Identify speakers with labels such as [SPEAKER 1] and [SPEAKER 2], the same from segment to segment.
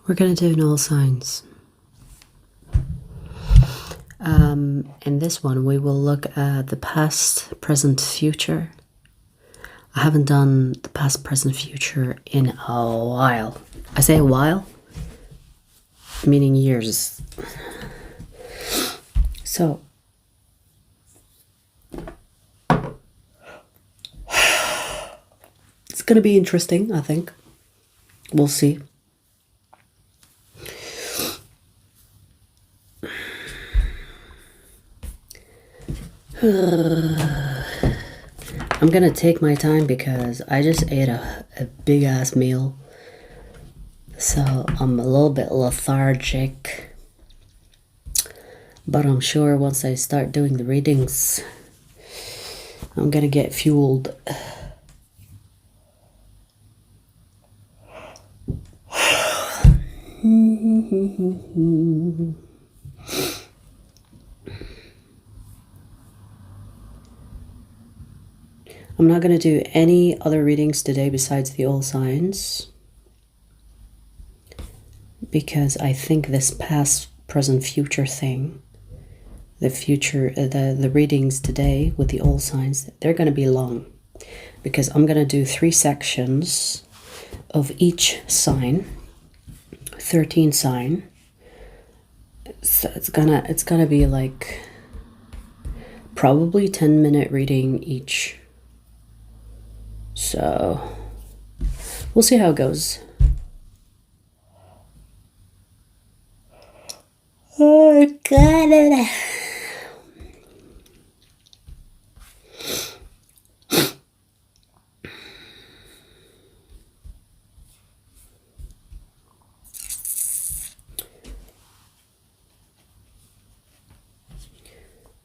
[SPEAKER 1] We're going to do in all signs. In this one, we will look at the past, present, future. I haven't done the past, present, future in a while. I say a while, meaning years. So, it's going to be interesting, I think. We'll see. I'm gonna take my time because I just ate a big ass meal, so I'm a little bit lethargic, but I'm sure once I start doing the readings I'm gonna get fueled. I'm not going to do any other readings today besides the all signs, because I think this past, present, future thing, the readings today with the all signs, they're going to be long, because I'm going to do 3 sections of each sign, 13 sign. So it's gonna be like probably 10-minute reading each. So we'll see how it goes. Oh, got it.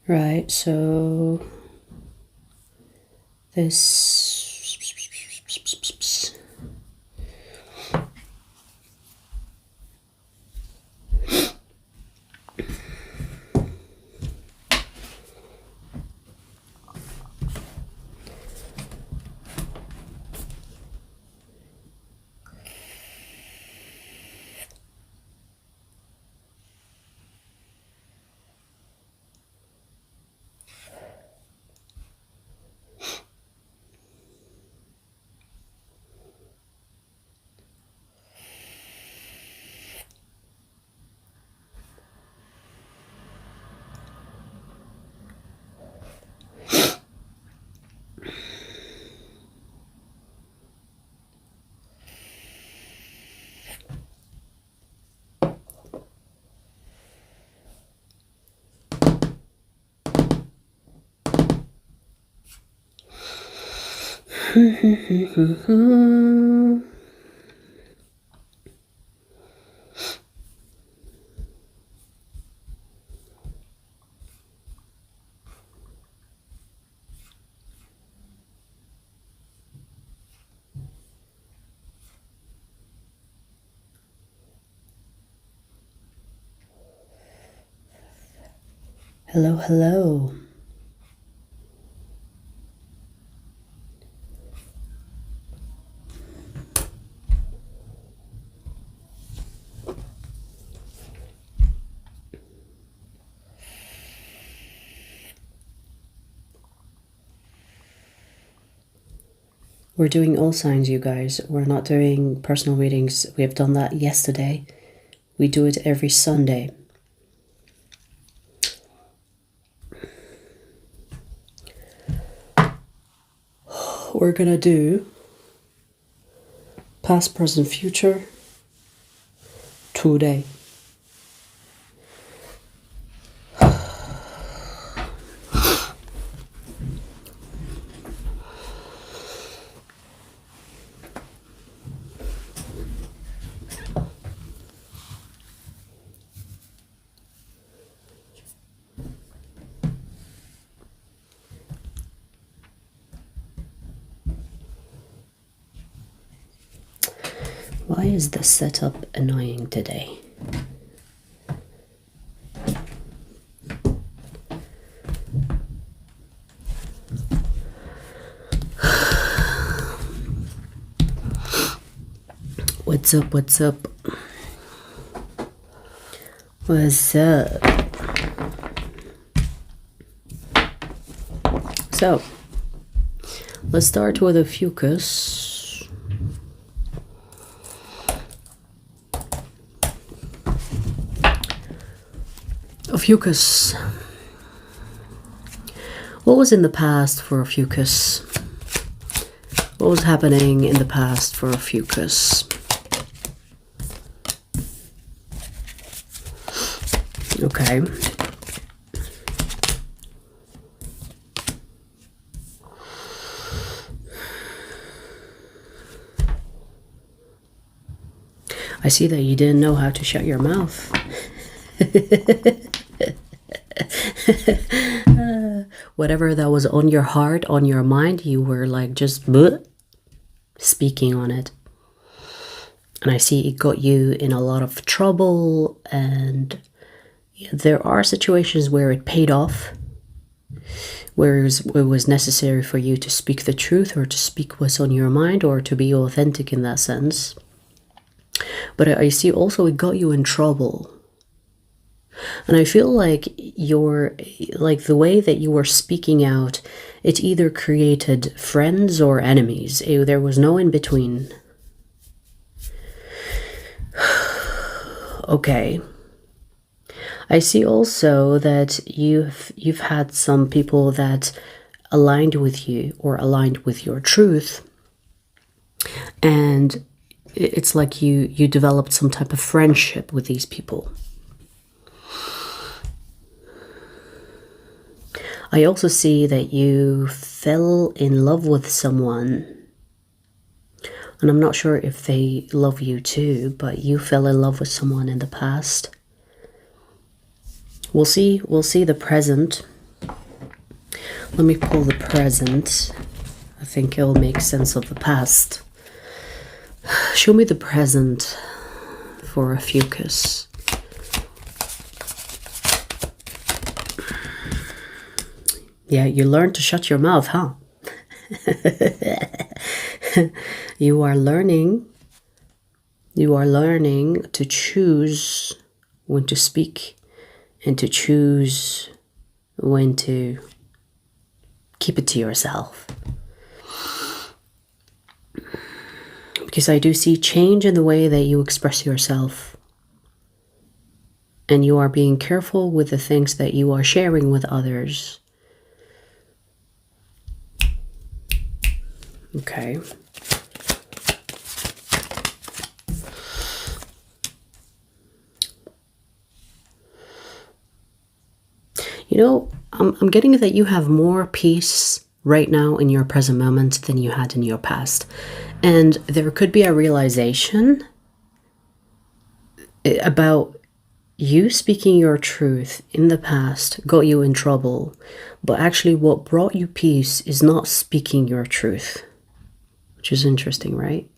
[SPEAKER 1] Right, so this hello, hello. We're doing all signs, you guys. We're not doing personal readings. We have done that yesterday. We do it every Sunday. We're gonna do past, present, future today. Why is the setup annoying today? What's up? What's up? What's up? So, let's start with Ophiuchus. Ophiuchus. What was in the past for Ophiuchus? What was happening in the past for Ophiuchus? Okay. I see that you didn't know how to shut your mouth. Whatever that was on your heart, on your mind, you were like just speaking on it. And I see it got you in a lot of trouble, and there are situations where it paid off, where it was necessary for you to speak the truth, or to speak what's on your mind, or to be authentic in that sense. But I see also it got you in trouble. And I feel like the way that you were speaking out, it either created friends or enemies. There was no in between. Okay. I see also that you've had some people that aligned with you or aligned with your truth, and it's like you developed some type of friendship with these people. I also see that you fell in love with someone, and I'm not sure if they love you too, but you fell in love with someone in the past. We'll see the present. Let me pull the present. I think it'll make sense of the past. Show me the present for Ophiuchus. Yeah, you learned to shut your mouth, huh? You are learning to choose when to speak and to choose when to keep it to yourself. Because I do see change in the way that you express yourself. And you are being careful with the things that you are sharing with others. Okay. You know, I'm getting that you have more peace right now in your present moment than you had in your past. And there could be a realization about you speaking your truth in the past got you in trouble. But actually what brought you peace is not speaking your truth. Which is interesting, right?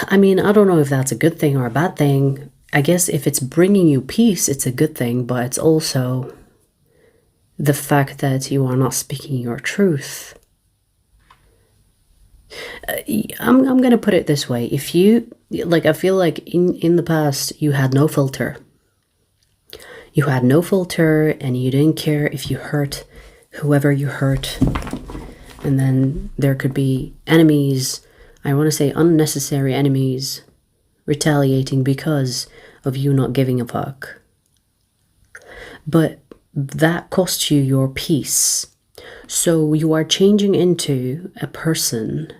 [SPEAKER 1] I mean, I don't know if that's a good thing or a bad thing. I guess if it's bringing you peace, it's a good thing, but it's also the fact that you are not speaking your truth. I'm going to put it this way. If you, I feel like in the past, you had no filter. You had no filter and you didn't care if you hurt whoever you hurt. And then there could be enemies, I want to say unnecessary enemies, retaliating because of you not giving a fuck. But that costs you your peace. So you are changing into a person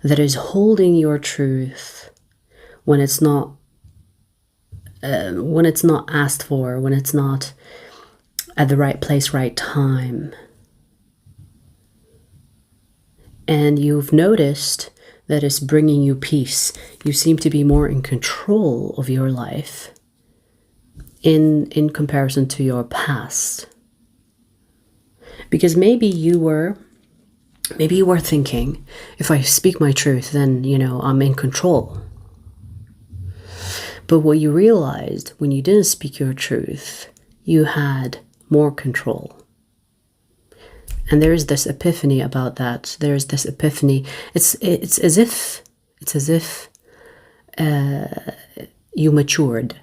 [SPEAKER 1] that is holding your truth when it's not asked for, when it's not at the right place, right time. And you've noticed that it's bringing you peace. You seem to be more in control of your life in comparison to your past. Because maybe you were thinking, if I speak my truth, then, I'm in control. But what you realized when you didn't speak your truth, you had more control. And there is this epiphany about that. There is this epiphany. It's as if you matured,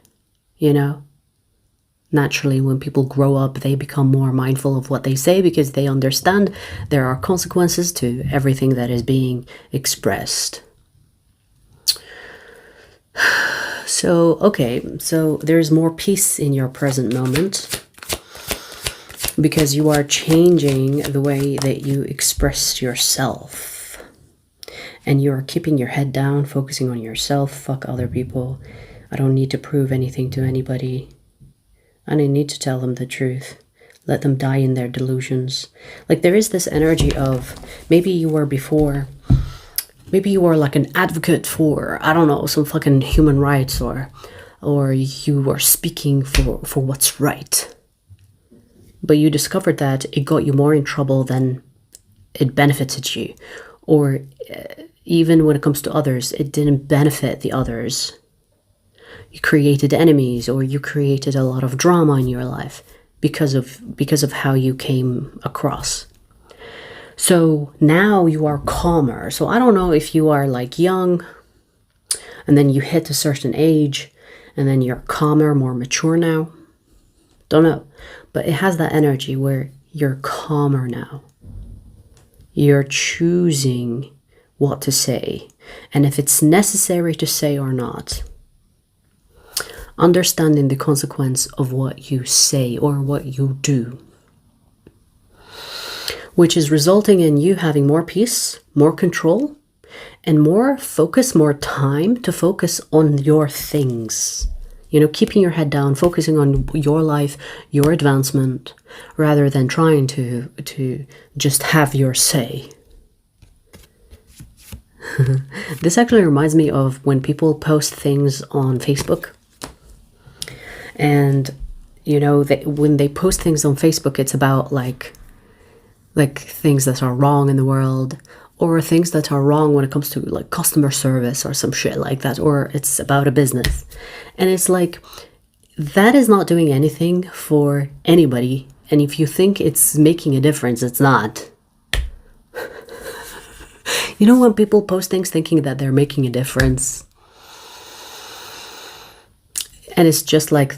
[SPEAKER 1] you know? Naturally, when people grow up, they become more mindful of what they say because they understand there are consequences to everything that is being expressed. So, okay, so there's more peace in your present moment because you are changing the way that you express yourself. And you're keeping your head down, focusing on yourself. Fuck other people. I don't need to prove anything to anybody. I don't need to tell them the truth. Let them die in their delusions. Like, there is this energy of, maybe you were before, maybe you were like an advocate for, I don't know, some fucking human rights, or you were speaking for what's right. But you discovered that it got you more in trouble than it benefited you. Or even when it comes to others, it didn't benefit the others. You created enemies, or you created a lot of drama in your life because of how you came across. So now you are calmer. So I don't know if you are like young and then you hit a certain age and then you're calmer, more mature now. Don't know. But it has that energy where you're calmer now. You're choosing what to say and if it's necessary to say or not. Understanding the consequence of what you say or what you do, which is resulting in you having more peace, more control, and more focus, more time to focus on your things. You know, keeping your head down, focusing on your life, your advancement, rather than trying to just have your say. This actually reminds me of when people post things on Facebook. And, you know, when they post things on Facebook, it's about like things that are wrong in the world, or things that are wrong when it comes to like customer service or some shit like that, or it's about a business. And it's like, that is not doing anything for anybody. And if you think it's making a difference, it's not. You know, when people post things thinking that they're making a difference, and it's just like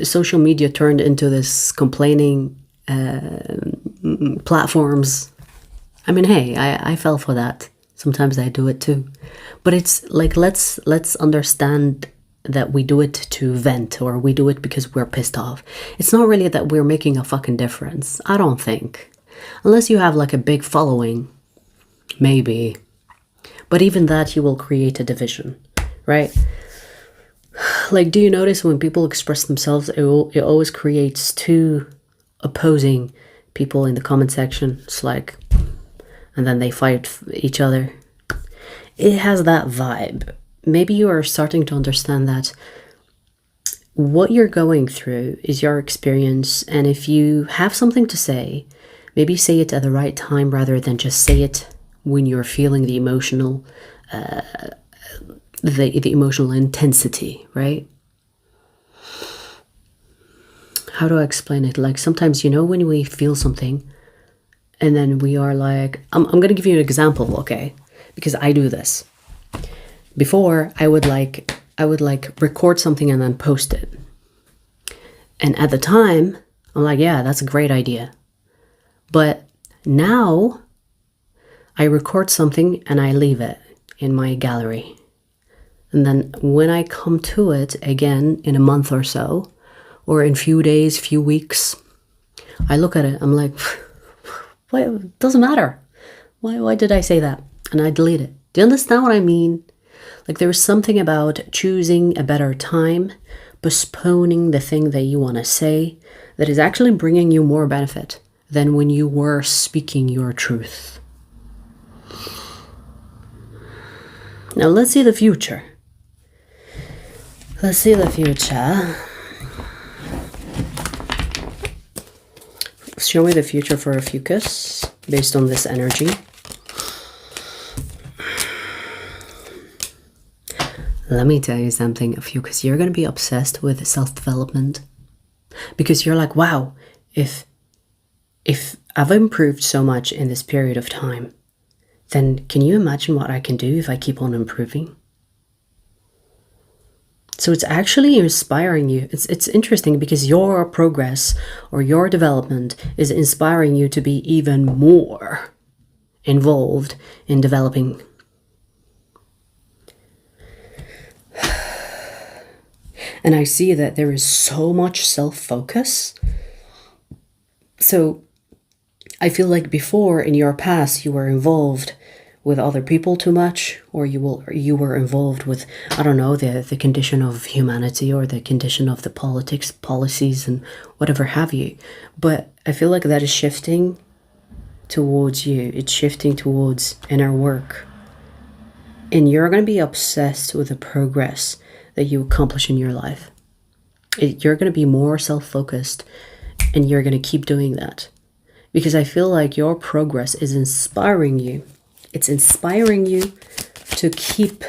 [SPEAKER 1] social media turned into this complaining platforms. I mean, hey, I fell for that. Sometimes I do it too. But it's like, let's understand that we do it to vent, or we do it because we're pissed off. It's not really that we're making a fucking difference. I don't think. Unless you have like a big following. Maybe. But even that, you will create a division, right? Like, do you notice when people express themselves, it always creates two opposing people in the comment section. It's like, and then they fight each other. It has that vibe. Maybe you are starting to understand that what you're going through is your experience. And if you have something to say, maybe say it at the right time rather than just say it when you're feeling the emotional the emotional intensity, right? How do I explain it? Like, sometimes, you know, when we feel something and then we are like, I'm going to give you an example, okay? Because I do this. Before, I would record something and then post it. And at the time, I'm like, yeah, that's a great idea. But now I record something and I leave it in my gallery. And then when I come to it again in a month or so, or in few days, few weeks, I look at it, I'm like, why, it doesn't matter. Why did I say that? And I delete it. Do you understand what I mean? Like, there is something about choosing a better time, postponing the thing that you want to say, that is actually bringing you more benefit than when you were speaking your truth. Now let's see the future. Let's see the future. Show me the future for Ophiuchus based on this energy. Let me tell you something, Ophiuchus. You're going to be obsessed with self-development. Because you're like, wow, if I've improved so much in this period of time, then can you imagine what I can do if I keep on improving? So it's actually inspiring you. It's interesting because your progress or your development is inspiring you to be even more involved in developing. And I see that there is so much self-focus. So I feel like before in your past you were involved with other people too much, or you were involved with, I don't know, the condition of humanity or the condition of the politics, policies and whatever have you. But I feel like that is shifting towards you. It's shifting towards inner work. And you're going to be obsessed with the progress that you accomplish in your life. You're going to be more self-focused, and you're going to keep doing that. Because I feel like your progress is inspiring you. It's inspiring you to keep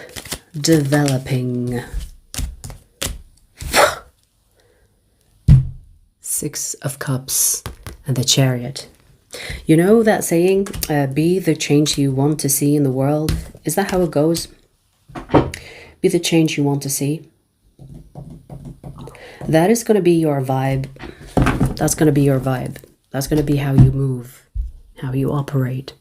[SPEAKER 1] developing. Six of Cups and the Chariot. You know that saying, be the change you want to see in the world? Is that how it goes? Be the change you want to see. That is going to be your vibe. That's going to be your vibe. That's going to be how you move, how you operate.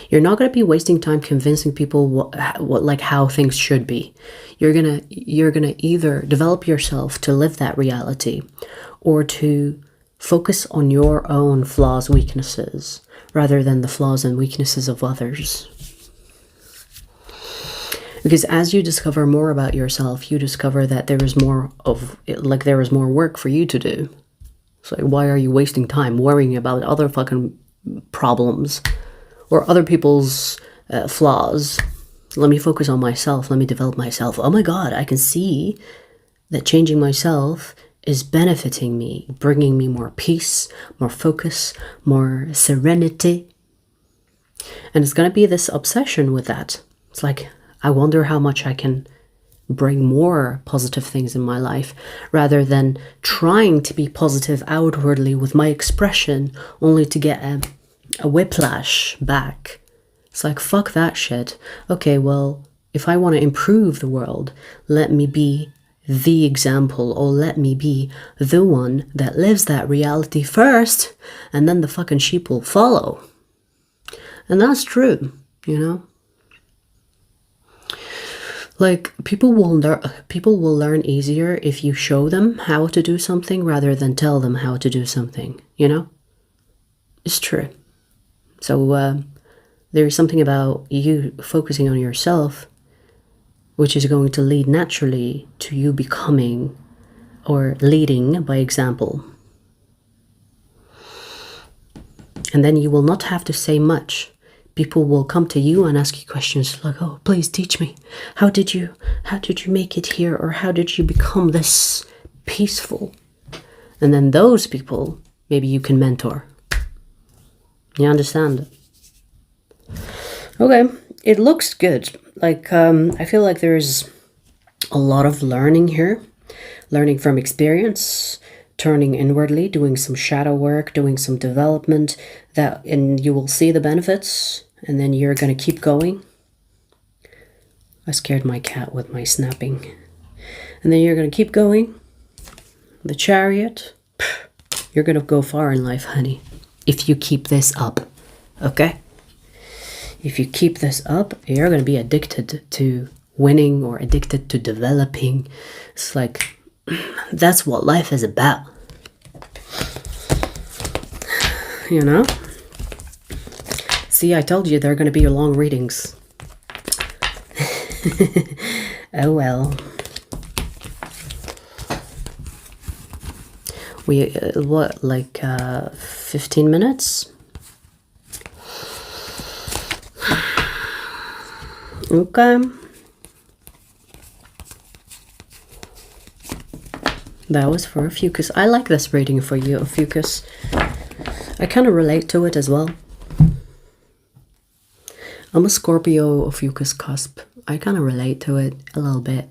[SPEAKER 1] You're not going to be wasting time convincing people what like how things should be. You're going to either develop yourself to live that reality, or to focus on your own flaws, weaknesses, rather than the flaws and weaknesses of others. Because as you discover more about yourself, you discover that there is more work for you to do. So why are you wasting time worrying about other fucking problems or other people's flaws? Let me focus on myself. Let me develop myself. Oh my God, I can see that changing myself is benefiting me, bringing me more peace, more focus, more serenity. And it's going to be this obsession with that. It's like, I wonder how much I can bring more positive things in my life, rather than trying to be positive outwardly with my expression only to get a whiplash back. It's like, fuck that shit. Okay, well, if I want to improve the world, let me be the example, or let me be the one that lives that reality first, and then the fucking sheep will follow. And that's true, you know? Like, people will learn easier if you show them how to do something rather than tell them how to do something, you know? It's true. So there's something about you focusing on yourself, which is going to lead naturally to you becoming or leading by example. And then you will not have to say much. People will come to you and ask you questions like, oh, please teach me. How did you make it here? Or how did you become this peaceful? And then those people, maybe you can mentor. You understand? Okay, it looks good. Like, I feel like there's a lot of learning here. Learning from experience, turning inwardly, doing some shadow work, doing some development, and you will see the benefits, and then you're going to keep going. I scared my cat with my snapping. And then you're going to keep going. The Chariot. You're going to go far in life, honey, if you keep this up. Okay? If you keep this up, you're going to be addicted to winning or addicted to developing. It's like, that's what life is about. You know? See, I told you they're going to be long readings. Oh well. We, 15 minutes? Okay. That was for Ophiuchus. I like this reading for you, Ophiuchus. I kind of relate to it as well. I'm a Scorpio Ophiuchus cusp. I kind of relate to it a little bit.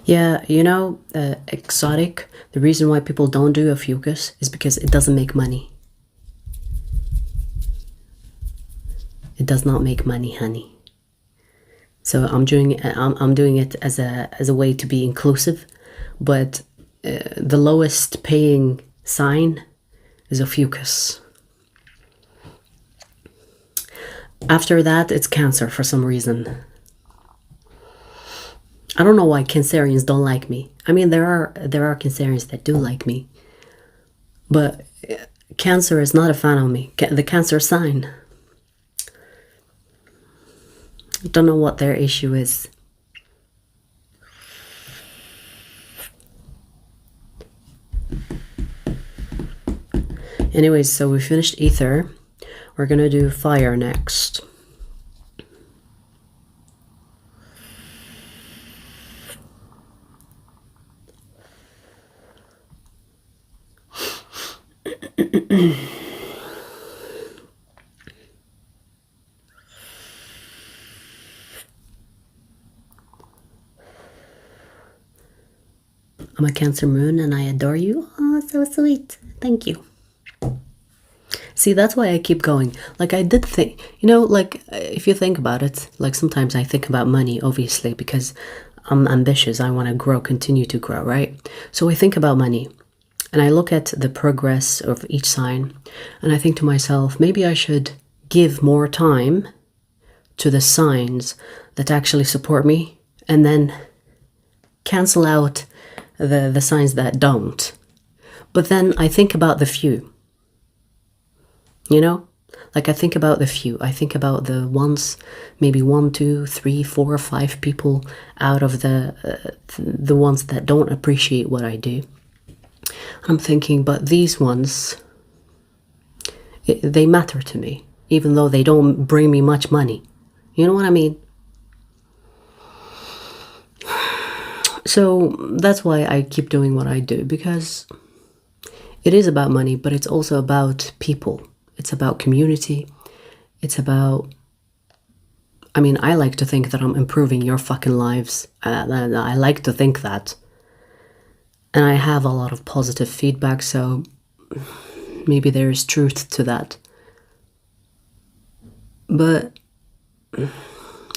[SPEAKER 1] Yeah, you know, exotic, the reason why people don't do Ophiuchus is because it doesn't make money. It does not make money, honey. So I'm doing it as a way to be inclusive, but the lowest paying sign is Ophiuchus. After that, it's Cancer for some reason. I don't know why Cancerians don't like me. I mean, there are Cancerians that do like me, but Cancer is not a fan of me. The Cancer sign. I don't know what their issue is. Anyways, so we finished ether. We're gonna do fire next. I'm a Cancer moon and I adore you. Oh, so sweet. Thank you. See, that's why I keep going. Like, I did think, you know, like, if you think about it, like, sometimes I think about money, obviously, because I'm ambitious. I want to grow, continue to grow, right? So I think about money. And I look at the progress of each sign. And I think to myself, maybe I should give more time to the signs that actually support me. And then cancel out the signs that don't. But then I think about the few. You know, like I think about the few. I think about the ones, maybe 1, 2, 3, 4, 5 people out of the ones that don't appreciate what I do. I'm thinking, but these ones, they matter to me, even though they don't bring me much money. You know what I mean? So that's why I keep doing what I do, because it is about money, but it's also about people. It's about community. It's about, I mean, I like to think that I'm improving your fucking lives. I like to think that. And I have a lot of positive feedback, so maybe there is truth to that. But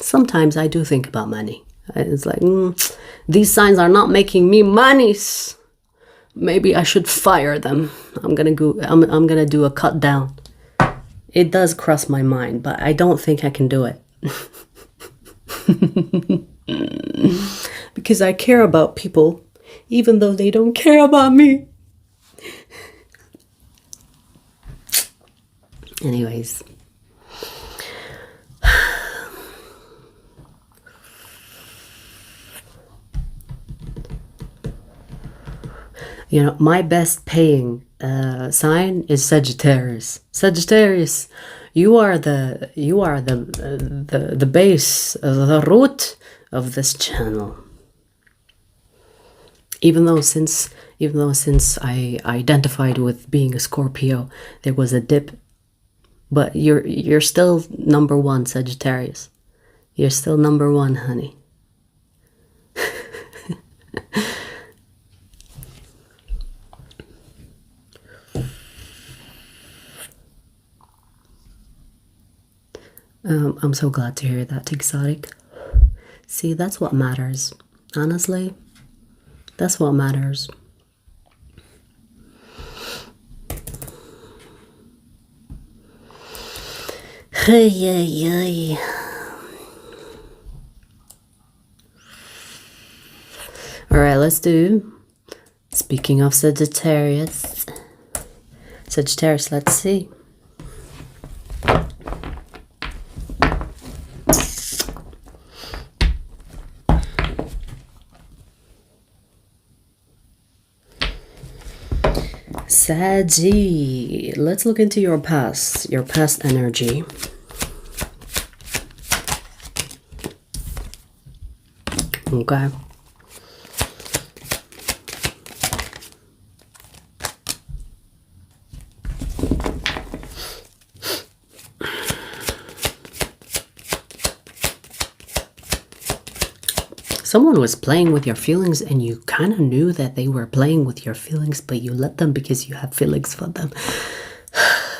[SPEAKER 1] sometimes I do think about money. It's like, these signs are not making me monies. Maybe I should fire them. I'm gonna do a cut down. It does cross my mind, but I don't think I can do it. Because I care about people, even though they don't care about me. Anyways. You know, my best paying sign is Sagittarius. Sagittarius, you are the base, the root of this channel. Even though since I identified with being a Scorpio, there was a dip, but you're still number one, Sagittarius. You're still number one, honey. I'm so glad to hear that, exotic. See, that's what matters. Honestly, that's what matters. Hey, hey, hey. All right, let's do. Speaking of Sagittarius, let's see. Saggy, let's look into your past energy. Okay. Someone was playing with your feelings and you kind of knew that they were playing with your feelings, but you let them because you have feelings for them.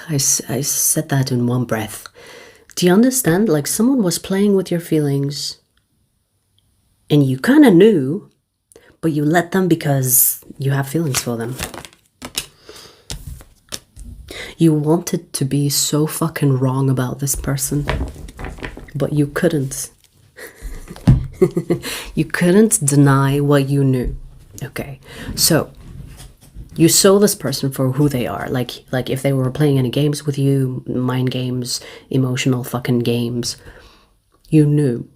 [SPEAKER 1] I said that in one breath. Do you understand? Like someone was playing with your feelings and you kind of knew, but you let them because you have feelings for them. You wanted to be so fucking wrong about this person, but you couldn't. You couldn't deny what you knew. Okay, so you saw this person for who they are. Like if they were playing any games with you, mind games, emotional fucking games, you knew.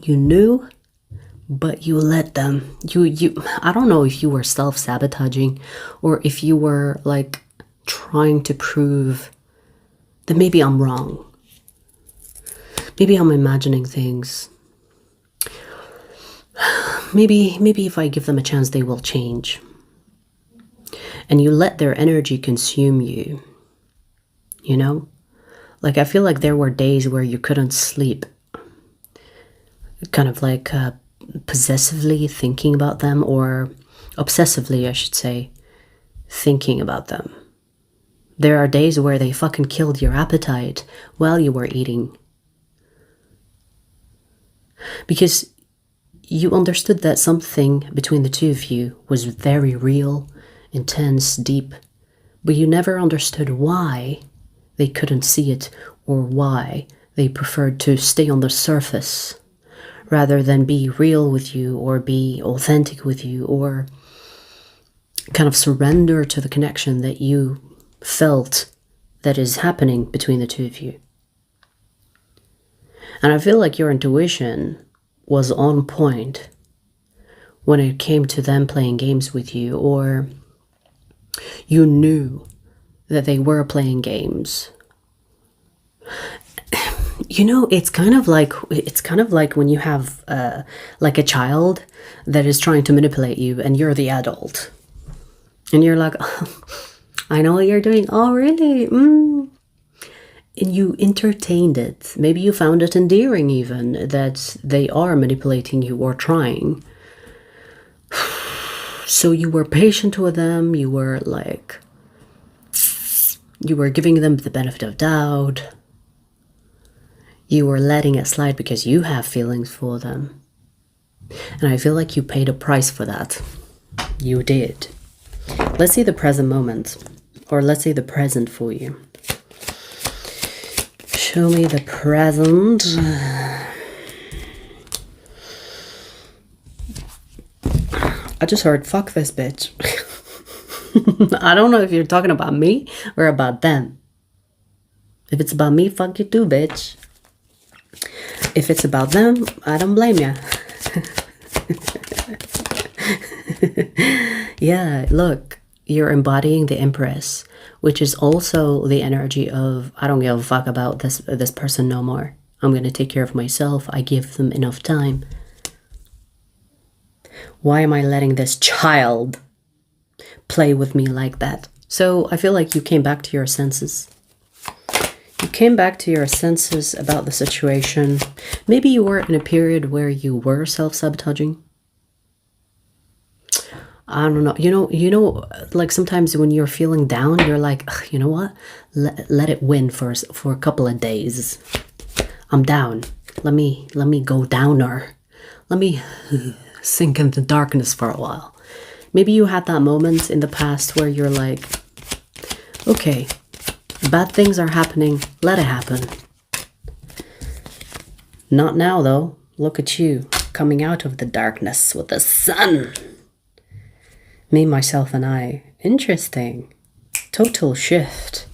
[SPEAKER 1] You knew, but you let them. You I don't know if you were self-sabotaging or if you were like trying to prove that maybe I'm wrong. Maybe I'm imagining things. Maybe if I give them a chance, they will change. And you let their energy consume you. You know? Like, I feel like there were days where you couldn't sleep. Kind of like possessively thinking about them, or obsessively, I should say, thinking about them. There are days where they fucking killed your appetite while you were eating. Because you understood that something between the two of you was very real, intense, deep, but you never understood why they couldn't see it or why they preferred to stay on the surface rather than be real with you or be authentic with you or kind of surrender to the connection that you felt that is happening between the two of you. And I feel like your intuition was on point when it came to them playing games with you, or you knew that they were playing games. You know, it's kind of like when you have like a child that is trying to manipulate you and you're the adult. And you're like, oh, I know what you're doing. Oh, really? And you entertained it. Maybe you found it endearing even that they are manipulating you or trying. So you were patient with them. You were giving them the benefit of doubt. You were letting it slide because you have feelings for them. And I feel like you paid a price for that. You did. Let's see the present moment. Or let's see the present for you. Show me the present. I just heard, fuck this bitch. I don't know if you're talking about me or about them. If it's about me, fuck you too, bitch. If it's about them, I don't blame ya. Yeah, look, you're embodying the Empress, which is also the energy of, I don't give a fuck about this person no more. I'm going to take care of myself. I give them enough time. Why am I letting this child play with me like that? So I feel like you came back to your senses. You came back to your senses about the situation. Maybe you were in a period where you were self-sabotaging. I don't know. You know, like sometimes when you're feeling down, you're like, you know what? Let it win for a couple of days. I'm down. Let me go downer. Let me sink into darkness for a while. Maybe you had that moment in the past where you're like, okay, bad things are happening. Let it happen. Not now, though. Look at you coming out of the darkness with the sun. Me, myself, and I. Interesting. Total shift.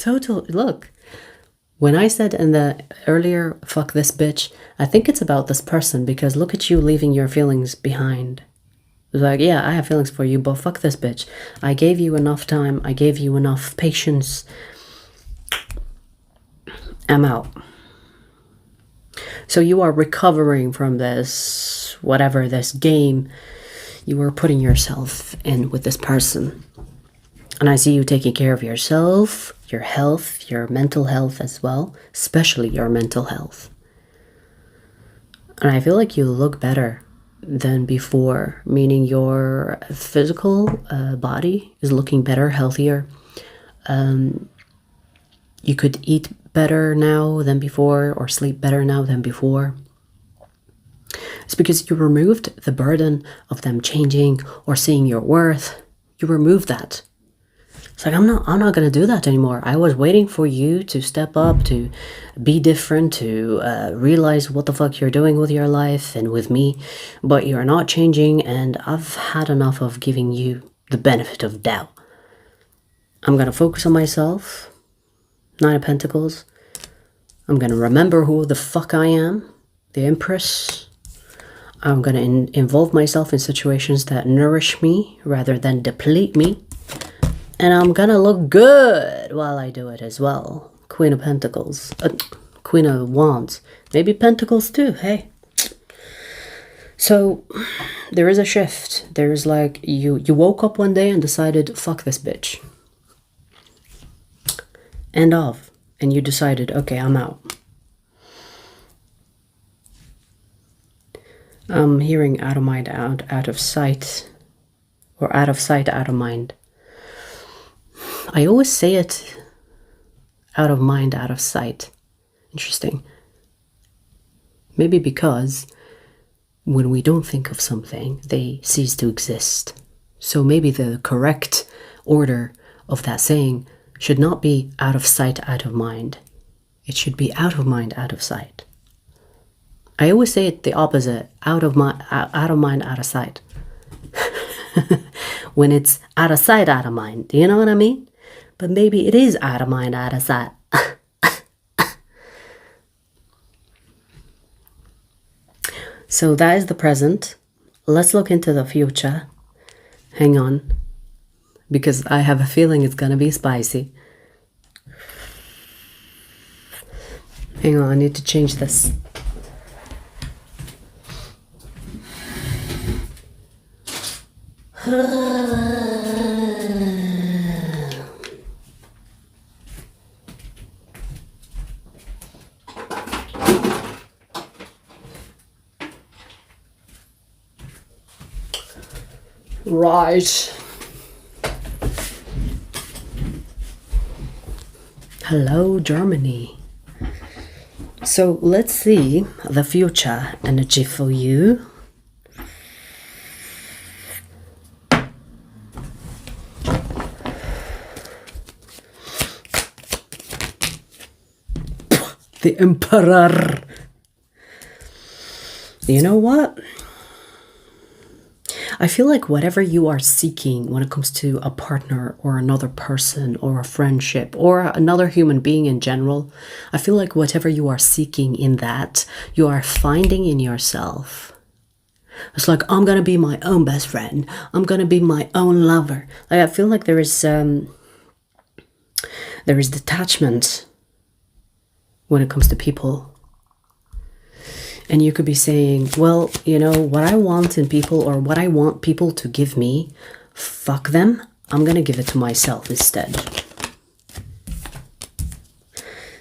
[SPEAKER 1] Look. When I said in the earlier, fuck this bitch, I think it's about this person because look at you leaving your feelings behind. It's like, yeah, I have feelings for you, but fuck this bitch. I gave you enough time. I gave you enough patience. I'm out. So you are recovering from this, whatever, this game you were putting yourself in with this person. And I see you taking care of yourself, your health, your mental health as well, especially your mental health. And I feel like you look better than before, meaning your physical body is looking better, healthier. You could eat better now than before, or sleep better now than before. It's because you removed the burden of them changing or seeing your worth. You removed that. It's like, I'm not going to do that anymore. I was waiting for you to step up, to be different, to realize what the fuck you're doing with your life and with me, but you're not changing, and I've had enough of giving you the benefit of doubt. I'm going to focus on myself. 9 of Pentacles. I'm going to remember who the fuck I am, the Empress. I'm going to involve myself in situations that nourish me rather than deplete me. And I'm gonna look good while I do it as well. Queen of Pentacles. Queen of Wands. Maybe Pentacles too, hey. So, there is a shift. There's like, you woke up one day and decided, fuck this bitch. End of. And you decided, okay, I'm out. I'm hearing out of mind, out of sight. Or out of sight, out of mind. I always say it out of mind, out of sight. Interesting. Maybe because when we don't think of something, they cease to exist. So maybe the correct order of that saying should not be out of sight, out of mind. It should be out of mind, out of sight. I always say it the opposite, out of mind, out of sight. When it's out of sight, out of mind. Do you know what I mean? But maybe it is out of mind, out of sight. So that is the present. Let's look into the future. Hang on. Because I have a feeling it's going to be spicy. Hang on, I need to change this. Right. Hello, Germany. So let's see the future energy for you. The Emperor. You know what? I feel like whatever you are seeking when it comes to a partner or another person or a friendship or another human being in general, I feel like whatever you are seeking in that, you are finding in yourself. It's like, I'm going to be my own best friend. I'm going to be my own lover. Like, I feel like there is detachment when it comes to people. And you could be saying, well, you know, what I want in people or what I want people to give me, fuck them. I'm going to give it to myself instead.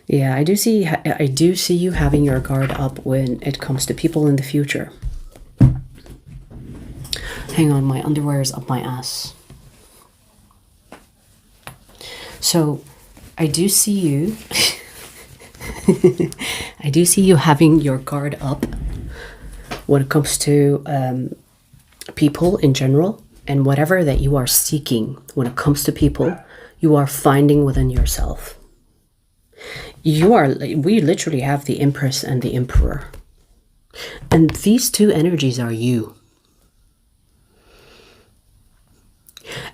[SPEAKER 1] Yeah, I do see you having your guard up when it comes to people in the future. Hang on, my underwear is up my ass. So, I do see you... I do see you having your guard up when it comes to people in general, and whatever that you are seeking when it comes to people, you are finding within yourself. We literally have the Empress and the Emperor, and these two energies are you.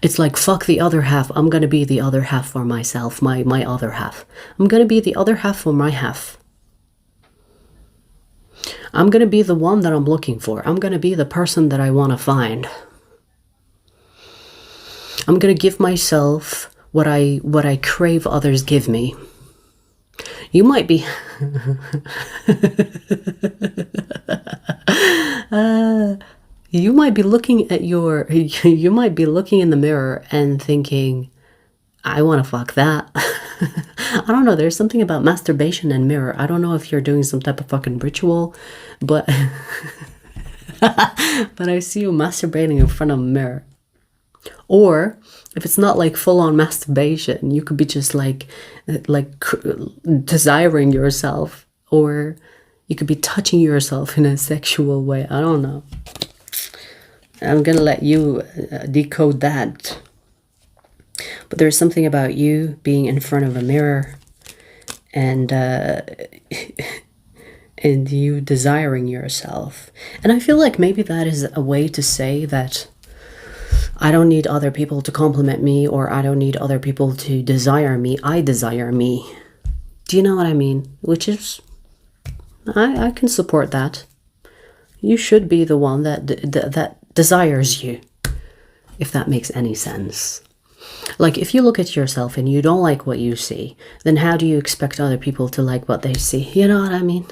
[SPEAKER 1] It's like, fuck the other half. I'm going to be the other half for myself, my other half. I'm going to be the other half for my half. I'm going to be the one that I'm looking for. I'm going to be the person that I want to find. I'm going to give myself what I crave others give me. You might be... You might be looking at you might be looking in the mirror and thinking, I want to fuck that. I don't know. There's something about masturbation and mirror. I don't know if you're doing some type of fucking ritual, but but I see you masturbating in front of a mirror. Or if it's not like full-on masturbation, you could be just like desiring yourself, or you could be touching yourself in a sexual way. I don't know. I'm gonna let you decode that. But there's something about you being in front of a mirror and and you desiring yourself. And I feel like maybe that is a way to say that I don't need other people to compliment me, or I don't need other people to desire me. I desire me. Do you know what I mean? Which is, I can support that. You should be the one that desires you, if that makes any sense. Like, if you look at yourself and you don't like what you see, then how do you expect other people to like what they see? You know what I mean?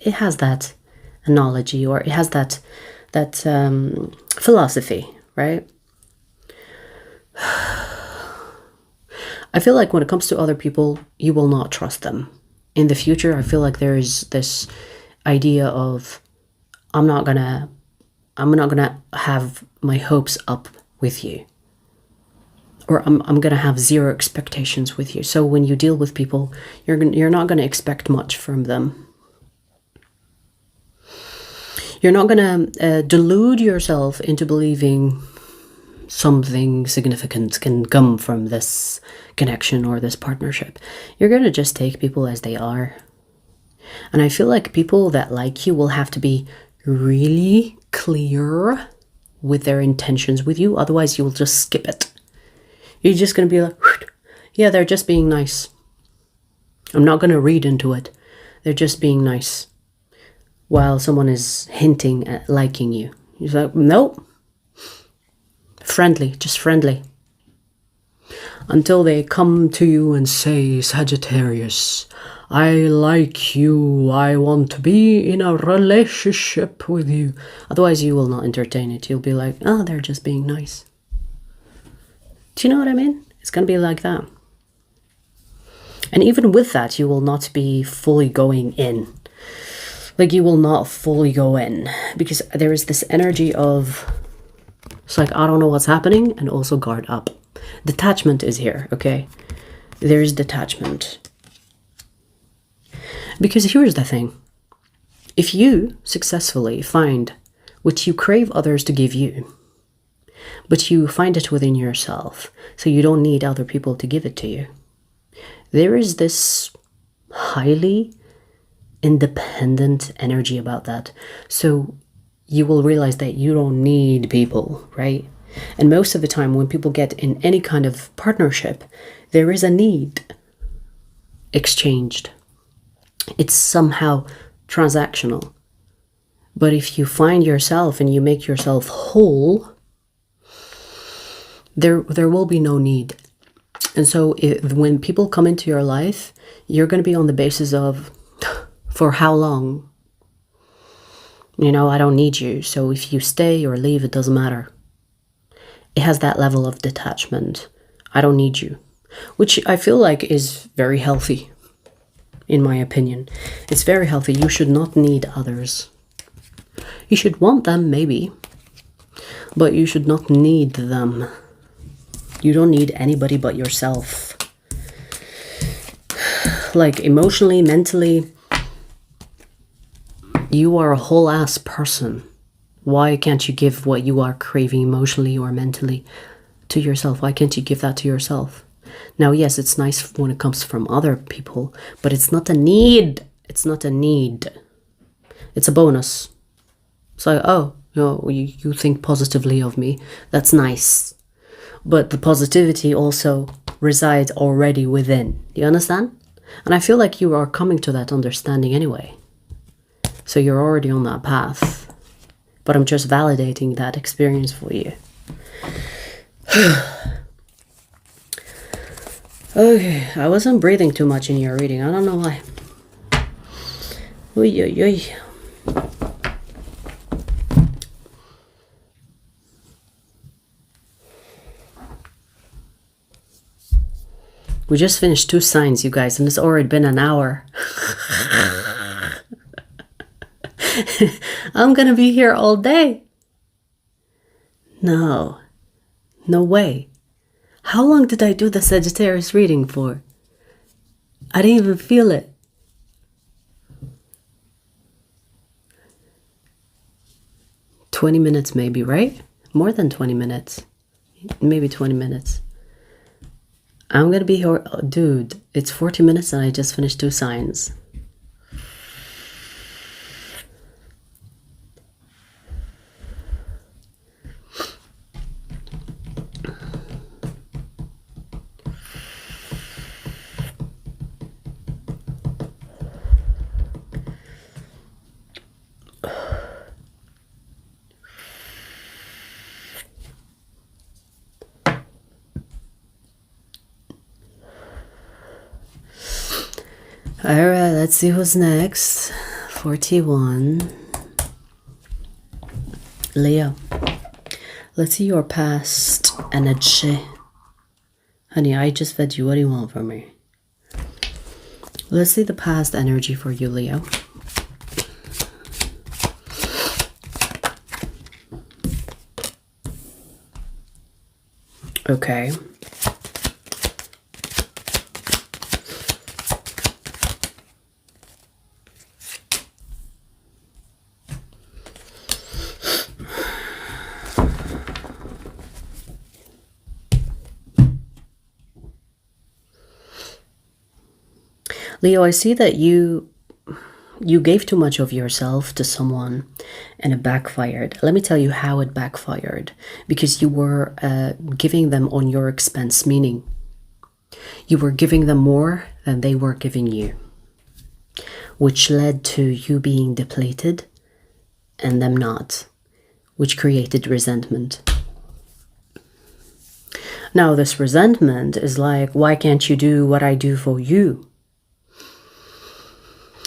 [SPEAKER 1] It has that analogy, or it has that philosophy, right? I feel like when it comes to other people, you will not trust them. In the future, I feel like there is this idea of I'm not gonna have my hopes up with you, or I'm gonna have zero expectations with you. So when you deal with people, you're not gonna expect much from them. You're not gonna delude yourself into believing something significant can come from this connection or this partnership. You're gonna just take people as they are. And I feel like people that like you will have to be really clear with their intentions with you. Otherwise, you will just skip it. You're just gonna be like, yeah, they're just being nice. I'm not gonna read into it. They're just being nice. While someone is hinting at liking you. You're like, nope. Friendly, just friendly. Until they come to you and say, Sagittarius, I like you. I want to be in a relationship with you. Otherwise, you will not entertain it. You'll be like, oh, they're just being nice. Do you know what I mean? It's going to be like that. And even with that, you will not be fully going in. Like, you will not fully go in. Because there is this energy of, it's like, I don't know what's happening, and also guard up. Detachment is here, okay? There is detachment. Because here's the thing. If you successfully find what you crave others to give you, but you find it within yourself, so you don't need other people to give it to you, there is this highly independent energy about that. So you will realize that you don't need people, right? And most of the time when people get in any kind of partnership, there is a need exchanged. It's somehow transactional. But if you find yourself and you make yourself whole, there will be no need. And so when people come into your life, you're going to be on the basis of, for how long? You know, I don't need you. So if you stay or leave, it doesn't matter. It has that level of detachment. I don't need you. Which I feel like is very healthy, in my opinion. It's very healthy. You should not need others. You should want them, maybe. But you should not need them. You don't need anybody but yourself. Like, emotionally, mentally, you are a whole ass person. Why can't you give what you are craving emotionally or mentally to yourself? Why can't you give that to yourself? Now, yes, it's nice when it comes from other people, but it's not a need. It's not a need. It's a bonus. So, oh, you think positively of me. That's nice. But the positivity also resides already within. Do you understand? And I feel like you are coming to that understanding anyway. So you're already on that path. But I'm just validating that experience for you. Okay, I wasn't breathing too much in your reading. I don't know why. Oy, oy, oy. We just finished 2 signs, you guys, and it's already been an hour. I'm gonna be here all day. No way. How long did I do the Sagittarius reading for? I didn't even feel it. "20 minutes maybe, right? More than 20 minutes. Maybe 20 minutes. I'm gonna be here, oh, dude, it's 40 minutes and I just finished 2 signs. Alright, let's see who's next. 41. Leo. Let's see your past energy. Honey, I just fed you. What do you want from me? Let's see the past energy for you, Leo. Okay. Leo, I see that you gave too much of yourself to someone and it backfired. Let me tell you how it backfired. Because you were giving them on your expense, meaning you were giving them more than they were giving you, which led to you being depleted and them not, which created resentment. Now, this resentment is like, why can't you do what I do for you?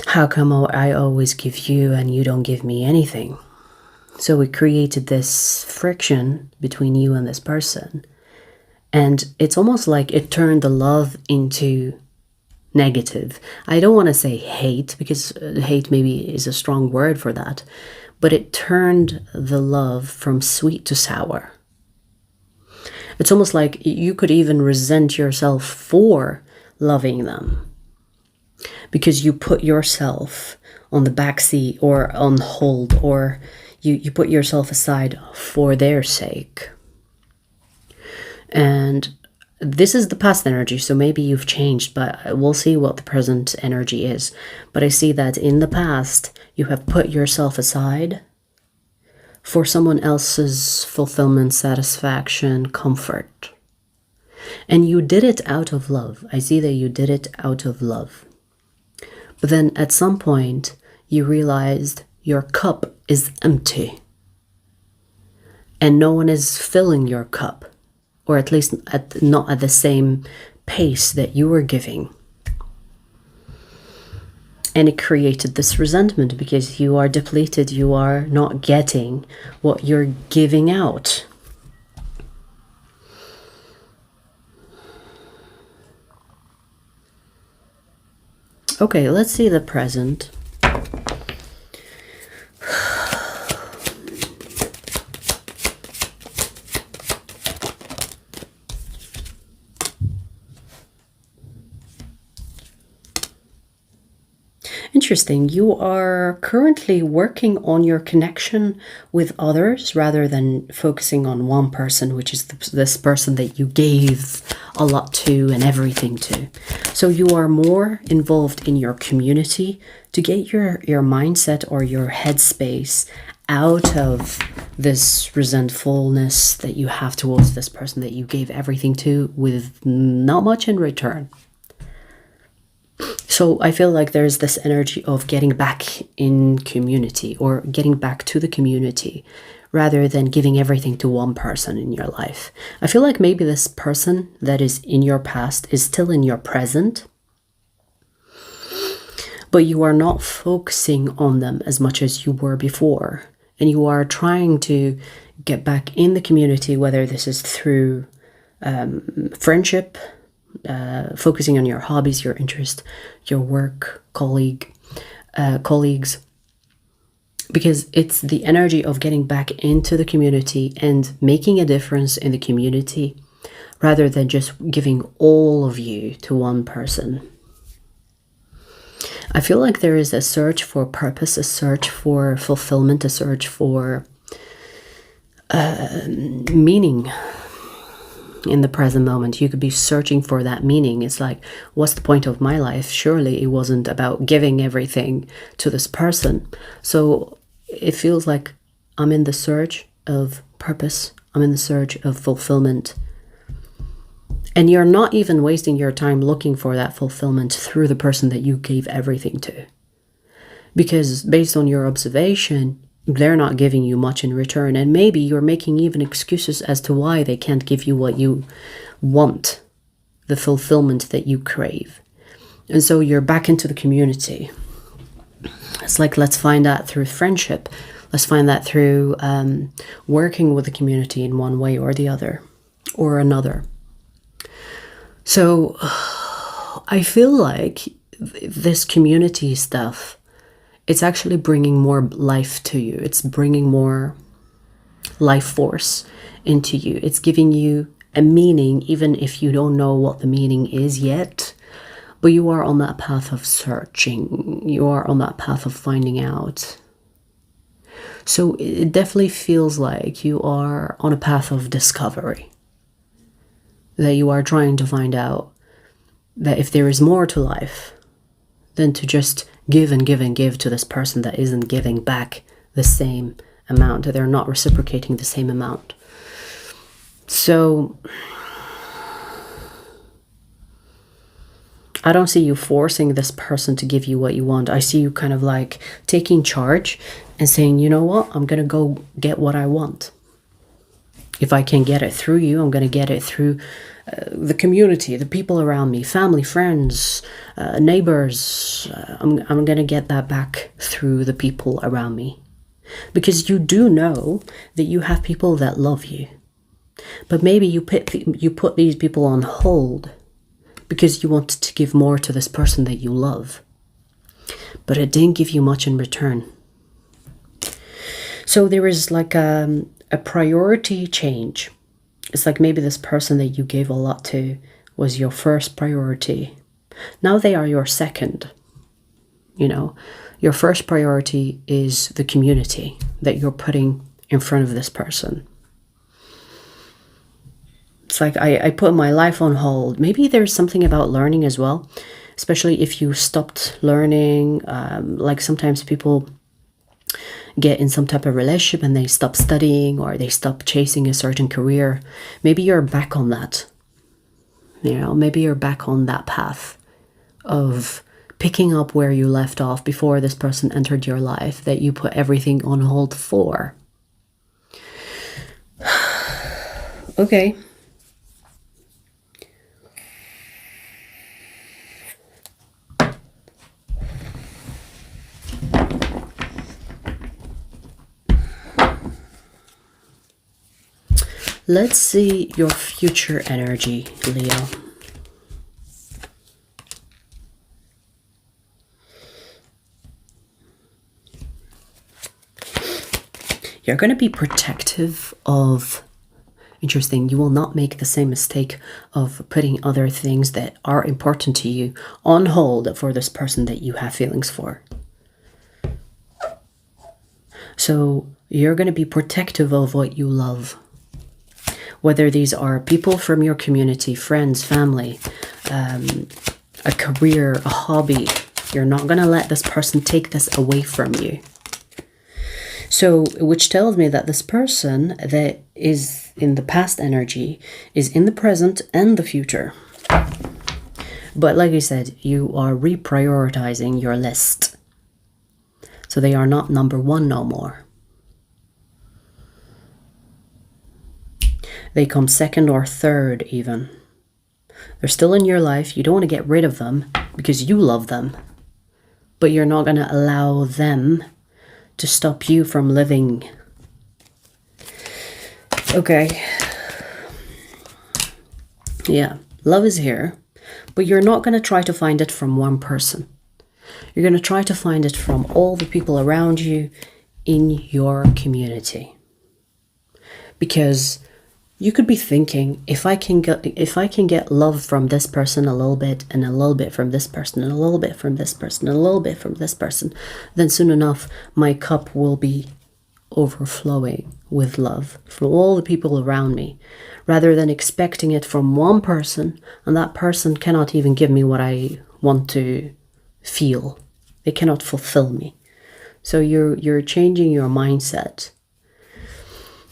[SPEAKER 1] How come I always give you and you don't give me anything? So it created this friction between you and this person. And it's almost like it turned the love into negative. I don't want to say hate, because hate maybe is a strong word for that. But it turned the love from sweet to sour. It's almost like you could even resent yourself for loving them, because you put yourself on the backseat or on hold, or you put yourself aside for their sake. And this is the past energy, so maybe you've changed, but we'll see what the present energy is. But I see that in the past, you have put yourself aside for someone else's fulfillment, satisfaction, comfort. And you did it out of love. I see that you did it out of love. But then at some point, you realized your cup is empty. And no one is filling your cup. Or at least not at the same pace that you were giving. And it created this resentment because you are depleted. You are not getting what you're giving out. Okay, let's see the present. Interesting. You are currently working on your connection with others rather than focusing on one person, which is this person that you gave a lot to and everything to. So you are more involved in your community to get your mindset or your headspace out of this resentfulness that you have towards this person that you gave everything to with not much in return. So I feel like there's this energy of getting back in community or getting back to the community rather than giving everything to one person in your life. I feel like maybe this person that is in your past is still in your present, but you are not focusing on them as much as you were before. And you are trying to get back in the community, whether this is through friendship, focusing on your hobbies, your interests, your work, colleagues, because it's the energy of getting back into the community and making a difference in the community rather than just giving all of you to one person. I feel like there is a search for purpose, a search for fulfillment, a search for meaning in the present moment. You could be searching for that meaning. It's like, what's the point of my life? Surely it wasn't about giving everything to this person. So it feels like I'm in the search of purpose. I'm in the search of fulfillment. And you're not even wasting your time looking for that fulfillment through the person that you gave everything to. Because based on your observation, they're not giving you much in return. And maybe you're making even excuses as to why they can't give you what you want, the fulfillment that you crave. And so you're back into the community. It's like, let's find that through friendship. Let's find that through working with the community in one way or the other, or another. So I feel like this community stuff, it's actually bringing more life to you. It's bringing more life force into you. It's giving you a meaning, even if you don't know what the meaning is yet. But you are on that path of searching. You are on that path of finding out. So it definitely feels like you are on a path of discovery. That you are trying to find out that if there is more to life than to just give and give and give to this person that isn't giving back the same amount, that they're not reciprocating the same amount. So I don't see you forcing this person to give you what you want. I see you kind of like taking charge and saying, you know what, I'm going to go get what I want. If I can get it through you, I'm going to get it through the community, the people around me, family, friends, neighbors. I'm going to get that back through the people around me. Because you do know that you have people that love you. But maybe you put these people on hold because you wanted to give more to this person that you love. But it didn't give you much in return. So there is like a priority change. It's like maybe this person that you gave a lot to was your first priority. Now they are your second. You know, your first priority is the community that you're putting in front of this person. It's like I put my life on hold. Maybe there's something about learning as well, especially if you stopped learning. Like sometimes people get in some type of relationship and they stop studying or they stop chasing a certain career. Maybe you're back on that. You know, maybe you're back on that path of picking up where you left off before this person entered your life that you put everything on hold for. Okay. Let's see your future energy, Leo. You're going to be protective of, interesting, you will not make the same mistake of putting other things that are important to you on hold for this person that you have feelings for. So you're going to be protective of what you love. Whether these are people from your community, friends, family, a career, a hobby, you're not going to let this person take this away from you. So, which tells me that this person that is in the past energy is in the present and the future. But like I said, you are reprioritizing your list. So they are not number one no more. They come second or third even. They're still in your life. You don't want to get rid of them because you love them. But you're not going to allow them to stop you from living. Okay. Yeah, love is here. But you're not going to try to find it from one person. You're going to try to find it from all the people around you in your community. Because you could be thinking, if I can get love from this person a little bit, and a little bit from this person, and a little bit from this person, and a little bit from this person, then soon enough my cup will be overflowing with love from all the people around me, rather than expecting it from one person, and that person cannot even give me what I want to feel. They cannot fulfill me. So you're changing your mindset.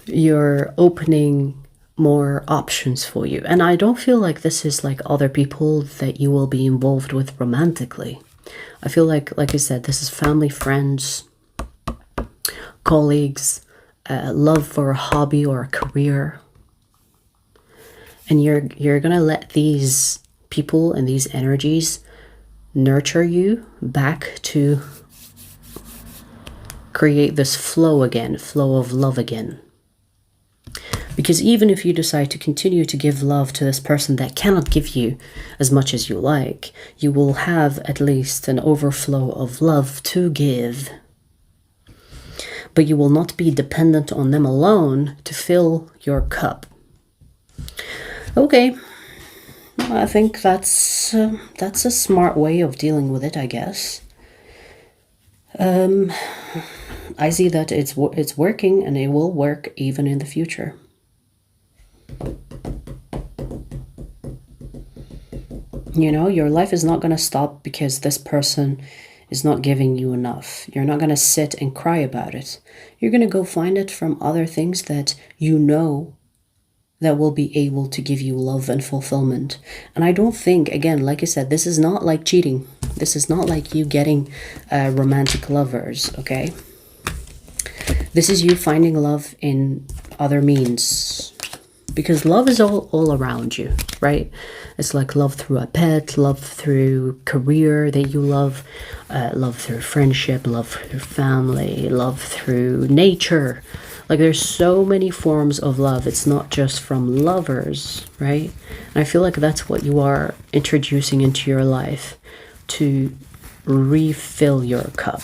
[SPEAKER 1] You're opening more options for you. And I don't feel like this is like other people that you will be involved with romantically. I feel like I said, this is family, friends, colleagues, love for a hobby or a career. And you're gonna let these people and these energies nurture you back to create this flow again, flow of love again. Because even if you decide to continue to give love to this person that cannot give you as much as you like, you will have at least an overflow of love to give. But you will not be dependent on them alone to fill your cup. Okay, I think that's a smart way of dealing with it, I guess. I see that it's working, and it will work even in the future. You know, your life is not going to stop because this person is not giving you enough. You're not going to sit and cry about it. You're going to go find it from other things that you know that will be able to give you love and fulfillment. And I don't think, again, like I said, this is not like cheating. This is not like you getting romantic lovers, okay? This is you finding love in other means. Because love is all around you, right? It's like love through a pet, love through career that you love through friendship, love through family, love through nature. Like there's so many forms of love. It's not just from lovers, right? And I feel like that's what you are introducing into your life to refill your cup.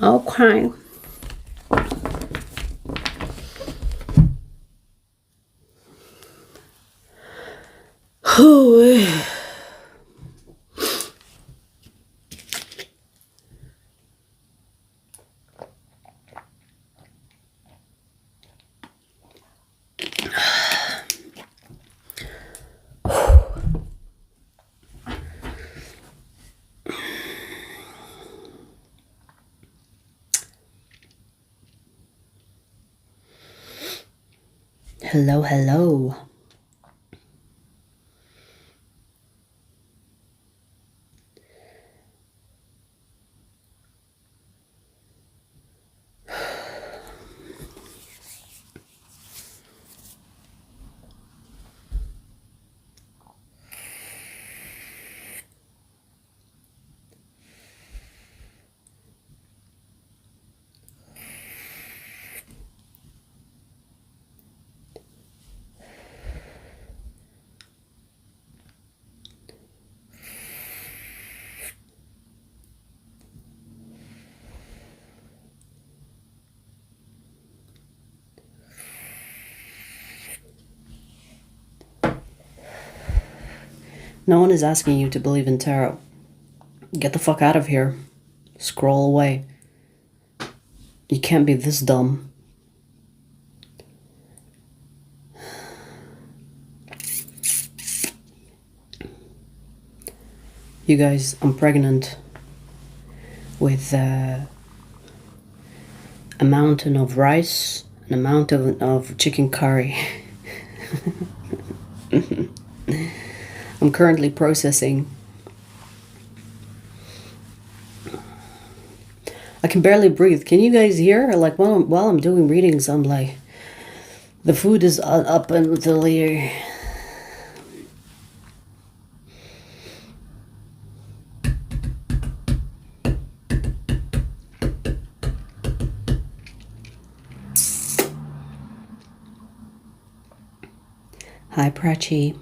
[SPEAKER 1] Okay. Hello, hello. No one is asking you to believe in tarot. Get the fuck out of here. Scroll away. You can't be this dumb. You guys, I'm pregnant with a mountain of rice and a mountain of chicken curry. I'm currently processing. I can barely breathe. Can you guys hear? Like while I'm doing readings, I'm like, the food is up until here. Hi, Prachi.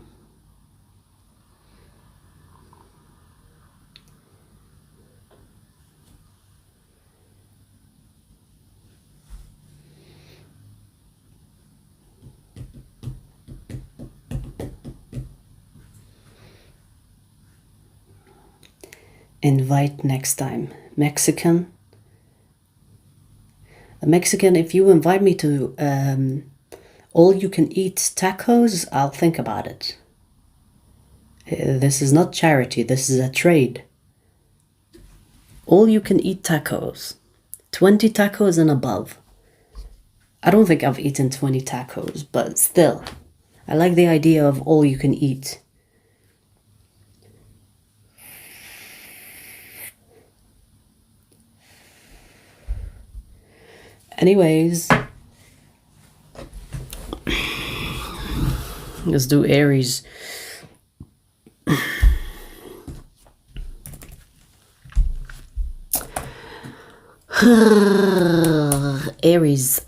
[SPEAKER 1] Invite next time. Mexican. A Mexican, if you invite me to all you can eat tacos, I'll think about it. This is not charity, this is a trade. All you can eat tacos. 20 tacos and above. I don't think I've eaten 20 tacos, but still. I like the idea of all you can eat. Anyways, let's do Aries. Aries.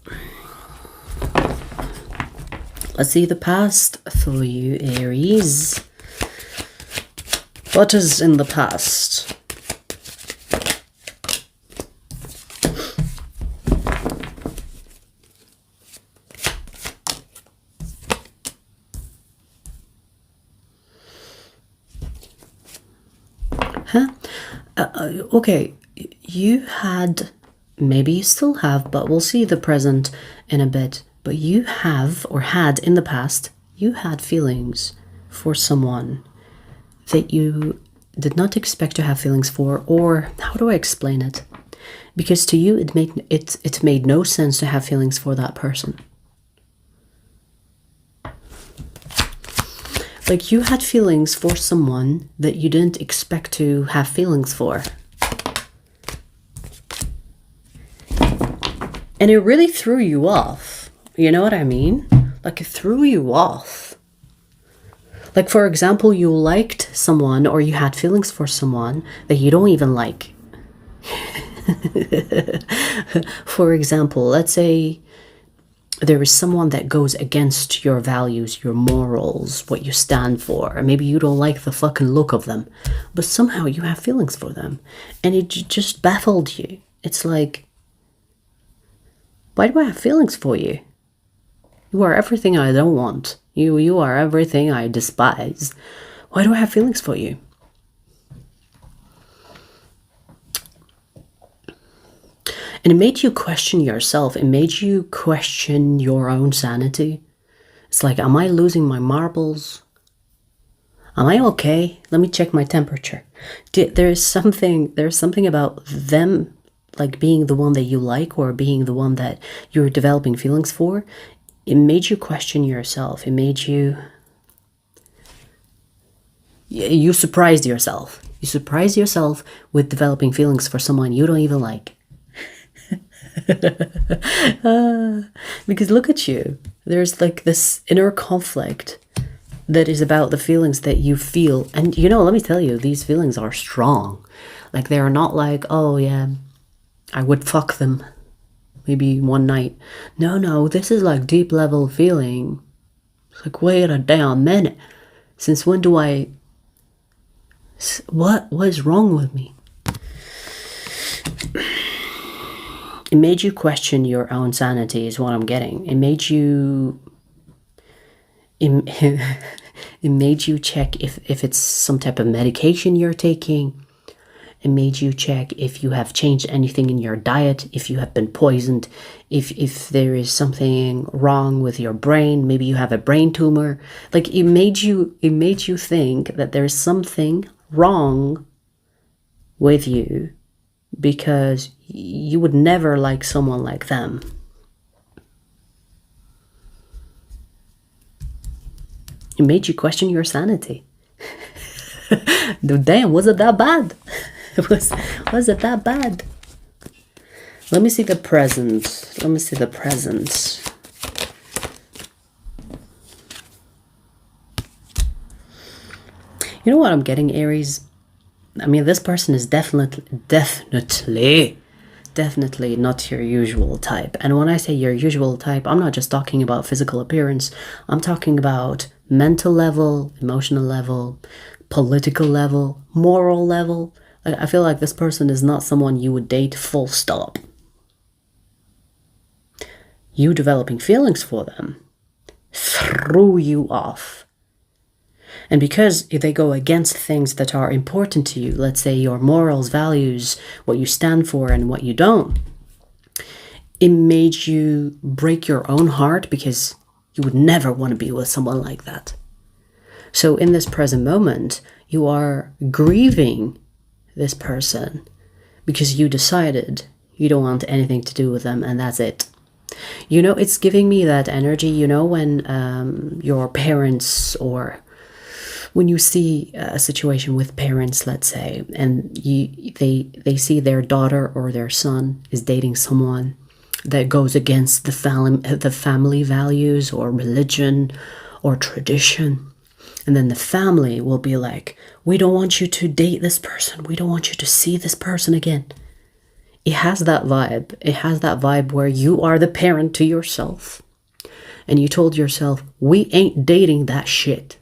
[SPEAKER 1] Let's see the past for you, Aries. What is in the past? Okay, you had, maybe you still have, but we'll see the present in a bit. But you have, or had in the past, you had feelings for someone that you did not expect to have feelings for, or how do I explain it? Because to you, it made no sense to have feelings for that person. Like you had feelings for someone that you didn't expect to have feelings for. And it really threw you off. You know what I mean? Like it threw you off. Like for example, you liked someone or you had feelings for someone that you don't even like. For example, let's say there is someone that goes against your values, your morals, what you stand for. And maybe you don't like the fucking look of them, but somehow you have feelings for them. And it just baffled you. It's like, why do I have feelings for you? You are everything I don't want. You are everything I despise. Why do I have feelings for you? And it made you question yourself. It made you question your own sanity. It's like, am I losing my marbles? Am I okay? Let me check my temperature. There's something about them, like being the one that you like or being the one that you're developing feelings for. It made you question yourself. It made you... You surprised yourself. You surprised yourself with developing feelings for someone you don't even like. Because look at you. There's like this inner conflict that is about the feelings that you feel. And you know, let me tell you, these feelings are strong. Like they are not like, oh yeah, I would fuck them maybe one night. No, this is like deep level feeling. It's like, wait a damn minute. Since when do I... What is wrong with me? It made you question your own sanity is what I'm getting. It made you... It made you check if it's some type of medication you're taking. It made you check if you have changed anything in your diet, if you have been poisoned, if there is something wrong with your brain, maybe you have a brain tumor. Like it made you think that there's something wrong with you because you would never like someone like them. It made you question your sanity. Damn, was it that bad? Was it that bad? Let me see the present. Let me see the present. You know what I'm getting, Aries? I mean, this person is definitely definitely not your usual type. And when I say your usual type, I'm not just talking about physical appearance. I'm talking about mental level, emotional level, political level, moral level. I feel like this person is not someone you would date, full stop. You developing feelings for them threw you off. And because if they go against things that are important to you, let's say your morals, values, what you stand for and what you don't, it made you break your own heart because you would never want to be with someone like that. So in this present moment, you are grieving this person because you decided you don't want anything to do with them, and that's it. You know, it's giving me that energy, you know, when your parents, or when you see a situation with parents, let's say, and they see their daughter or their son is dating someone that goes against the family values or religion or tradition. And then the family will be like, we don't want you to date this person. We don't want you to see this person again. It has that vibe. It has that vibe where you are the parent to yourself. And you told yourself, we ain't dating that shit.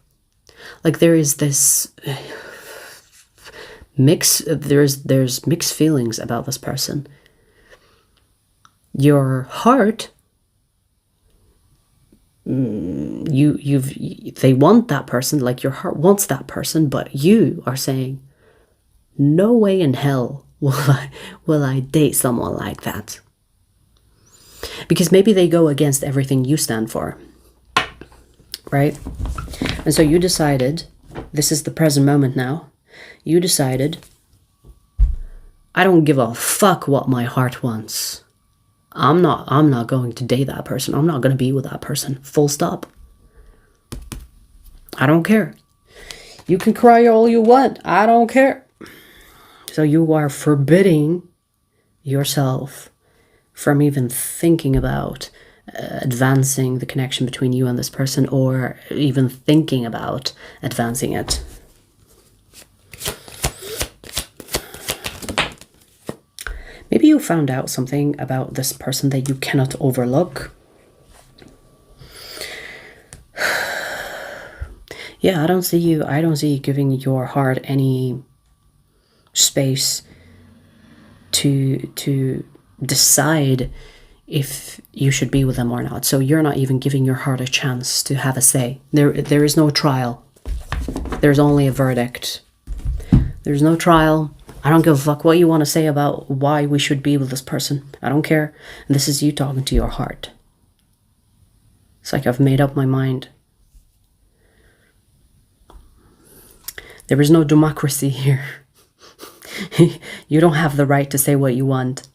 [SPEAKER 1] Like there is this there's mixed feelings about this person. Your heart, they want that person, like your heart wants that person, but you are saying, no way in hell will I date someone like that. Because maybe they go against everything you stand for, right? And so you decided, this is the present moment now, you decided, I don't give a fuck what my heart wants. I'm not going to date that person. I'm not going to be with that person. Full stop. I don't care. You can cry all you want. I don't care. So you are forbidding yourself from even thinking about advancing the connection between you and this person, or even thinking about advancing it. Maybe you found out something about this person that you cannot overlook. Yeah, I don't see you giving your heart any space to decide if you should be with them or not. So you're not even giving your heart a chance to have a say. There is no trial. There's only a verdict. There's no trial. I don't give a fuck what you want to say about why we should be with this person. I don't care. And this is you talking to your heart. It's like I've made up my mind. There is no democracy here. You don't have the right to say what you want.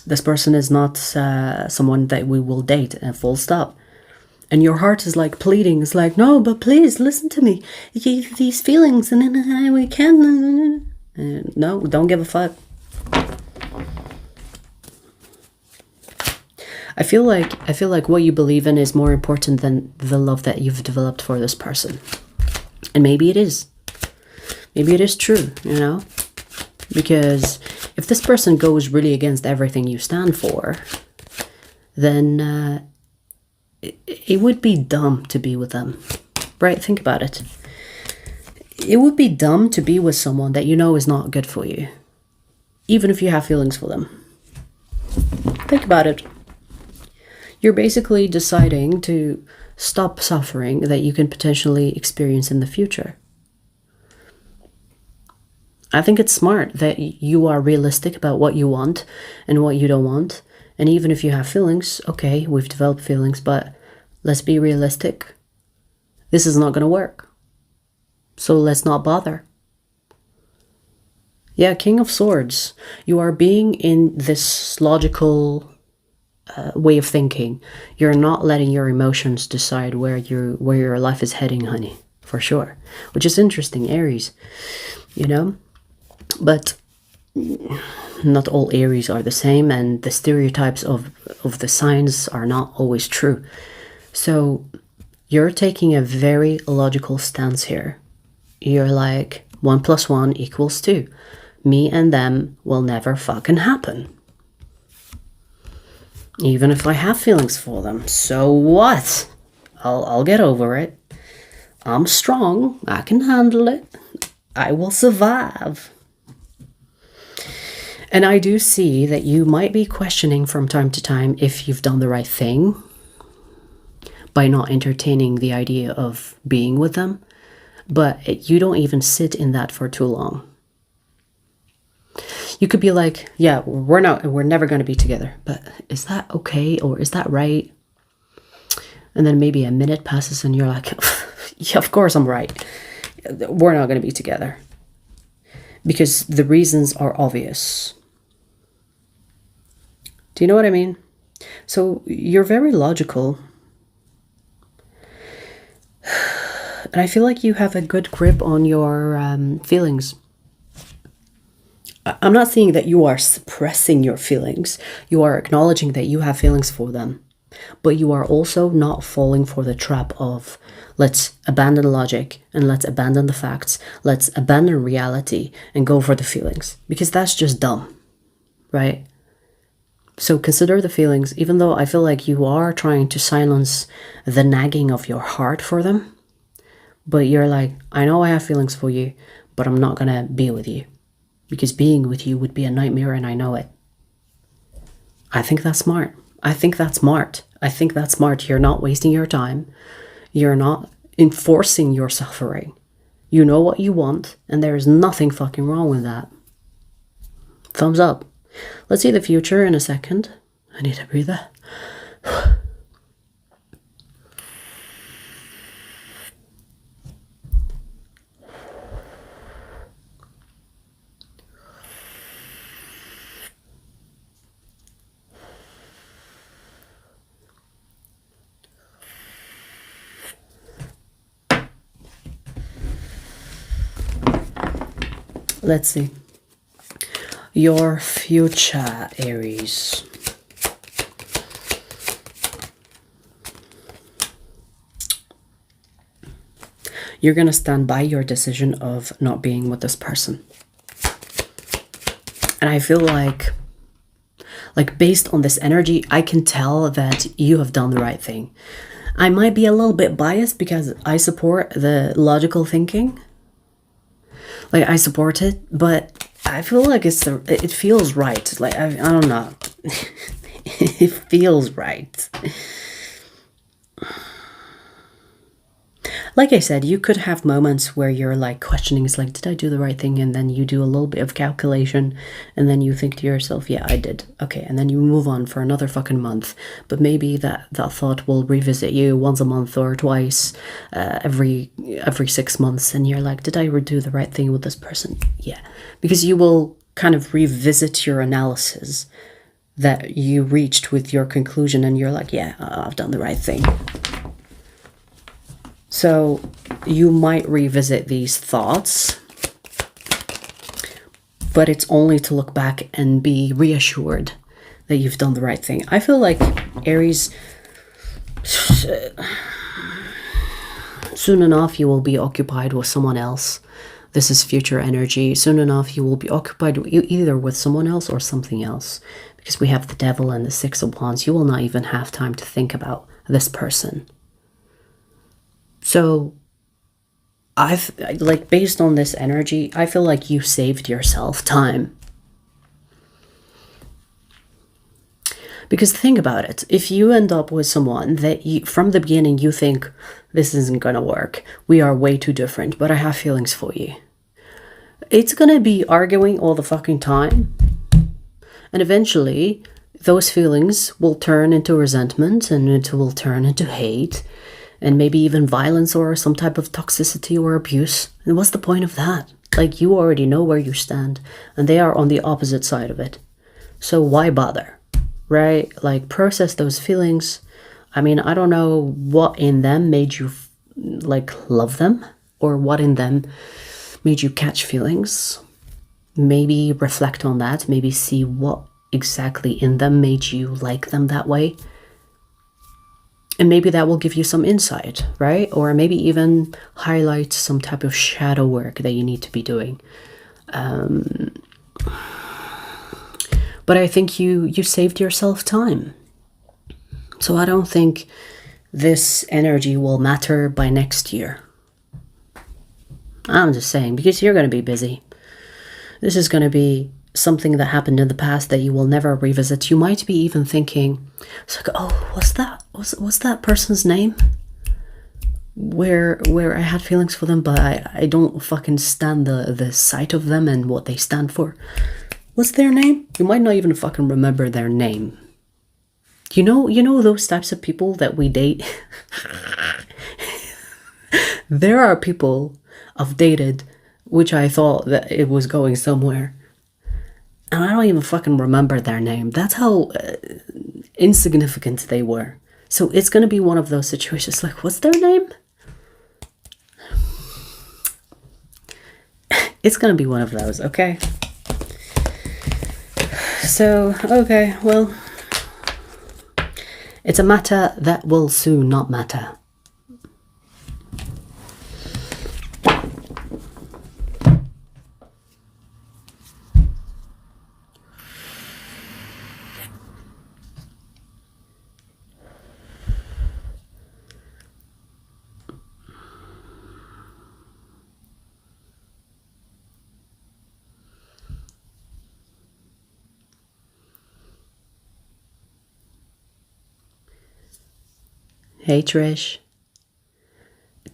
[SPEAKER 1] This person is not someone that we will date, and full stop. And your heart is like pleading. It's like, no, but please listen to me. These feelings, and then we can. No, don't give a fuck. I feel like what you believe in is more important than the love that you've developed for this person. And maybe it is. Maybe it is true, you know? Because if this person goes really against everything you stand for, then it would be dumb to be with them, right? Think about it. It would be dumb to be with someone that you know is not good for you, even if you have feelings for them. Think about it. You're basically deciding to stop suffering that you can potentially experience in the future. I think it's smart that you are realistic about what you want and what you don't want. And even if you have feelings, okay, we've developed feelings, but let's be realistic. This is not going to work. So let's not bother. Yeah, King of Swords. You are being in this logical way of thinking. You're not letting your emotions decide where your life is heading, honey. For sure. Which is interesting, Aries. You know? But not all Aries are the same, and the stereotypes of the signs are not always true. So you're taking a very logical stance here. You're like 1 + 1 = 2. me and them will never fucking happen. Even if I have feelings for them, so what? I'll get over it. I'm strong. I can handle it. I will survive. And I do see that you might be questioning from time to time if you've done the right thing by not entertaining the idea of being with them. But you don't even sit in that for too long. You could be like, yeah, we're never going to be together. But is that okay? Or is that right? And then maybe a minute passes and you're like, yeah, of course I'm right. We're not going to be together. Because the reasons are obvious. Do you know what I mean? So you're very logical. And I feel like you have a good grip on your feelings. I'm not saying that you are suppressing your feelings. You are acknowledging that you have feelings for them. But you are also not falling for the trap of let's abandon logic and let's abandon the facts. Let's abandon reality and go for the feelings. Because that's just dumb, right? So consider the feelings, even though I feel like you are trying to silence the nagging of your heart for them. But you're like, I know I have feelings for you, but I'm not going to be with you. Because being with you would be a nightmare and I know it. I think that's smart. I think that's smart. I think that's smart. You're not wasting your time. You're not enforcing your suffering. You know what you want and there is nothing fucking wrong with that. Thumbs up. Let's see the future in a second. I need a breather. Let's see. Your future, Aries. You're going to stand by your decision of not being with this person. And I feel like based on this energy, I can tell that you have done the right thing. I might be a little bit biased because I support the logical thinking. Like, I support it, but I feel like it feels right. Like, I don't know. It feels right. Like I said, you could have moments where you're like questioning, it's like, did I do the right thing? And then you do a little bit of calculation and then you think to yourself, yeah, I did. Okay. And then you move on for another fucking month. But maybe that thought will revisit you once a month or twice, every 6 months. And you're like, did I do the right thing with this person? Yeah. Because you will kind of revisit your analysis that you reached with your conclusion. And you're like, yeah, I've done the right thing. So you might revisit these thoughts, but it's only to look back and be reassured that you've done the right thing. I feel like Aries, soon enough you will be occupied with someone else. This is future energy. Soon enough you will be occupied either with someone else or something else. Because we have the Devil and the Six of Wands. You will not even have time to think about this person. So, based on this energy, I feel like you saved yourself time. Because think about it. If you end up with someone that from the beginning you think, this isn't going to work. We are way too different, but I have feelings for you. It's going to be arguing all the fucking time. And eventually, those feelings will turn into resentment and it will turn into hate. And maybe even violence or some type of toxicity or abuse. And what's the point of that? Like, you already know where you stand. And they are on the opposite side of it. So why bother? Right? Like, process those feelings. I mean, I don't know what in them made you, love them. Or what in them made you catch feelings. Maybe reflect on that. Maybe see what exactly in them made you like them that way. And maybe that will give you some insight, right? Or maybe even highlight some type of shadow work that you need to be doing. But I think you saved yourself time. So I don't think this energy will matter by next year. I'm just saying, because you're going to be busy. This is going to be something that happened in the past that you will never revisit. You might be even thinking, it's like, oh, what's that person's name? Where I had feelings for them, but I don't fucking stand the sight of them and what they stand for. What's their name? You might not even fucking remember their name. You know those types of people that we date? There are people I've dated which I thought that it was going somewhere, and I don't even fucking remember their name. That's how insignificant they were. So it's gonna be one of those situations like, what's their name? It's gonna be one of those, okay? So, okay, well, it's a matter that will soon not matter. Hey Trish.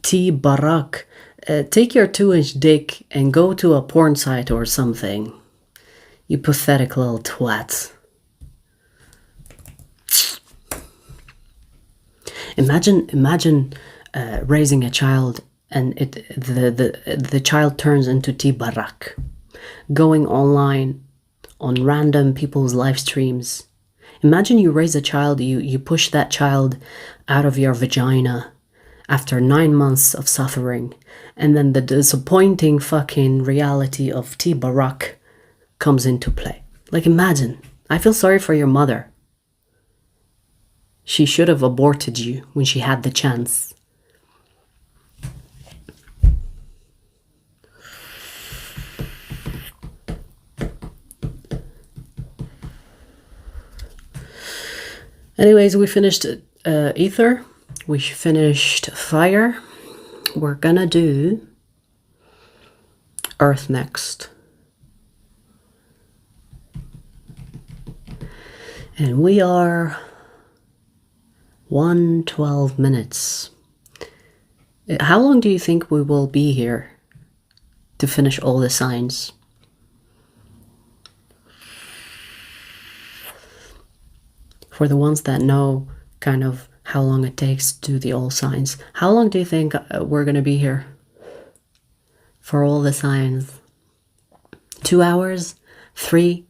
[SPEAKER 1] T. Barak. Take your 2-inch dick and go to a porn site or something. You pathetic little twat. Imagine raising a child and the child turns into T. Barak. Going online on random people's live streams. Imagine you raise a child, you push that child out of your vagina after 9 months of suffering, and then the disappointing fucking reality of T. Barak comes into play. Like, imagine. I feel sorry for your mother. She should have aborted you when she had the chance. Anyways, we finished ether. We finished fire. We're gonna do earth next. And we are 1:12 minutes. How long do you think we will be here to finish all the signs? For the ones that know kind of how long it takes to do the all signs, how long do you think we're going to be here for all the signs? 2 hours? 3?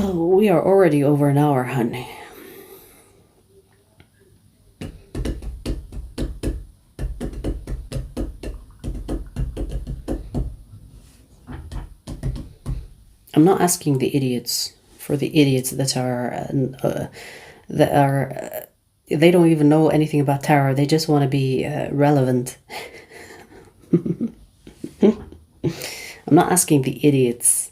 [SPEAKER 1] We are already over an hour, honey. I'm not asking the idiots for the idiots that are they don't even know anything about tarot. They just want to be relevant. I'm not asking the idiots.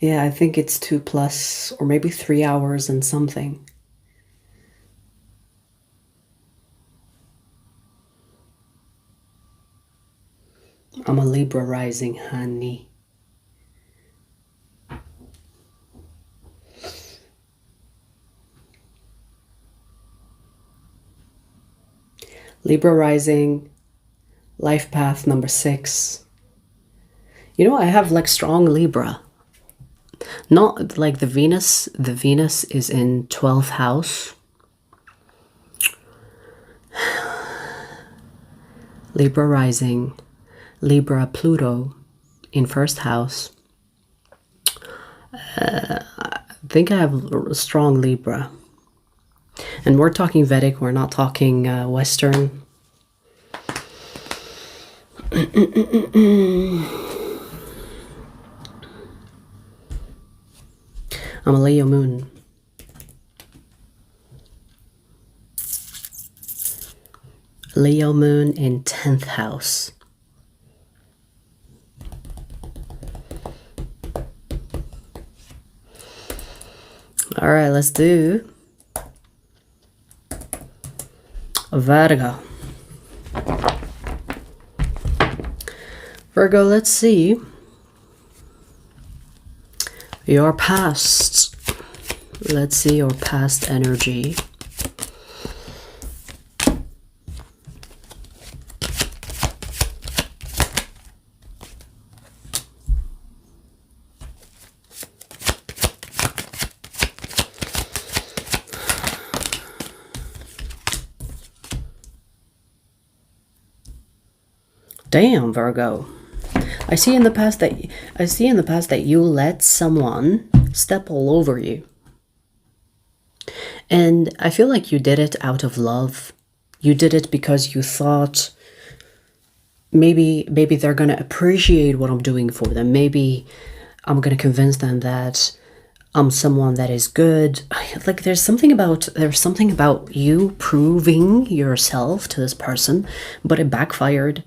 [SPEAKER 1] Yeah, I think it's 2+ or maybe 3 hours and something. I'm a Libra rising, honey. Libra rising, life path number 6. You know, I have like strong Libra. Not like the Venus. The Venus is in 12th house. Libra rising, Libra Pluto in first house. I think I have a strong Libra. And we're talking Vedic, we're not talking Western. I'm a Leo moon. Leo moon in 10th house. All right, let's do Virgo. Virgo, let's see your past. Let's see your past energy. Damn, Virgo. I see in the past that you let someone step all over you. And I feel like you did it out of love. You did it because you thought maybe they're going to appreciate what I'm doing for them. Maybe I'm going to convince them that I'm someone that is good. Like there's something about you proving yourself to this person, but it backfired.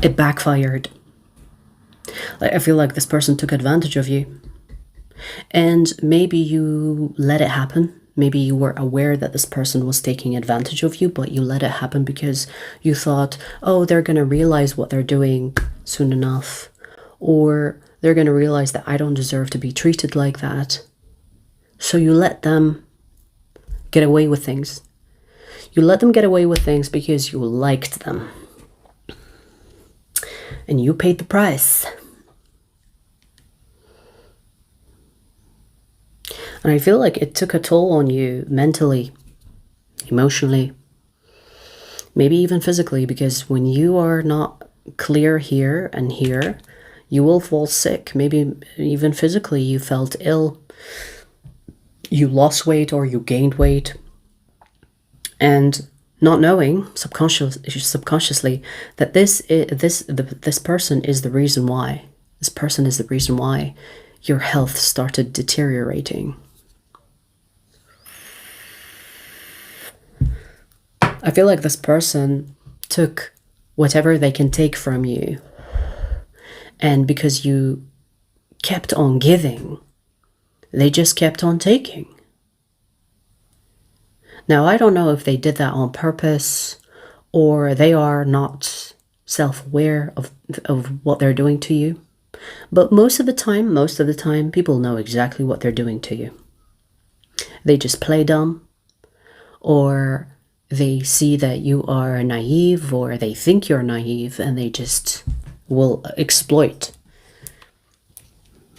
[SPEAKER 1] It backfired. I feel like this person took advantage of you. And maybe you let it happen. Maybe you were aware that this person was taking advantage of you, but you let it happen because you thought, oh, they're going to realize what they're doing soon enough. Or they're going to realize that I don't deserve to be treated like that. So you let them get away with things. You let them get away with things because you liked them. And you paid the price. And I feel like it took a toll on you mentally, emotionally, maybe even physically, because when you are not clear here and here, you will fall sick. Maybe even physically you felt ill. You lost weight or you gained weight. And not knowing subconsciously that this person is the reason why. This person is the reason why your health started deteriorating. I feel like this person took whatever they can take from you. And because you kept on giving, they just kept on taking. Now, I don't know if they did that on purpose or they are not self-aware of what they're doing to you. But most of the time, people know exactly what they're doing to you. They just play dumb, or they see that you are naive, or they think you're naive, and they just will exploit.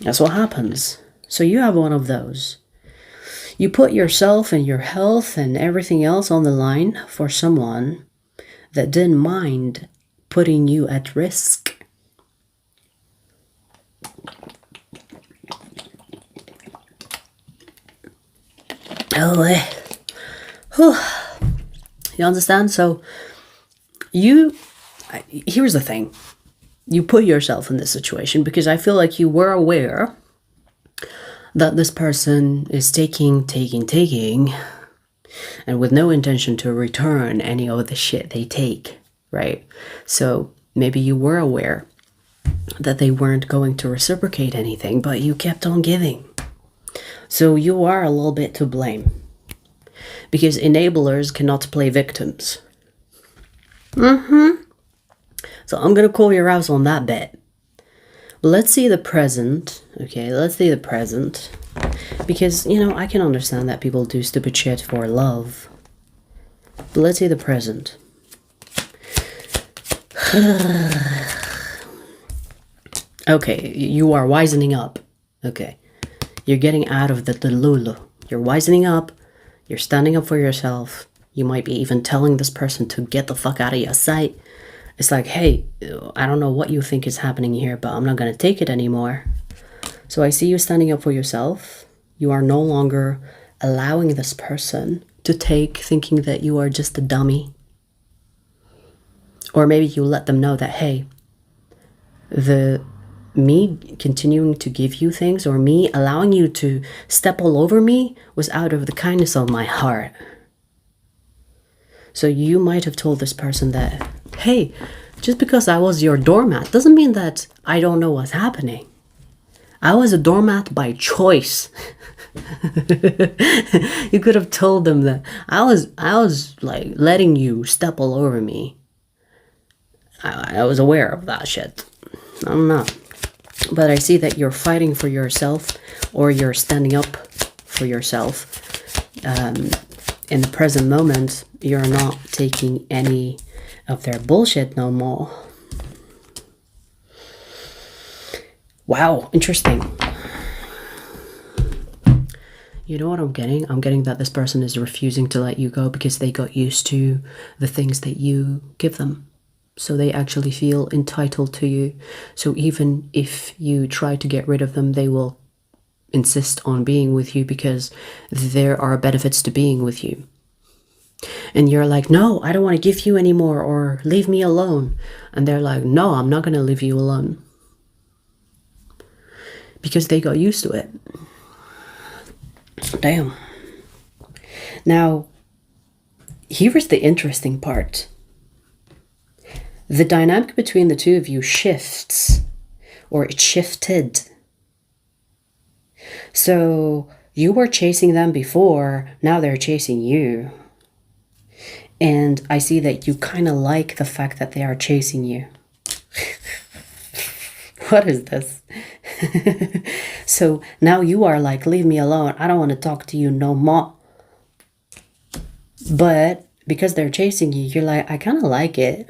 [SPEAKER 1] That's what happens. So you have one of those. You put yourself and your health and everything else on the line for someone that didn't mind putting you at risk. Oh, you understand? So here's the thing. You put yourself in this situation because I feel like you were aware that this person is taking, and with no intention to return any of the shit they take, right? So maybe you were aware that they weren't going to reciprocate anything, but you kept on giving. So you are a little bit to blame. Because enablers cannot play victims. So I'm going to call your house on that bet. Let's see the present. Okay, let's see the present. Because, I can understand that people do stupid shit for love. But let's see the present. Okay, you are wisening up. Okay. You're getting out of the delulu. You're wisening up. You're standing up for yourself. You might be even telling this person to get the fuck out of your sight. It's like, hey, I don't know what you think is happening here, but I'm not going to take it anymore. So I see you standing up for yourself. You are no longer allowing this person to take, thinking that you are just a dummy. Or maybe you let them know that, hey, me continuing to give you things, or me allowing you to step all over me, was out of the kindness of my heart. So you might have told this person that, hey, just because I was your doormat doesn't mean that I don't know what's happening. I was a doormat by choice. You could have told them that I was like letting you step all over me. I was aware of that shit. I'm not. But I see that you're fighting for yourself, or you're standing up for yourself. In the present moment, you're not taking any of their bullshit no more. Wow, interesting. You know what I'm getting? I'm getting that this person is refusing to let you go because they got used to the things that you give them. So they actually feel entitled to you. So even if you try to get rid of them, they will insist on being with you because there are benefits to being with you. And you're like, no, I don't want to give you anymore, or leave me alone. And they're like, no, I'm not going to leave you alone. Because they got used to it. Damn. Now, here's the interesting part. The dynamic between the two of you shifts, or it shifted. So you were chasing them before, now they're chasing you. And I see that you kind of like the fact that they are chasing you. What is this? So now you are like, leave me alone. I don't want to talk to you no more. But because they're chasing you, you're like, I kind of like it.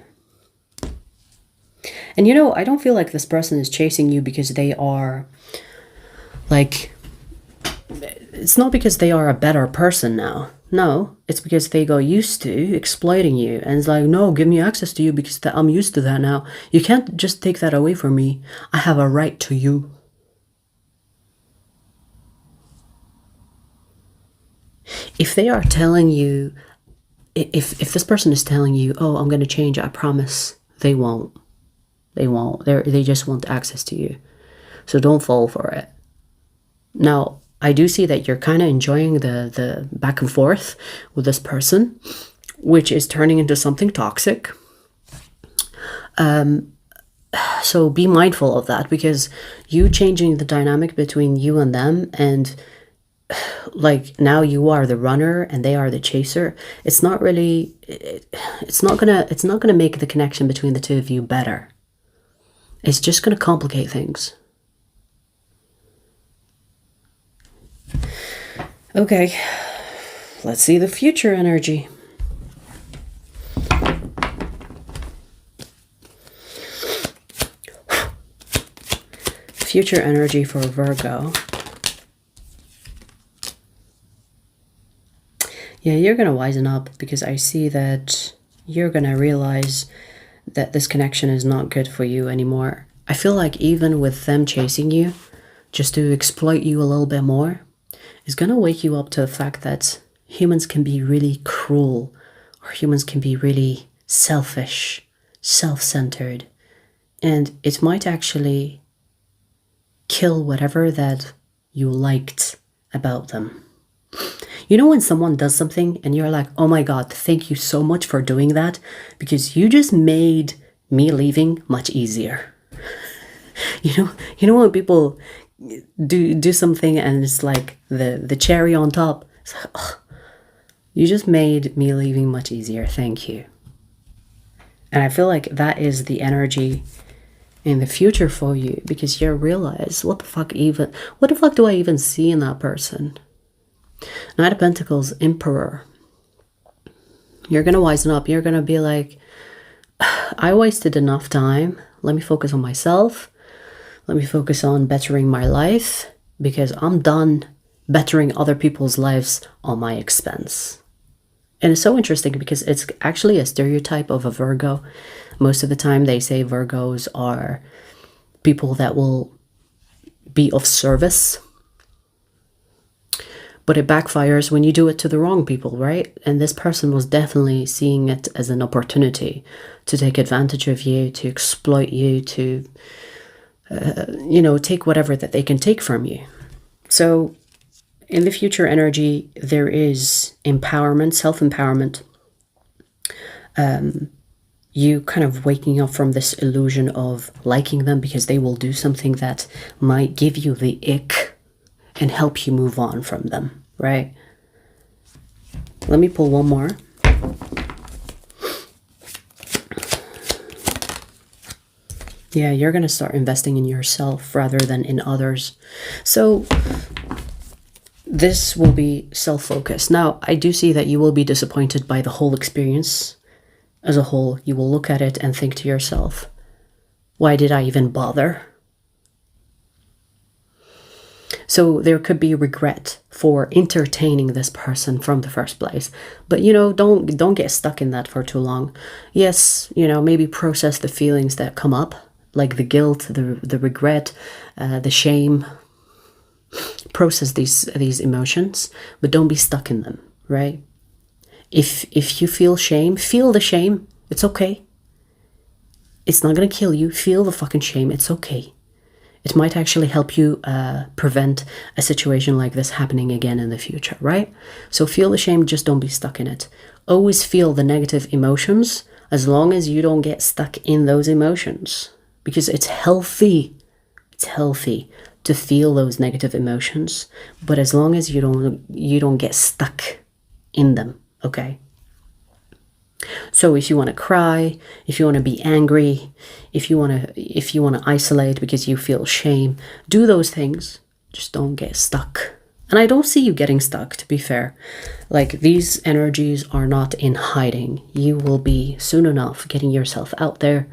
[SPEAKER 1] And you know, I don't feel like this person is chasing you because they are like, it's not because they are a better person now. No, it's because they got used to exploiting you. And it's like, no, give me access to you because I'm used to that now. You can't just take that away from me. I have a right to you. If they are telling you, if this person is telling you, oh, I'm going to change, I promise, they won't. They won't. They just want access to you. So don't fall for it. Now, I do see that you're kind of enjoying the back and forth with this person, which is turning into something toxic. So be mindful of that, because you changing the dynamic between you and them, and like now you are the runner and they are the chaser. It's not really. It's not gonna make the connection between the two of you better. It's just gonna complicate things. Okay, let's see the future energy. Future energy for Virgo. Yeah, you're going to wisen up, because I see that you're going to realize that this connection is not good for you anymore. I feel like even with them chasing you, just to exploit you a little bit more, is going to wake you up to the fact that humans can be really cruel, or humans can be really selfish, self-centered, and it might actually kill whatever that you liked about them. You know when someone does something and you're like, oh my God, thank you so much for doing that, because you just made me leaving much easier. You know when people do something and it's like the cherry on top. It's like, oh, you just made me leaving much easier. Thank you. And I feel like that is the energy in the future for you, because you realize, what the fuck do I even see in that person? Knight of Pentacles, Emperor. You're going to wisen up. You're going to be like, I wasted enough time. Let me focus on myself. Let me focus on bettering my life, because I'm done bettering other people's lives on my expense. And it's so interesting because it's actually a stereotype of a Virgo. Most of the time they say Virgos are people that will be of service. But it backfires when you do it to the wrong people, right? And this person was definitely seeing it as an opportunity to take advantage of you, to exploit you, to, you know, take whatever that they can take from you. So in the future energy, there is empowerment, self-empowerment. You kind of waking up from this illusion of liking them because they will do something that might give you the ick and help you move on from them, right? Let me pull one more. Yeah, you're going to start investing in yourself rather than in others. So this will be self-focused. Now, I do see that you will be disappointed by the whole experience as a whole. You will look at it and think to yourself, why did I even bother? So there could be regret for entertaining this person from the first place. But, you know, don't get stuck in that for too long. Yes, you know, maybe process the feelings that come up, like the guilt, the regret, the shame. Process these emotions, but don't be stuck in them, right? If you feel shame, feel the shame. It's okay. It's not going to kill you. Feel the fucking shame. It's okay. It might actually help you prevent a situation like this happening again in the future, right? So feel the shame, just don't be stuck in it. Always feel the negative emotions as long as you don't get stuck in those emotions, because it's healthy. It's healthy to feel those negative emotions, but as long as you don't get stuck in them, okay? So if you want to cry, if you want to be angry, if you want to isolate because you feel shame, do those things. Just don't get stuck. And I don't see you getting stuck, to be fair. Like, these energies are not in hiding. You will be soon enough getting yourself out there,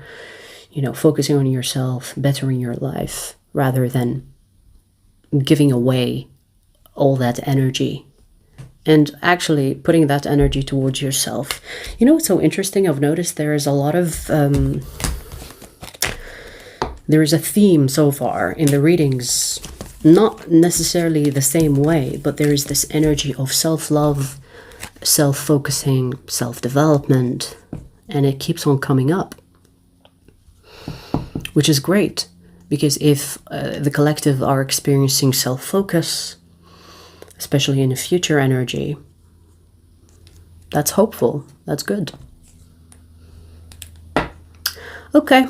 [SPEAKER 1] you know, focusing on yourself, bettering your life, rather than giving away all that energy. And actually putting that energy towards yourself. You know what's so interesting? I've noticed there is a lot of... there is a theme so far in the readings. Not necessarily the same way, but there is this energy of self-love, self-focusing, self-development. And it keeps on coming up. Which is great. Because if the collective are experiencing self-focus, especially in the future energy, that's hopeful. That's good. Okay.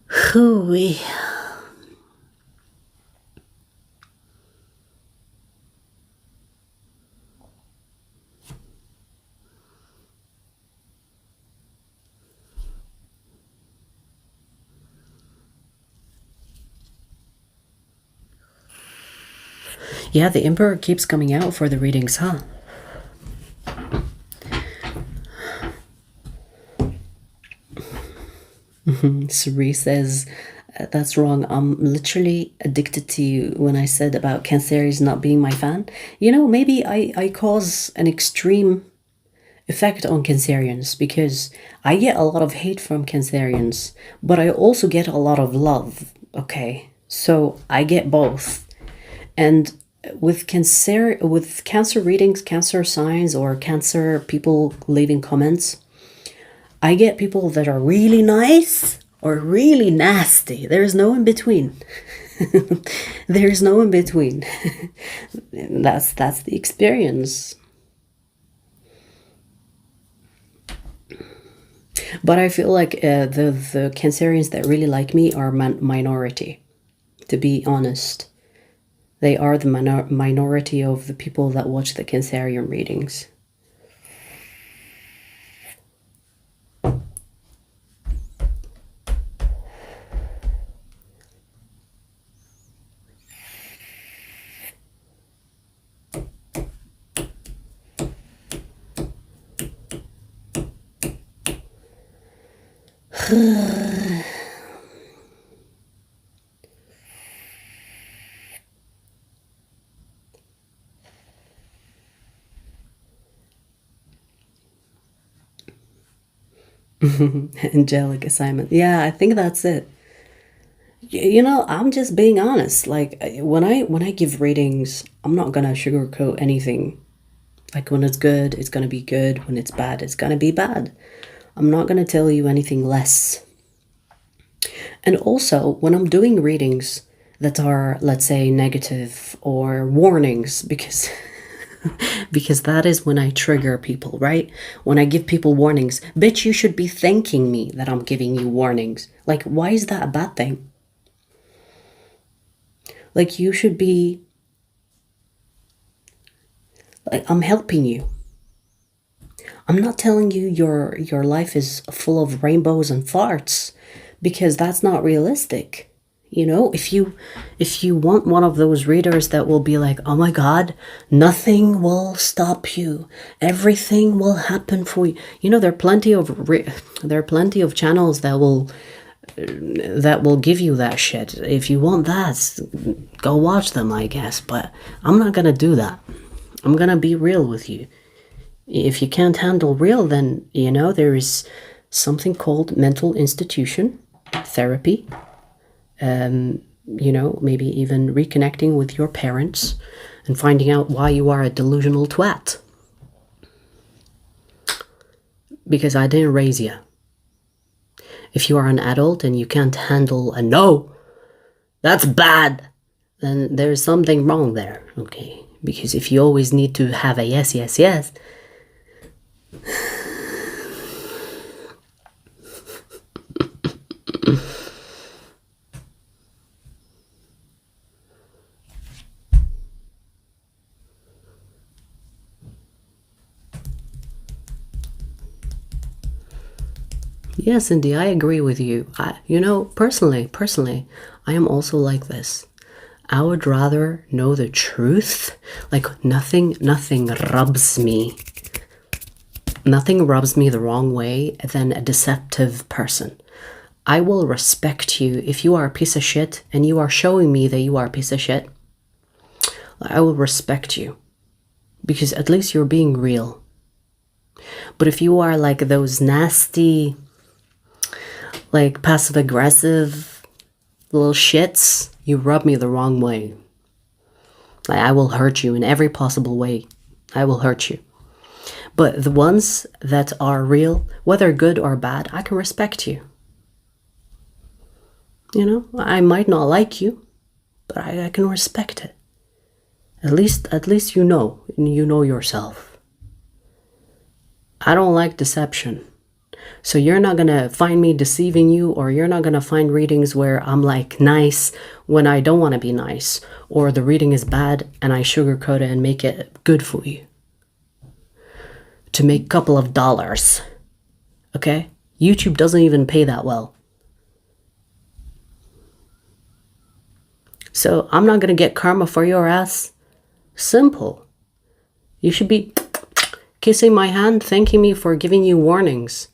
[SPEAKER 1] Hooey. Yeah, the Emperor keeps coming out for the readings, huh? Cerise says, that's wrong. I'm literally addicted to you when I said about Cancerians not being my fan. You know, maybe I cause an extreme effect on Cancerians because I get a lot of hate from Cancerians, but I also get a lot of love, okay? So I get both. And with Cancer readings, Cancer signs, or Cancer people leaving comments, I get people that are really nice or really nasty. There's no in between. There's no in between. That's the experience. But I feel like the Cancerians that really like me are minority, to be honest. They are the minority of the people that watch the Cancerian readings. Angelic assignment. Yeah, I think that's it. You know, I'm just being honest. Like when I give readings, I'm not gonna sugarcoat anything. Like when it's good, it's gonna be good. When it's bad, it's gonna be bad. I'm not gonna tell you anything less. And also, when I'm doing readings that are, let's say, negative or warnings, because because that is when I trigger people, right? When I give people warnings, bitch, you should be thanking me that I'm giving you warnings. Like, why is that a bad thing? Like, you should be, like, I'm helping you. I'm not telling you your life is full of rainbows and farts, because that's not realistic. You know, if you want one of those readers that will be like, oh my God, nothing will stop you, everything will happen for you. You know, there are plenty of channels that will give you that shit. If you want that, go watch them, I guess. But I'm not gonna do that. I'm gonna be real with you. If you can't handle real, then, you know, there is something called mental institution therapy. You know, maybe even reconnecting with your parents and finding out why you are a delusional twat. Because I didn't raise you. If you are an adult and you can't handle a no, that's bad, then there's something wrong there, okay? Because if you always need to have a yes, yes, yes, yes, Cindy, I agree with you. You know, personally, I am also like this. I would rather know the truth. Like nothing rubs me. Nothing rubs me the wrong way than a deceptive person. I will respect you if you are a piece of shit and you are showing me that you are a piece of shit. I will respect you because at least you're being real. But if you are like those nasty, like passive-aggressive little shits, you rub me the wrong way. Like, I will hurt you in every possible way. I will hurt you. But the ones that are real, whether good or bad, I can respect you. You know, I might not like you, but I can respect it. At least you know yourself. I don't like deception. So you're not going to find me deceiving you, or you're not going to find readings where I'm like nice when I don't want to be nice, or the reading is bad and I sugarcoat it and make it good for you. To make a couple of dollars. Okay? YouTube doesn't even pay that well. So I'm not going to get karma for your ass. Simple. You should be kissing my hand, thanking me for giving you warnings.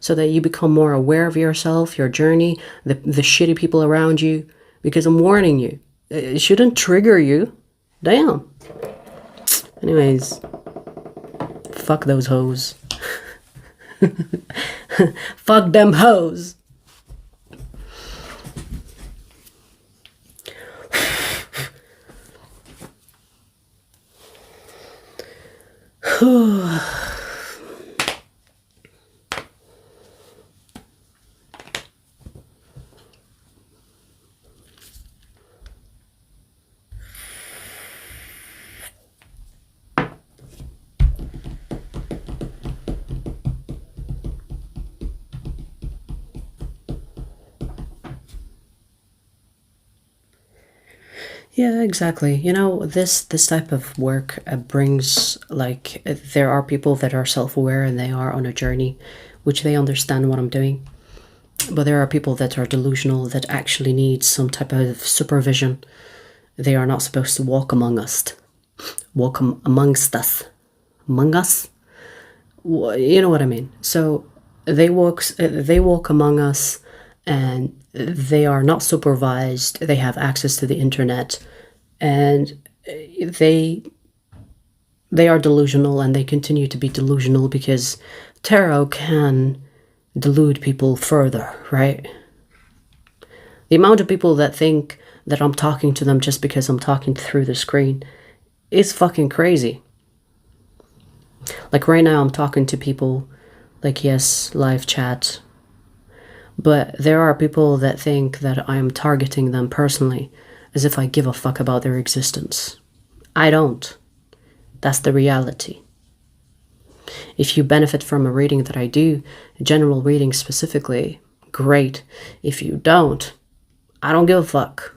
[SPEAKER 1] so that you become more aware of yourself, your journey, the shitty people around you, because I'm warning you. It shouldn't trigger you. Damn. Anyways, fuck those hoes. Fuck them hoes. Yeah, exactly. You know, this type of work brings, like, there are people that are self-aware and they are on a journey, which they understand what I'm doing. But there are people that are delusional that actually need some type of supervision. They are not supposed to walk among us. Walk amongst us. Among us? You know what I mean? So they walk among us, and they are not supervised. They have access to the internet, and they are delusional, and they continue to be delusional because tarot can delude people further, right? The amount of people that think that I'm talking to them just because I'm talking through the screen is fucking crazy. Like right now I'm talking to people, like, yes, live chat, but there are people that think that I am targeting them personally, as if I give a fuck about their existence. I don't. That's the reality. If you benefit from a reading that I do, a general reading specifically, great. If you don't, I don't give a fuck.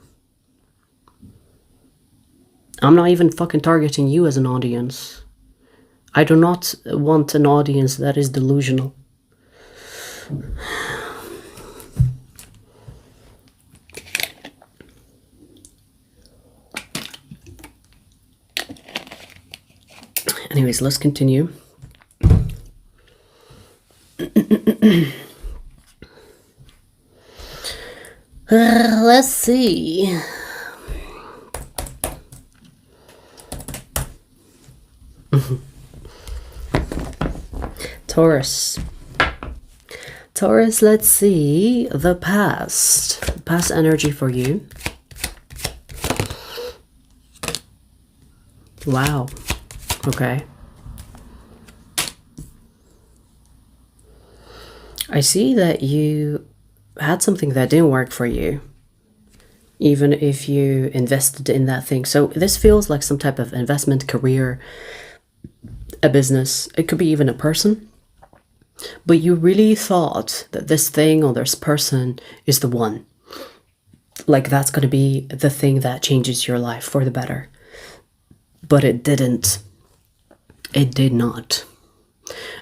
[SPEAKER 1] I'm not even fucking targeting you as an audience. I do not want an audience that is delusional. Anyways, let's continue. Let's see. Taurus. Taurus, let's see the past energy for you. Wow. Okay. I see that you had something that didn't work for you, even if you invested in that thing. So this feels like some type of investment, career, a business. It could be even a person. But you really thought that this thing or this person is the one. Like that's going to be the thing that changes your life for the better. But it didn't. It did not.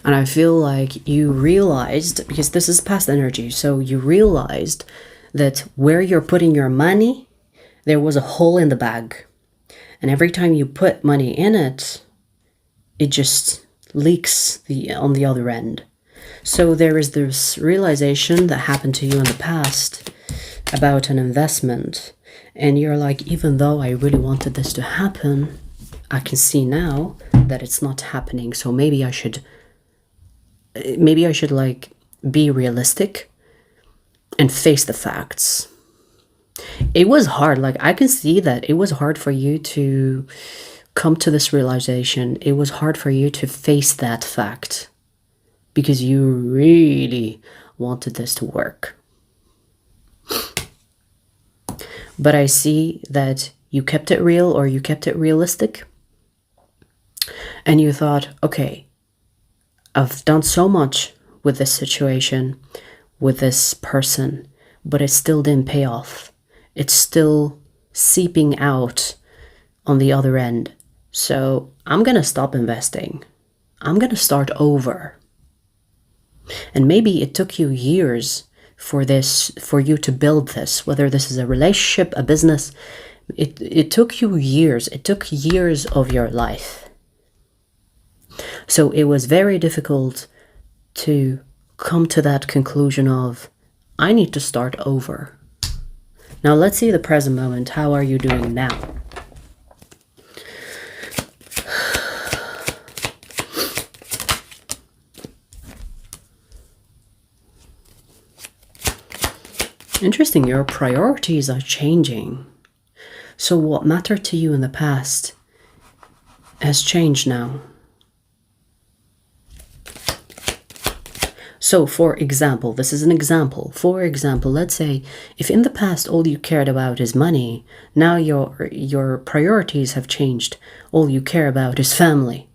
[SPEAKER 1] And I feel like you realized, because this is past energy, so you realized that where you're putting your money, there was a hole in the bag. And every time you put money in it, it just leaks on the other end. So there is this realization that happened to you in the past about an investment. And you're like, even though I really wanted this to happen, I can see now that it's not happening. So maybe I should like be realistic and face the facts. It was hard. Like I can see that it was hard for you to come to this realization. It was hard for you to face that fact because you really wanted this to work. But I see that you kept it real, or you kept it realistic. And you thought, okay, I've done so much with this situation, with this person, but it still didn't pay off. It's still seeping out on the other end. So I'm going to stop investing. I'm going to start over. And maybe it took you years for you to build this, whether this is a relationship, a business. It took you years. It took years of your life. So it was very difficult to come to that conclusion of, I need to start over. Now let's see the present moment. How are you doing now? Interesting, your priorities are changing. So what mattered to you in the past has changed now. So for example, this is an example. For example, let's say if in the past all you cared about is money, now your priorities have changed. All you care about is family.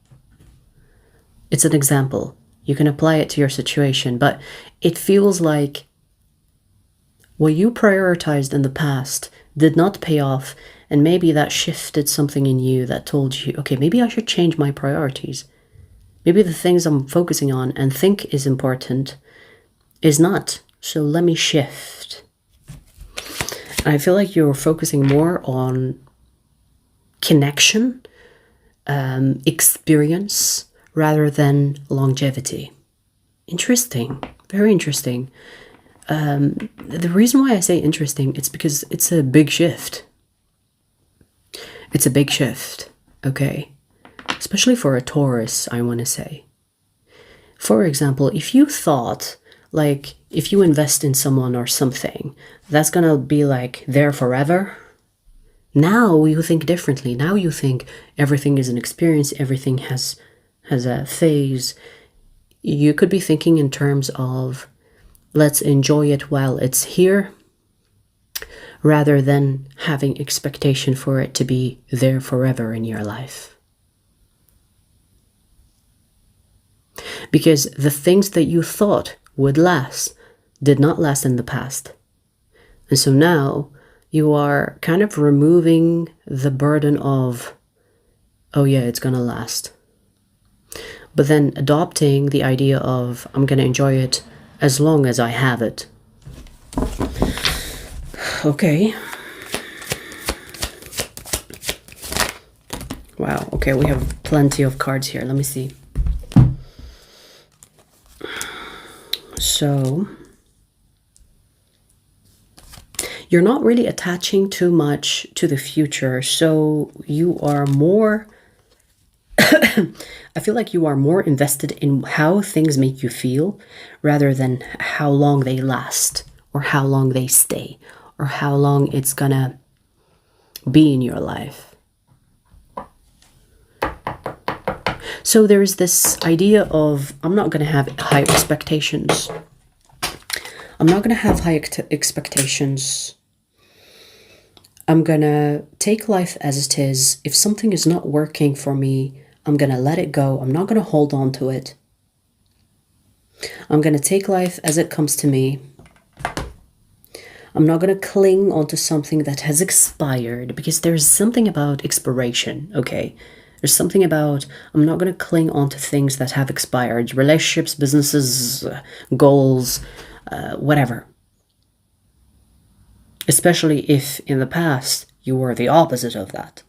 [SPEAKER 1] It's an example. You can apply it to your situation, but it feels like what you prioritized in the past did not pay off, and maybe that shifted something in you that told you, okay, maybe I should change my priorities. Maybe the things I'm focusing on and think is important is not, so let me shift. I feel like you're focusing more on connection, experience, rather than longevity. Interesting, very interesting. The reason why I say interesting, it's because it's a big shift. It's a big shift, okay? Especially for a Taurus, I want to say. For example, if you thought, like, if you invest in someone or something, that's gonna be like there forever. Now you think differently. Now you think everything is an experience, everything has a phase. You could be thinking in terms of, let's enjoy it while it's here, rather than having expectation for it to be there forever in your life. Because the things that you thought would last did not last in the past. And so now you are kind of removing the burden of, oh yeah, it's gonna last. But then adopting the idea of, I'm gonna enjoy it as long as I have it. Okay. Wow, okay, we have plenty of cards here. Let me see. So, you're not really attaching too much to the future. So you are more, I feel like you are more invested in how things make you feel rather than how long they last or how long they stay or how long it's gonna be in your life. So there's this idea of, I'm not gonna have high expectations. I'm not gonna have high expectations. I'm gonna take life as it is. If something is not working for me, I'm gonna let it go. I'm not gonna hold on to it. I'm gonna take life as it comes to me. I'm not gonna cling onto something that has expired, because there's something about expiration, okay? There's something about, I'm not gonna cling onto things that have expired. Relationships, businesses, goals, whatever. Especially if in the past you were the opposite of that.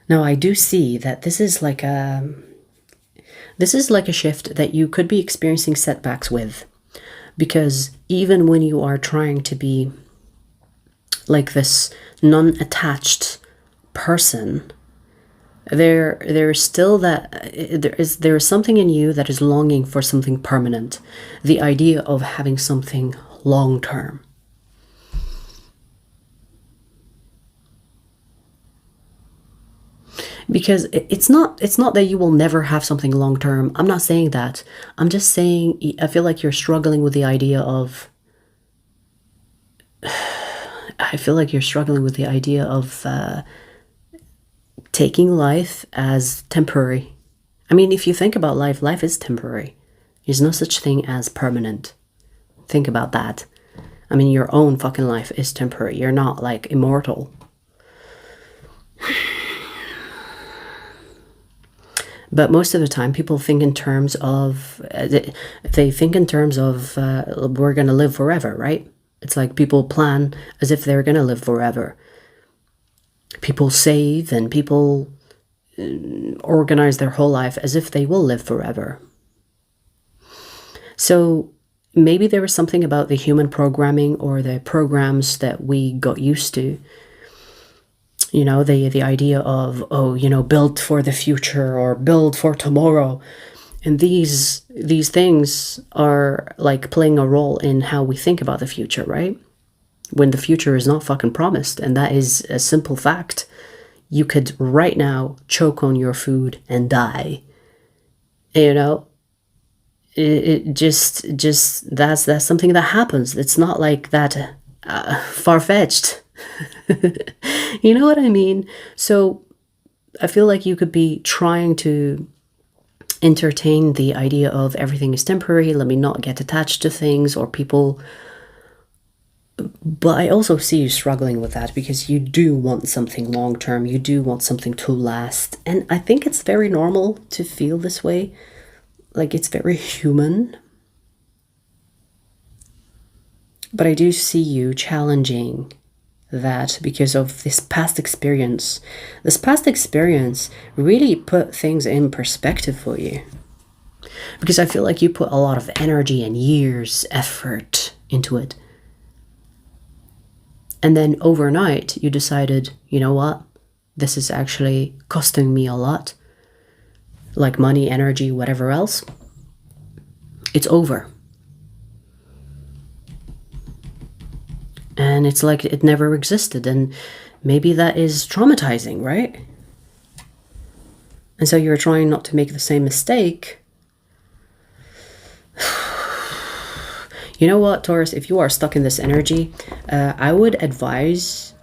[SPEAKER 1] Now I do see that this is like a shift that you could be experiencing setbacks with, because even when you are trying to be like this non-attached person, there's still that there is something in you that is longing for something permanent, the idea of having something long-term. Because it's not that you will never have something long-term. I'm not saying that. I'm just saying I feel like you're struggling with the idea of taking life as temporary. I mean, if you think about life, life is temporary. There's no such thing as permanent. Think about that. I mean, your own fucking life is temporary. You're not like immortal. But most of the time, people think in terms of, they think in terms of, we're going to live forever, right? It's like people plan as if they're going to live forever. People save and people organize their whole life as if they will live forever. So maybe there was something about the human programming or the programs that we got used to. You know, the idea of, oh, you know, build for the future or build for tomorrow. And these things are like playing a role in how we think about the future, right? When the future is not fucking promised. And that is a simple fact. You could right now choke on your food and die. You know, it just that's something that happens. It's not like that far-fetched. You know what I mean? So I feel like you could be trying to entertain the idea of everything is temporary, let me not get attached to things or people. But I also see you struggling with that because you do want something long-term. You do want something to last. And I think it's very normal to feel this way. Like, it's very human. But I do see you challenging that because of this past experience. This past experience really put things in perspective for you. Because I feel like you put a lot of energy and years, effort into it. And then overnight, you decided, you know what? This is actually costing me a lot. Like money, energy, whatever else. It's over. And it's like it never existed. And maybe that is traumatizing, right? And so you're trying not to make the same mistake. You know what, Taurus? If you are stuck in this energy, I would advise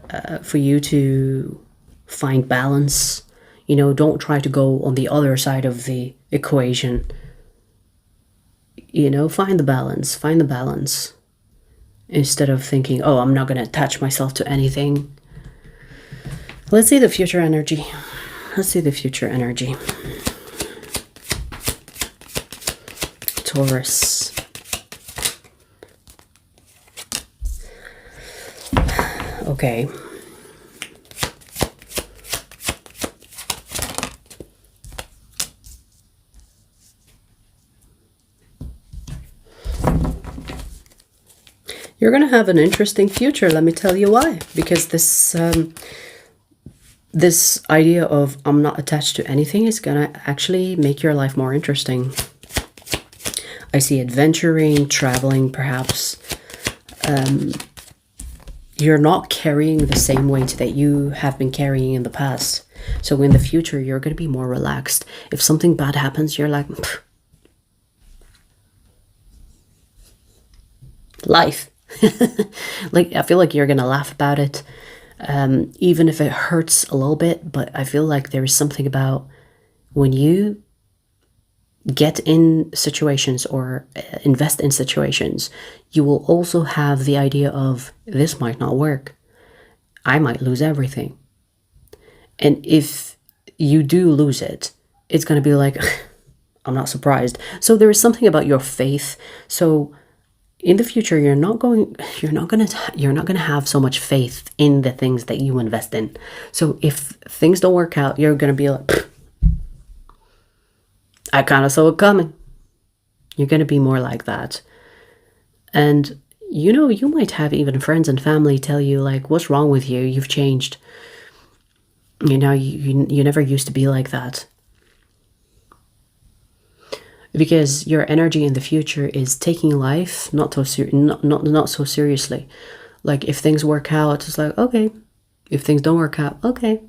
[SPEAKER 1] for you to find balance. You know, don't try to go on the other side of the equation. You know, find the balance. Find the balance. Instead of thinking, oh, I'm not going to attach myself to anything. Let's see the future energy. Let's see the future energy. Taurus. Okay. You're going to have an interesting future, let me tell you why. Because this this idea of I'm not attached to anything is going to actually make your life more interesting. I see adventuring, traveling, perhaps. You're not carrying the same weight that you have been carrying in the past. So in the future, you're going to be more relaxed. If something bad happens, you're like, pfft. Life. Like, I feel like you're gonna laugh about it, even if it hurts a little bit. But I feel like there is something about when you get in situations or invest in situations, you will also have the idea of this might not work. I might lose everything. And if you do lose it, it's gonna be like, I'm not surprised. So there is something about your faith. So in the future, you're not gonna have so much faith in the things that you invest in. So if things don't work out, you're gonna be like, pfft, I kind of saw it coming. You're gonna be more like that. And you know, you might have even friends and family tell you like, what's wrong with you? You've changed. You know, you never used to be like that. Because your energy in the future is taking life not so seriously. Like, if things work out, it's like, okay. If things don't work out, okay.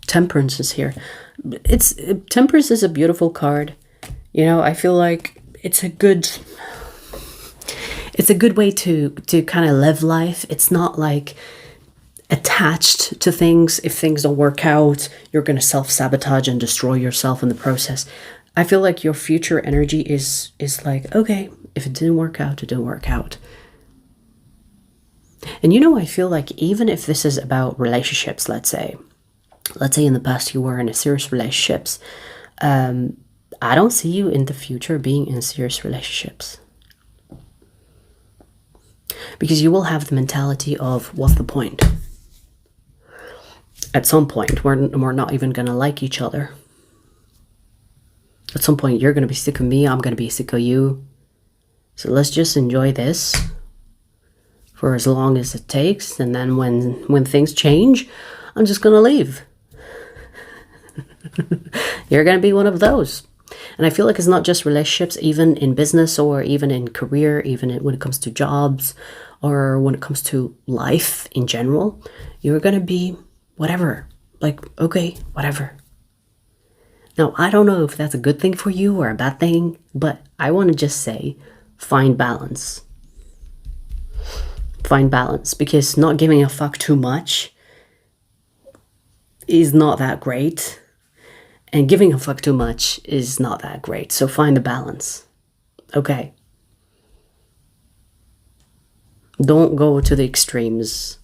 [SPEAKER 1] Temperance is here. Temperance is a beautiful card. You know, I feel like it's a good way to kind of live life. It's not like attached to things. If things don't work out, you're going to self-sabotage and destroy yourself in the process. I feel like your future energy is like, okay, if it didn't work out, it didn't work out. And you know, I feel like even if this is about relationships, let's say in the past you were in a serious relationships, I don't see you in the future being in serious relationships. Because you will have the mentality of, what's the point? At some point, we're not even gonna like each other. At some point, you're gonna be sick of me, I'm gonna be sick of you. So let's just enjoy this for as long as it takes, and then when things change, I'm just gonna leave. You're gonna be one of those. And I feel like it's not just relationships, even in business or even in career, even when it comes to jobs or when it comes to life in general. You're gonna be whatever. Like, okay, whatever. Now, I don't know if that's a good thing for you or a bad thing, but I want to just say, find balance. Find balance, because not giving a fuck too much is not that great. And giving a fuck too much is not that great. So find the balance. Okay. Don't go to the extremes.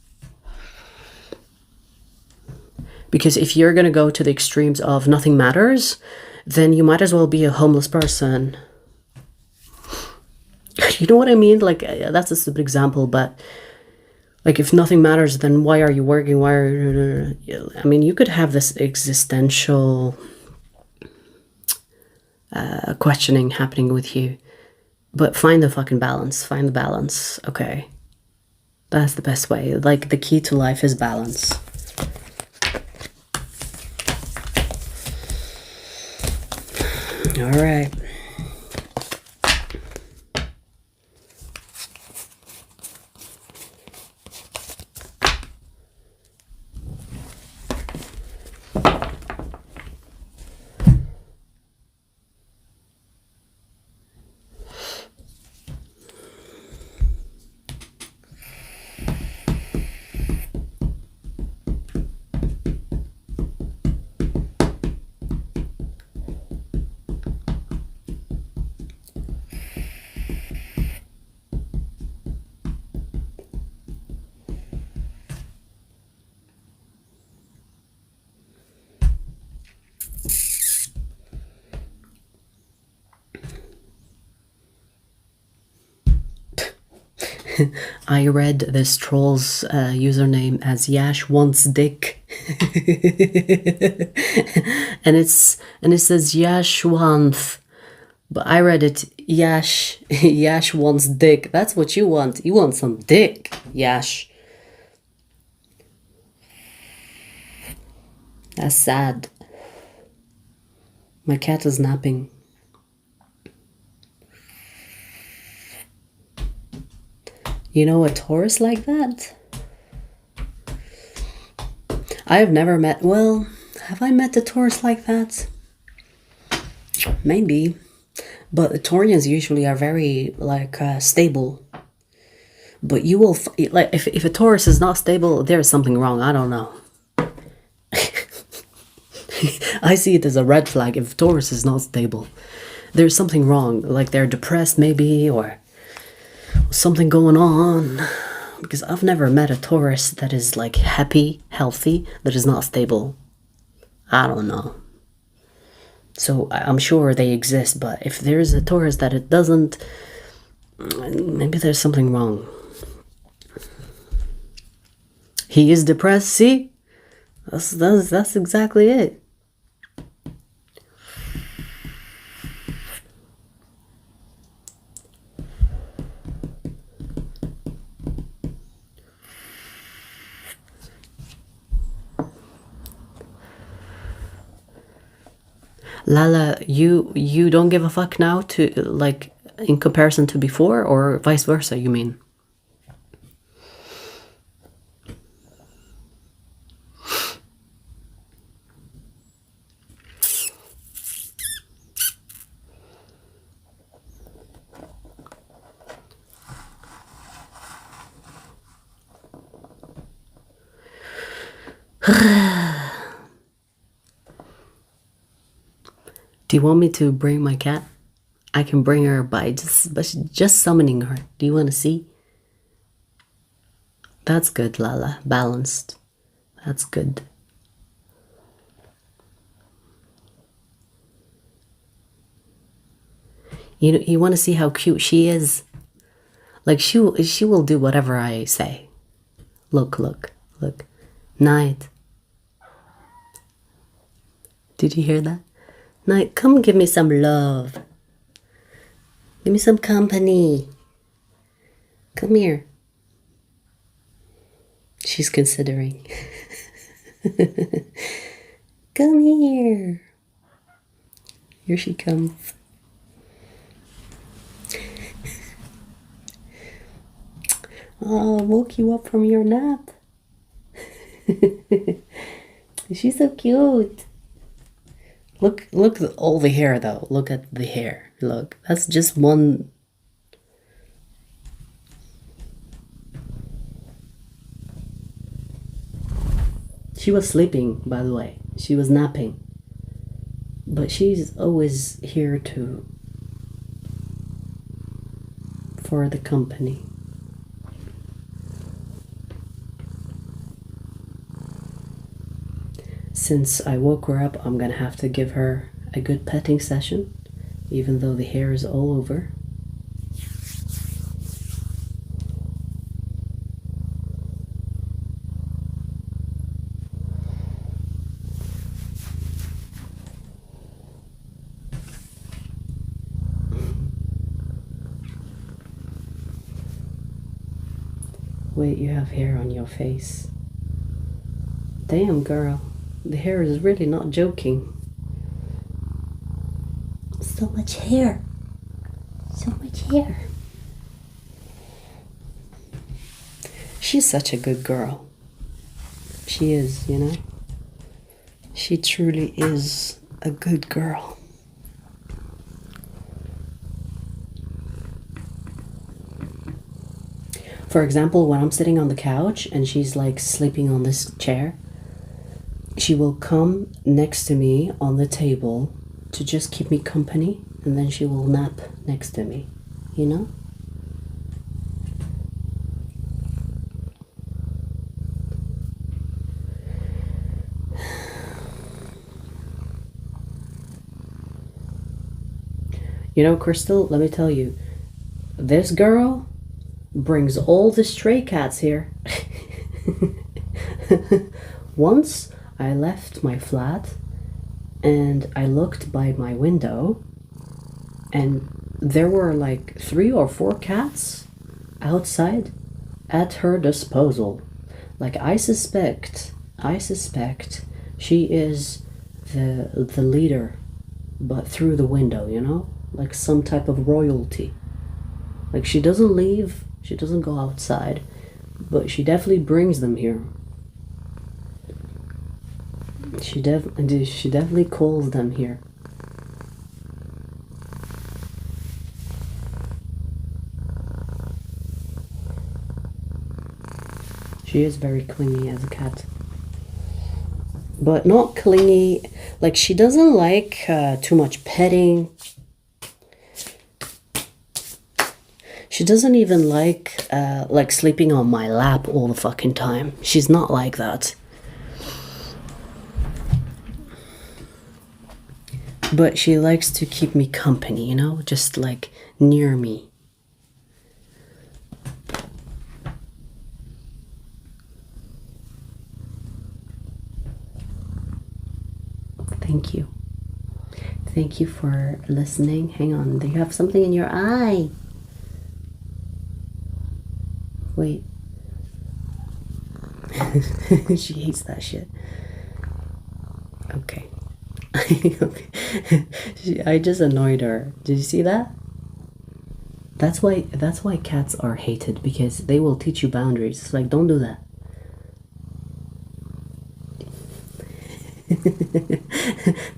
[SPEAKER 1] Because if you're going to go to the extremes of nothing matters, then you might as well be a homeless person. You know what I mean? Like, that's a stupid example, but like, if nothing matters, then why are you working? Why are you... I mean, you could have this existential questioning happening with you, but find the fucking balance. Find the balance, okay? That's the best way. Like, the key to life is balance. All right. I read this troll's username as Yash wants dick. and it says Yash wants, but I read it Yash wants dick. That's what you want. You want some dick, Yash. That's sad. My cat is napping. You know a Taurus like that? I have never met... Well, have I met a Taurus like that? Maybe. But the Taurians usually are very, like, stable. But you will... Like, if a Taurus is not stable, there's something wrong. I don't know. I see it as a red flag. If Taurus is not stable, there's something wrong. Like, they're depressed, maybe, or... something going on, because I've never met a Taurus that is like happy, healthy, that is not stable. I don't know. So I'm sure they exist, but if there's a Taurus that it doesn't, maybe there's something wrong. He is depressed, see? That's exactly it. Lala, you don't give a fuck now, to like in comparison to before, or vice versa, you mean? Do you want me to bring my cat? I can bring her by just summoning her. Do you want to see? That's good, Lala. Balanced. That's good. You want to see how cute she is? Like, she will do whatever I say. Look. Night. Did you hear that? Now, come give me some love. Give me some company. Come here. She's considering. Come here. Here she comes. Oh, I woke you up from your nap. She's so cute. Look at all the hair though. Look at the hair. Look, that's just one. She was sleeping, by the way. She was napping. But she's always here for the company. Since I woke her up, I'm gonna have to give her a good petting session, even though the hair is all over. Wait, you have hair on your face. Damn, girl. The hair is really not joking. So much hair. So much hair. She's such a good girl. She is, you know? She truly is a good girl. For example, when I'm sitting on the couch and she's like sleeping on this chair, she will come next to me on the table to just keep me company, and then she will nap next to me, you know? You know, Crystal, let me tell you, this girl brings all the stray cats here. Once I left my flat and I looked by my window and there were like 3 or 4 cats outside at her disposal. Like I suspect she is the leader, but through the window, you know? Like some type of royalty. Like she doesn't leave, she doesn't go outside, but she definitely brings them here. She definitely calls them here. She is very clingy as a cat. But not clingy, like she doesn't like too much petting. She doesn't even like sleeping on my lap all the fucking time. She's not like that. But she likes to keep me company, you know? Just like near me. Thank you. Thank you for listening. Hang on, do you have something in your eye? Wait. She hates that shit. Okay. I just annoyed her. Did you see that? That's why cats are hated, because they will teach you boundaries. It's like, don't do that.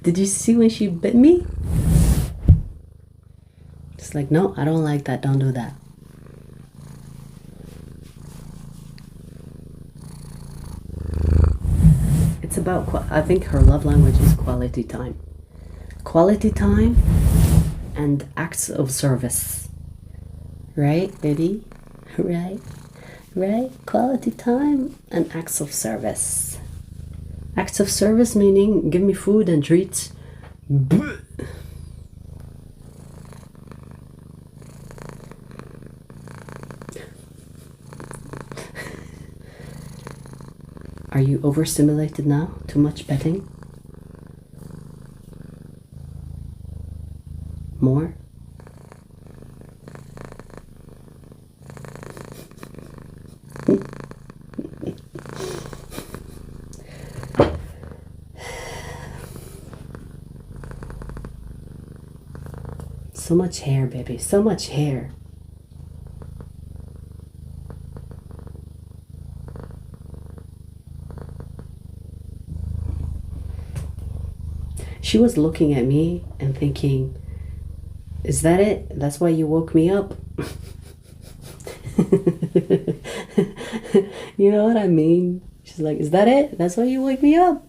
[SPEAKER 1] Did you see when she bit me? It's like, no, I don't like that. Don't do that. It's about, I think her love language is quality time. Quality time and acts of service. Right, Betty? Right? Right? Quality time and acts of service. Acts of service meaning give me food and treats. Are you overstimulated now? Too much petting? So much hair, baby. So much hair. She was looking at me and thinking, is that it? That's why you woke me up? You know what I mean? She's like, is that it? That's why you woke me up?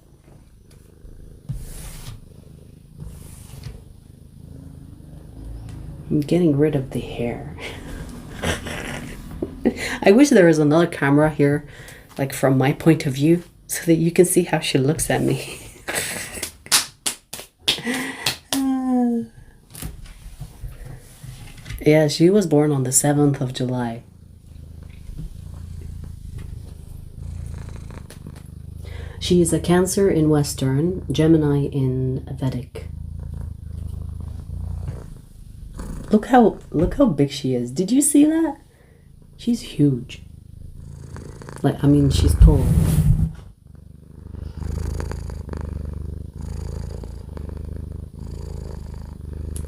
[SPEAKER 1] I'm getting rid of the hair. I wish there was another camera here, like from my point of view, so that you can see how she looks at me. Yeah, she was born on the 7th of July. She is a Cancer in Western, Gemini in Vedic. Look how big she is. Did you see that? She's huge. Like, I mean, she's tall.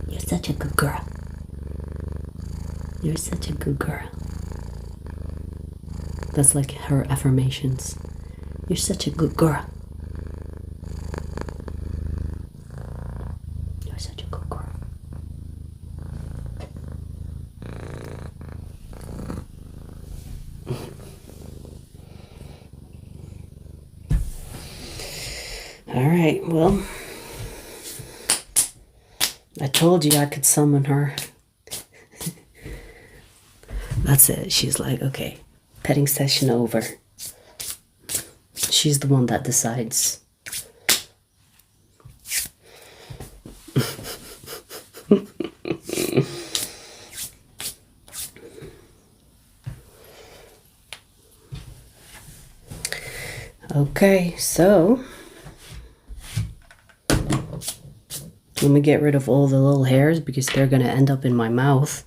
[SPEAKER 1] You're such a good girl. You're such a good girl. That's like her affirmations. You're such a good girl. You're such a good girl. All right, well, I told you I could summon her. That's it. She's like, okay, petting session over. She's the one that decides. Okay, so let me get rid of all the little hairs because they're gonna end up in my mouth.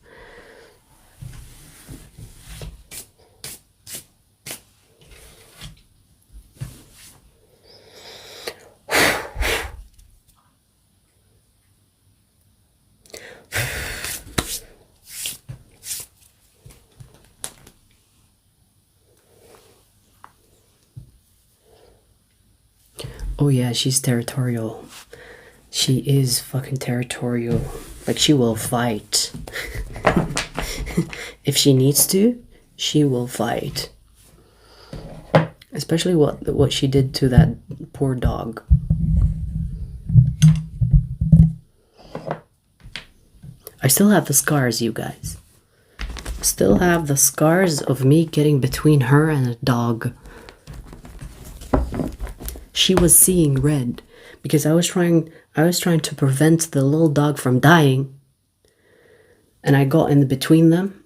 [SPEAKER 1] Oh yeah, she's territorial. She is fucking territorial. Like, she will fight. If she needs to, she will fight. Especially what she did to that poor dog. I still have the scars, you guys. Still have the scars of me getting between her and a dog. She was seeing red because I was trying to prevent the little dog from dying. And I got in between them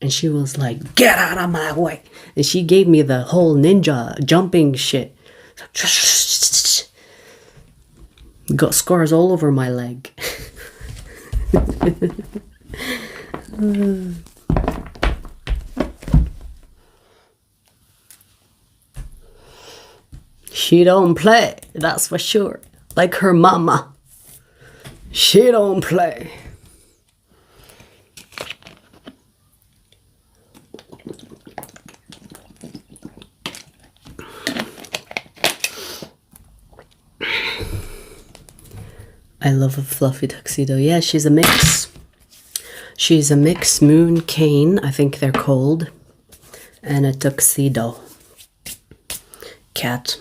[SPEAKER 1] and she was like, get out of my way. And she gave me the whole ninja jumping shit. Got scars all over my leg. She don't play, that's for sure. Like her mama. She don't play. I love a fluffy tuxedo. Yeah, she's a mix. She's a mix moon cane, I think they're called. And a tuxedo. Cat.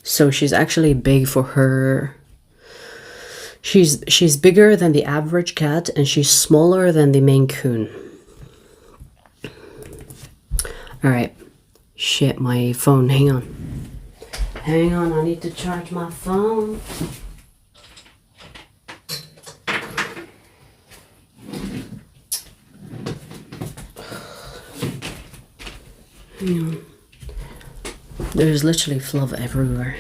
[SPEAKER 1] So she's actually big for her. She's bigger than the average cat and she's smaller than the Maine Coon. All right. Shit, my phone. Hang on. Hang on, I need to charge my phone. Hang on. There's literally fluff everywhere.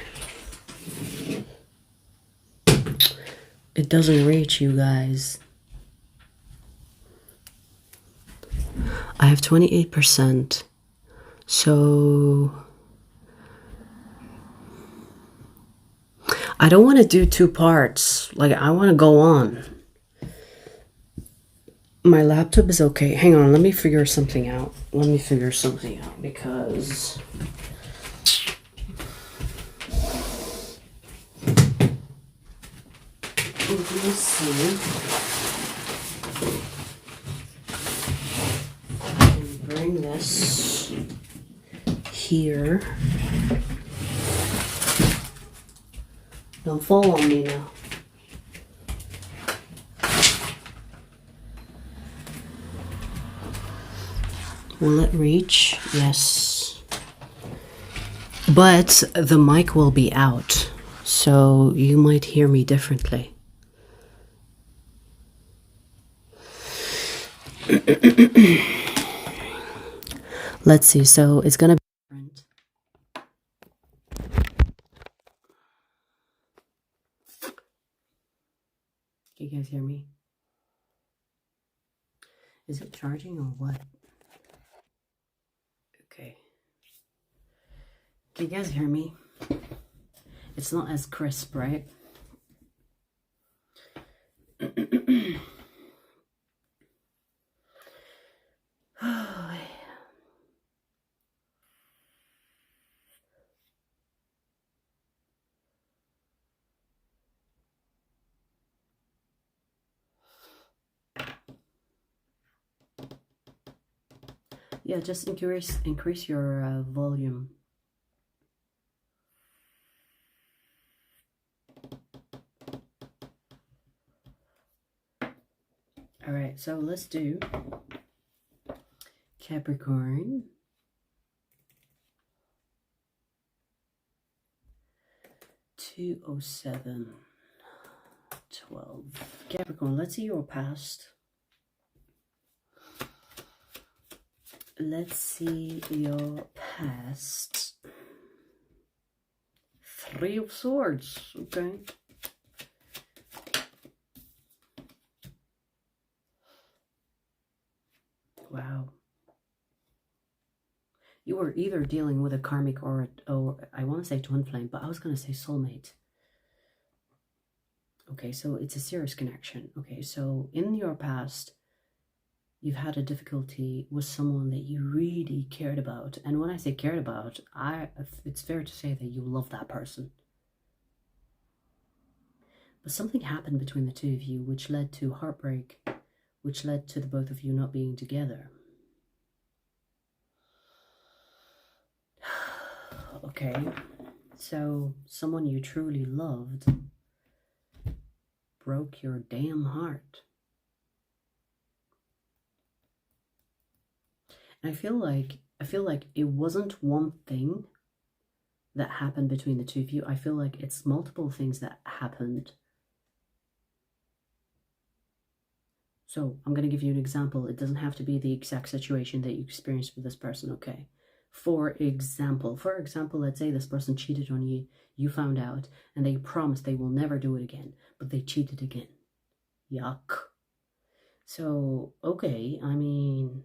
[SPEAKER 1] It doesn't reach, you guys. I have 28%. So I don't want to do two parts. Like, I want to go on. My laptop is okay. Hang on, let me figure something out. Because... Let me see. Bring this here. Don't fall on me now. Will it reach? Yes. But the mic will be out, so you might hear me differently. Let's see. So it's gonna be different. Can you guys hear me? Is it charging or what? Okay. Can you guys hear me? It's not as crisp, right? Yeah, just increase your volume. All right, so let's do Capricorn. 207 12. Capricorn, let's see your past. Let's see your past. 3 of Swords, okay. Wow. You were either dealing with a karmic or I want to say twin flame, but I was going to say soulmate. Okay, so it's a serious connection. Okay, so in your past, you've had a difficulty with someone that you really cared about. And when I say cared about, it's fair to say that you love that person. But something happened between the two of you which led to heartbreak, which led to the both of you not being together. Okay, so someone you truly loved broke your damn heart. And I feel like it wasn't one thing that happened between the two of you. I feel like it's multiple things that happened. So I'm going to give you an example. It doesn't have to be the exact situation that you experienced with this person, okay? For example, let's say this person cheated on you, you found out, and they promised they will never do it again, but they cheated again. Yuck. So, okay, I mean,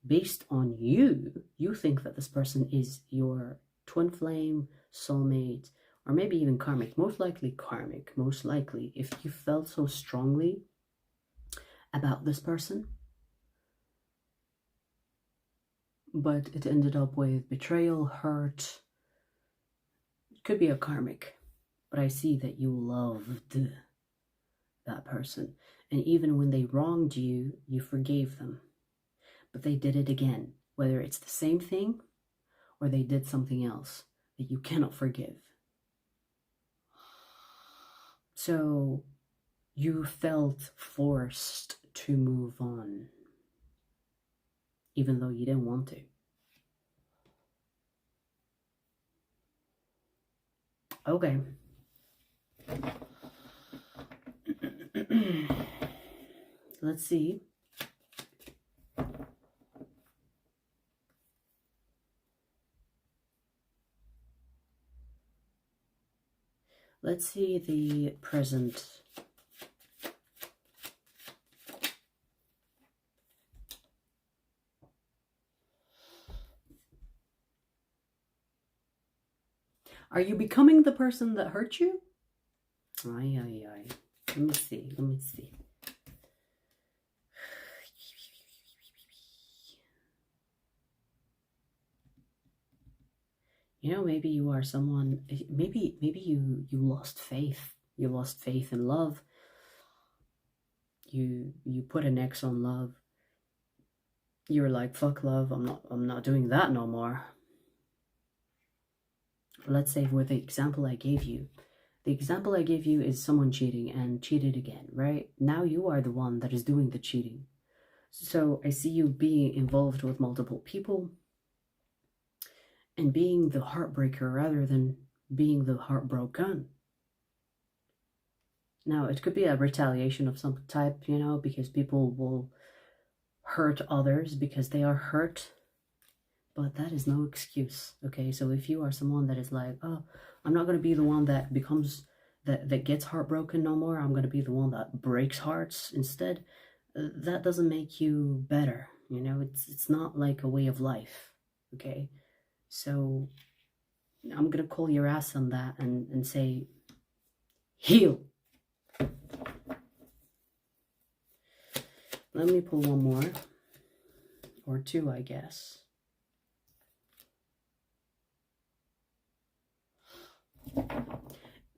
[SPEAKER 1] based on you think that this person is your twin flame, soulmate, or maybe even karmic. Most likely karmic, most likely, if you felt so strongly about this person. But it ended up with betrayal, hurt. It could be a karmic, but I see that you loved that person. And even when they wronged you, you forgave them. But they did it again, whether it's the same thing or they did something else that you cannot forgive. So you felt forced to move on, even though you didn't want to. Okay. Let's see. Let's see the present. Are you becoming the person that hurt you? Ay, ay, ay. Let me see. Let me see. You know, maybe you are someone, maybe you lost faith. You lost faith in love. You put an X on love. You're like, fuck love, I'm not doing that no more. Let's say with the example I gave you. The example I gave you is someone cheating and cheated again, right? Now you are the one that is doing the cheating. So I see you being involved with multiple people and being the heartbreaker rather than being the heartbroken. Now, it could be a retaliation of some type, you know, because people will hurt others because they are hurt. But that is no excuse, okay? So if you are someone that is like, oh, I'm not going to be the one that becomes, that gets heartbroken no more. I'm going to be the one that breaks hearts instead. That doesn't make you better, you know? It's not like a way of life, okay? So I'm going to call your ass on that and say, heal. Let me pull one more. Or two, I guess.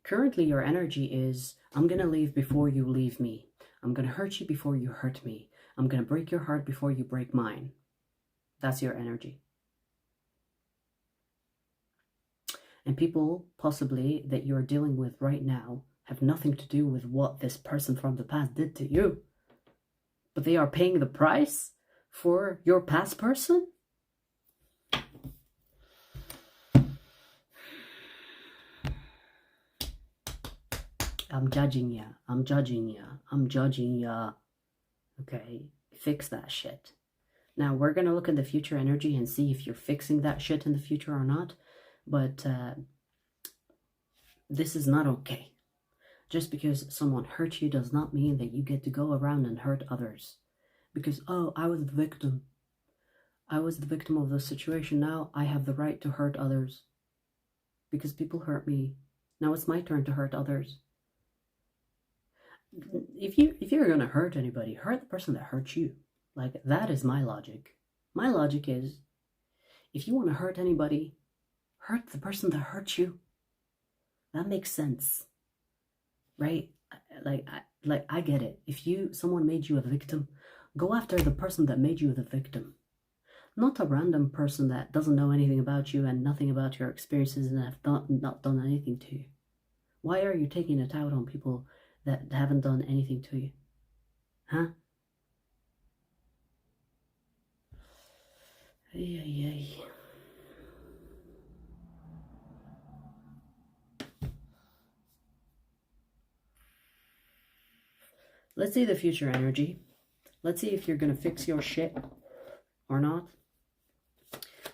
[SPEAKER 1] Currently, your energy is, I'm going to leave before you leave me. I'm going to hurt you before you hurt me. I'm going to break your heart before you break mine. That's your energy. And people, possibly, that you're dealing with right now have nothing to do with what this person from the past did to you. But they are paying the price for your past person? I'm judging ya. I'm judging ya. I'm judging ya. Okay, fix that shit. Now, we're going to look at the future energy and see if you're fixing that shit in the future or not. But this is not okay. Just because someone hurt you does not mean that you get to go around and hurt others. Because, oh, I was the victim. I was the victim of the situation. Now I have the right to hurt others. Because people hurt me. Now it's my turn to hurt others. If you're going to hurt anybody, hurt the person that hurt you. Like, that is my logic. My logic is, if you want to hurt anybody, hurt the person that hurt you. That makes sense. Right? I get it. If someone made you a victim, go after the person that made you the victim. Not a random person that doesn't know anything about you and nothing about your experiences and have not done anything to you. Why are you taking it out on people that haven't done anything to you? Huh? Ay, ay, ay. Let's see the future energy. Let's see if you're going to fix your shit or not.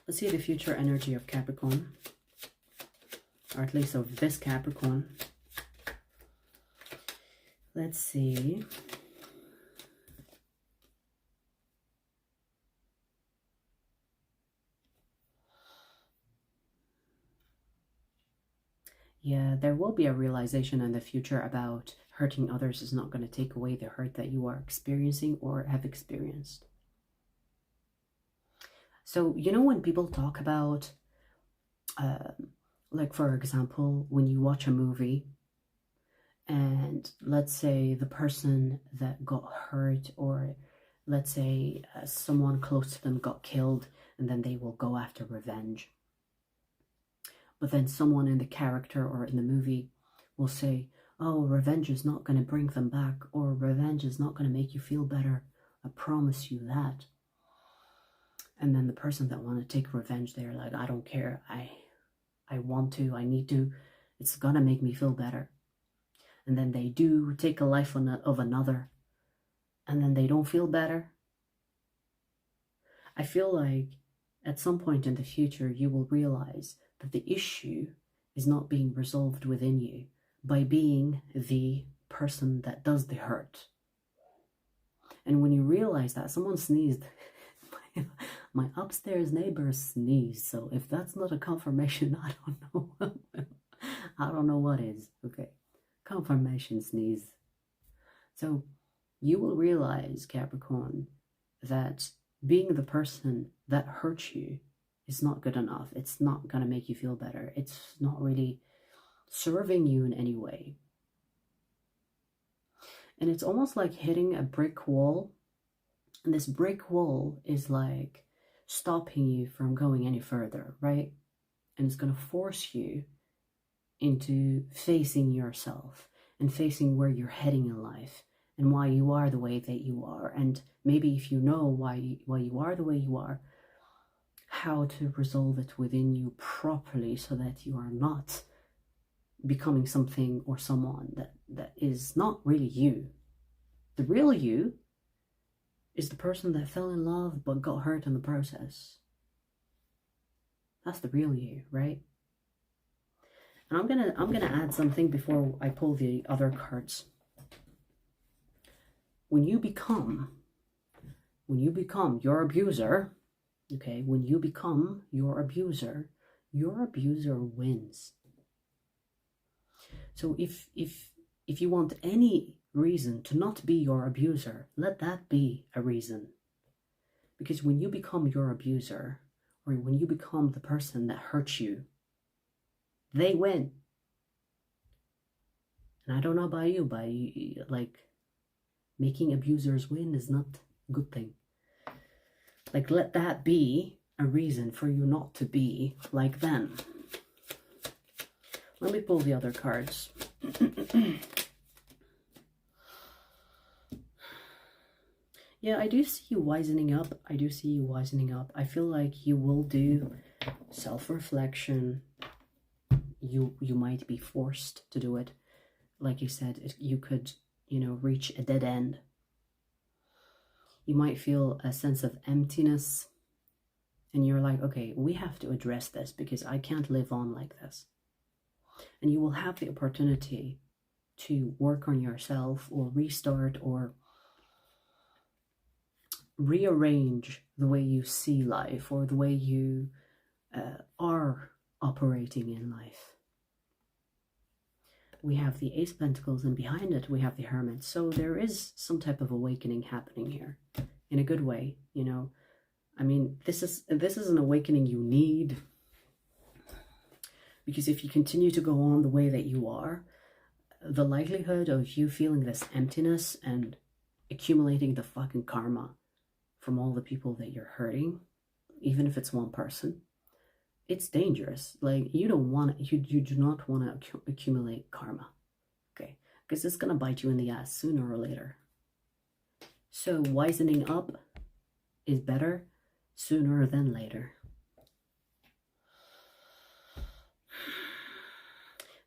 [SPEAKER 1] Let's see the future energy of Capricorn. Or at least of this Capricorn. Let's see. Yeah, there will be a realization in the future about hurting others is not going to take away the hurt that you are experiencing or have experienced. So, you know, when people talk about, like, for example, when you watch a movie and let's say the person that got hurt, or let's say someone close to them got killed, and then they will go after revenge. But then someone in the character or in the movie will say, oh, revenge is not going to bring them back, or revenge is not going to make you feel better. I promise you that. And then the person that want to take revenge, they're like, I don't care. I want to. I need to. It's going to make me feel better. And then they do take a life of another. And then they don't feel better. I feel like at some point in the future, you will realize that the issue is not being resolved within you by being the person that does the hurt. And when you realize that, someone sneezed. My upstairs neighbor sneezed, so if that's not a confirmation, I don't know. I don't know what is. Okay, confirmation sneeze. So you will realize, Capricorn, that being the person that hurts you is not good enough. It's not going to make you feel better. It's not really serving you in any way. And it's almost like hitting a brick wall. And this brick wall is like stopping you from going any further, right? And it's going to force you into facing yourself and facing where you're heading in life and why you are the way that you are. And maybe if you know why you are the way you are, how to resolve it within you properly so that you are not becoming something or someone that is not really you. The real you is the person that fell in love but got hurt in the process. That's the real you, right? And I'm gonna add something before I pull the other cards. When you become your abuser, okay, when you become your abuser wins. So if you want any reason to not be your abuser, let that be a reason. Because when you become your abuser, or when you become the person that hurts you, they win. And I don't know about you, but like making abusers win is not a good thing. Like, let that be a reason for you not to be like them. Let me pull the other cards. Yeah, I do see you wisening up. I feel like you will do self-reflection. You might be forced to do it. Like you said, you could, reach a dead end. You might feel a sense of emptiness. And you're like, okay, we have to address this because I can't live on like this. And you will have the opportunity to work on yourself or restart or rearrange the way you see life or the way you are operating in life. We have the Ace of Pentacles, and behind it we have the Hermit. So there is some type of awakening happening here in a good way, I mean, this is an awakening you need, because if you continue to go on the way that you are, the likelihood of you feeling this emptiness and accumulating the fucking karma from all the people that you're hurting, even if it's one person, it's dangerous. Like, you do not want to accumulate karma, okay? Because it's gonna bite you in the ass sooner or later. So wisening up is better sooner than later.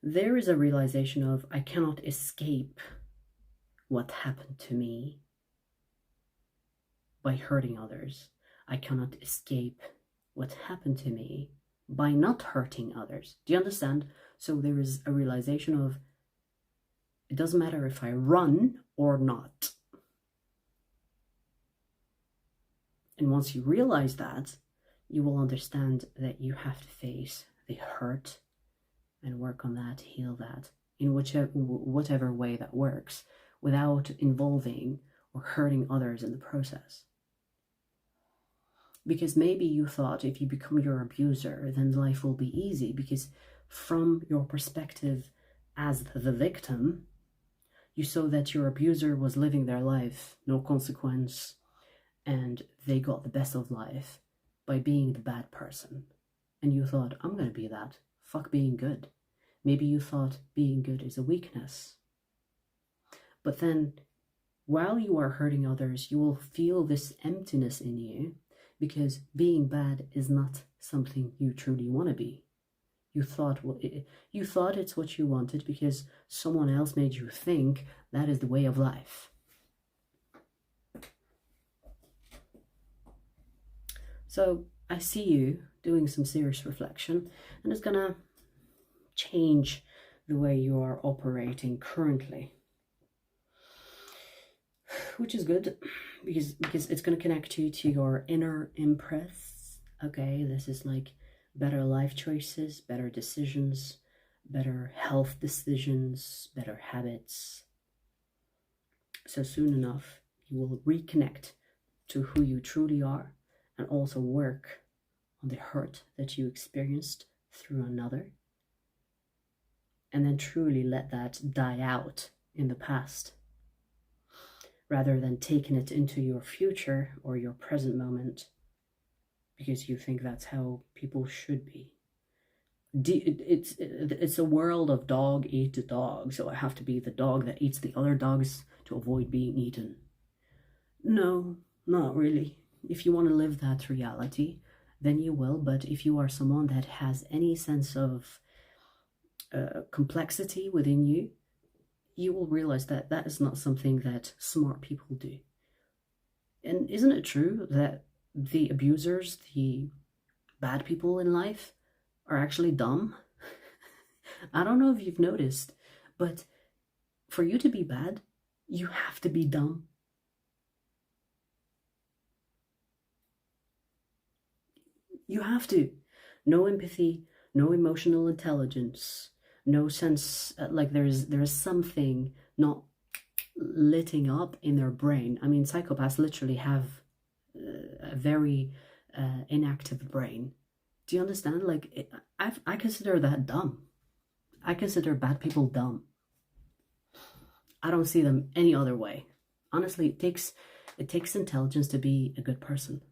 [SPEAKER 1] There is a realization of, I cannot escape what happened to me by hurting others. I cannot escape what happened to me by not hurting others. Do you understand? So there is a realization of, it doesn't matter if I run or not. And once you realize that, you will understand that you have to face the hurt and work on that, heal that, in whatever way that works, without involving or hurting others in the process. Because maybe you thought if you become your abuser, then life will be easy, because from your perspective as the victim, you saw that your abuser was living their life, no consequence, and they got the best of life by being the bad person. And you thought, I'm going to be that. Fuck being good. Maybe you thought being good is a weakness. But then, while you are hurting others, you will feel this emptiness in you, because being bad is not something you truly want to be. You thought it's what you wanted because someone else made you think that is the way of life. So I see you doing some serious reflection, and it's gonna change the way you are operating currently, which is good, because it's going to connect you to your inner empress. Okay, this is like better life choices, better decisions, better health decisions, better habits. So soon enough, you will reconnect to who you truly are and also work on the hurt that you experienced through another. And then truly let that die out in the past, rather than taking it into your future or your present moment because you think that's how people should be. It's a world of dog eat the dog, so I have to be the dog that eats the other dogs to avoid being eaten. No, not really. If you want to live that reality, then you will. But if you are someone that has any sense of complexity within you, you will realize that that is not something that smart people do. And isn't it true that the abusers, the bad people in life, are actually dumb? I don't know if you've noticed, but for you to be bad, you have to be dumb. You have to. No empathy, no emotional intelligence, no sense, like there's something not lighting up in their brain. I mean, psychopaths literally have a very inactive brain. Do you understand? Like, I consider that dumb. I consider bad people dumb. I don't see them any other way. Honestly, it takes intelligence to be a good person.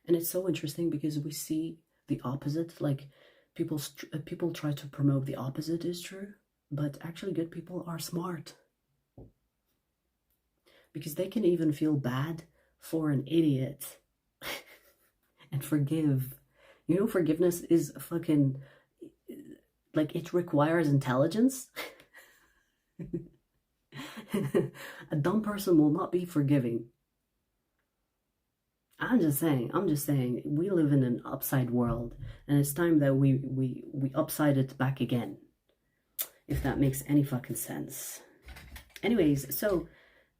[SPEAKER 1] And it's so interesting because we see the opposite. Like, people try to promote the opposite is true, but actually good people are smart. Because they can even feel bad for an idiot and forgive. You know, forgiveness is fucking, like, it requires intelligence. A dumb person will not be forgiving. I'm just saying, we live in an upside world, and it's time that we upside it back again, if that makes any fucking sense. Anyways, so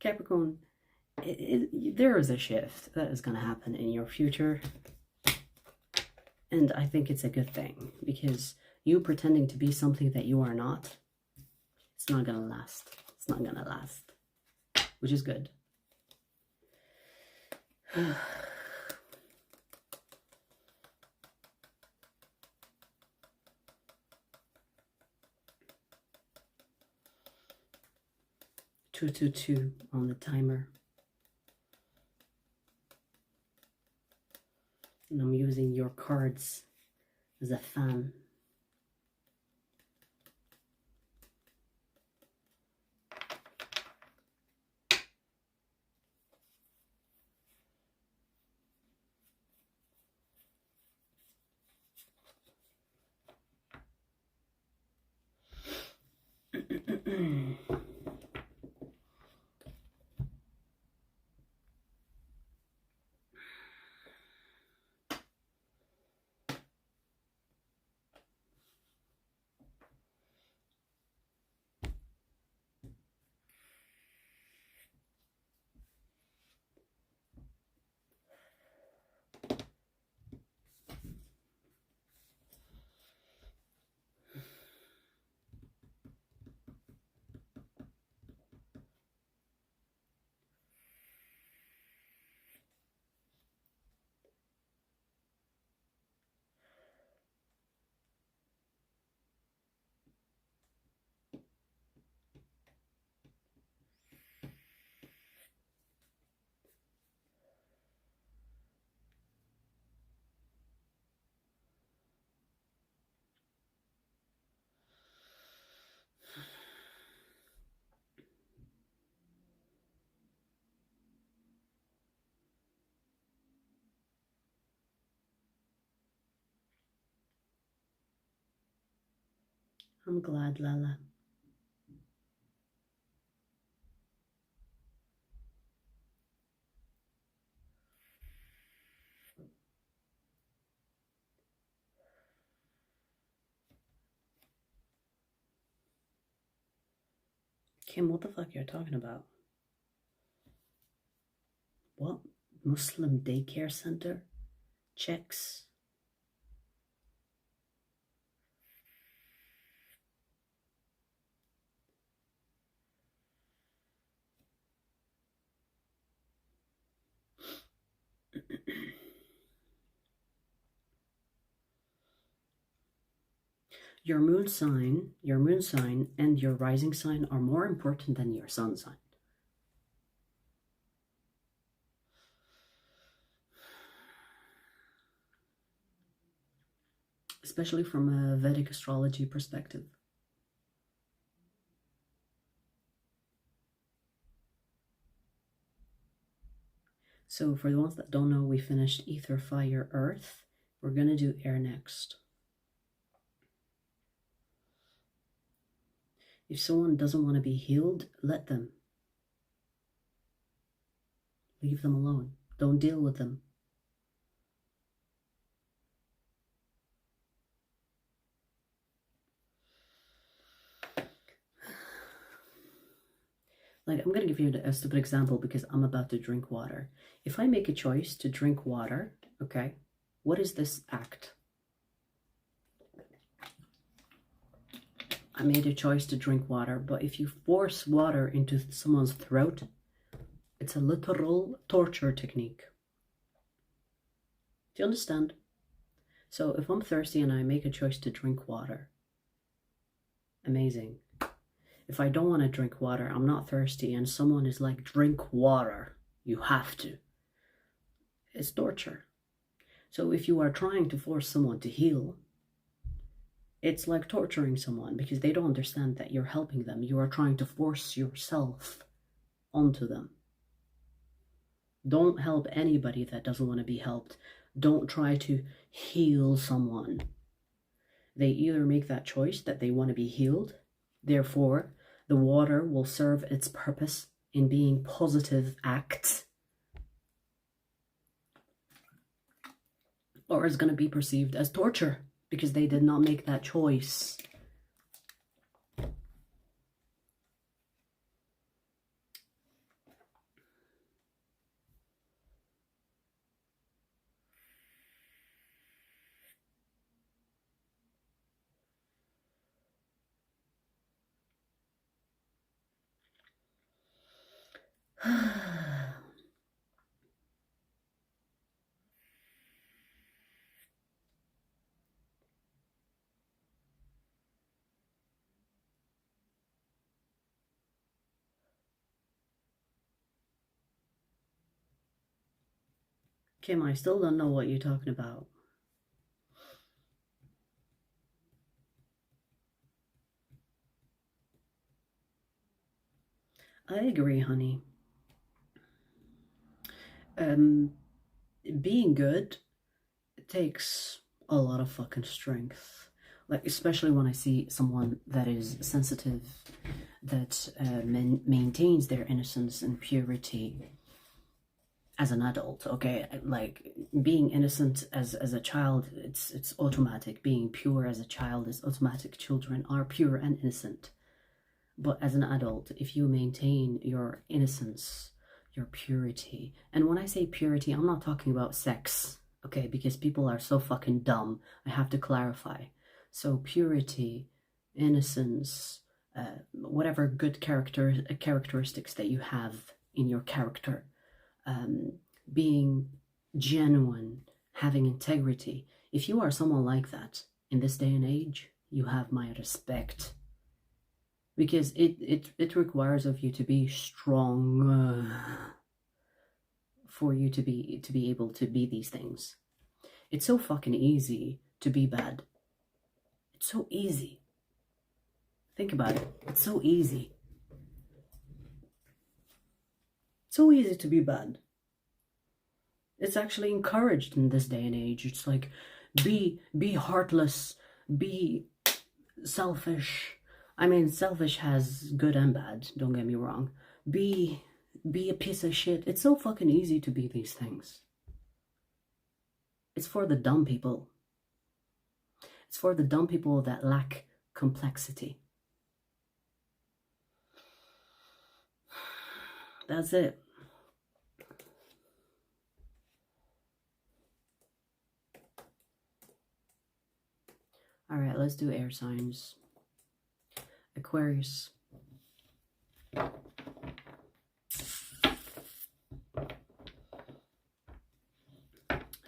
[SPEAKER 1] Capricorn, there is a shift that is going to happen in your future, and I think it's a good thing, because you pretending to be something that you are not, it's not going to last. It's not going to last, which is good. 222 on the timer. And I'm using your cards as a fan. I'm glad, Lala. Kim, what the fuck you're talking about? What? Muslim daycare center? Checks. Your moon sign and your rising sign are more important than your sun sign. Especially from a Vedic astrology perspective. So for the ones that don't know, we finished ether, fire, earth. We're going to do air next. If someone doesn't want to be healed, let them. Leave them alone. Don't deal with them. Like, I'm going to give you a stupid example because I'm about to drink water. If I make a choice to drink water, okay, what is this act? I made a choice to drink water, but if you force water into someone's throat, it's a literal torture technique. Do you understand? So if I'm thirsty and I make a choice to drink water, amazing. If I don't want to drink water, I'm not thirsty, and someone is like, drink water, you have to. It's torture. So if you are trying to force someone to heal, it's like torturing someone because they don't understand that you're helping them. You are trying to force yourself onto them. Don't help anybody that doesn't want to be helped. Don't try to heal someone. They either make that choice that they want to be healed, therefore the water will serve its purpose in being positive acts, or it's going to be perceived as torture because they did not make that choice. Kim, I still don't know what you're talking about. I agree, honey. Being good takes a lot of fucking strength. Like, especially when I see someone that is sensitive, that maintains their innocence and purity as an adult. Okay, like being innocent as a child, it's automatic. Being pure as a child is automatic. Children are pure and innocent. But as an adult, if you maintain your innocence, your purity, and when I say purity, I'm not talking about sex, okay, because people are so fucking dumb. I have to clarify. So purity, innocence, whatever good characteristics that you have in your character, being genuine, having integrity. If you are someone like that in this day and age, you have my respect. Because it requires of you to be strong for you to be able to be these things. It's so fucking easy to be bad. It's so easy. Think about it. It's so easy. So easy to be bad. It's actually encouraged in this day and age. It's like, be heartless, be selfish. I mean, selfish has good and bad, don't get me wrong. Be a piece of shit. It's so fucking easy to be these things. It's for the dumb people. It's for the dumb people that lack complexity. That's it. let's do air signs. Aquarius.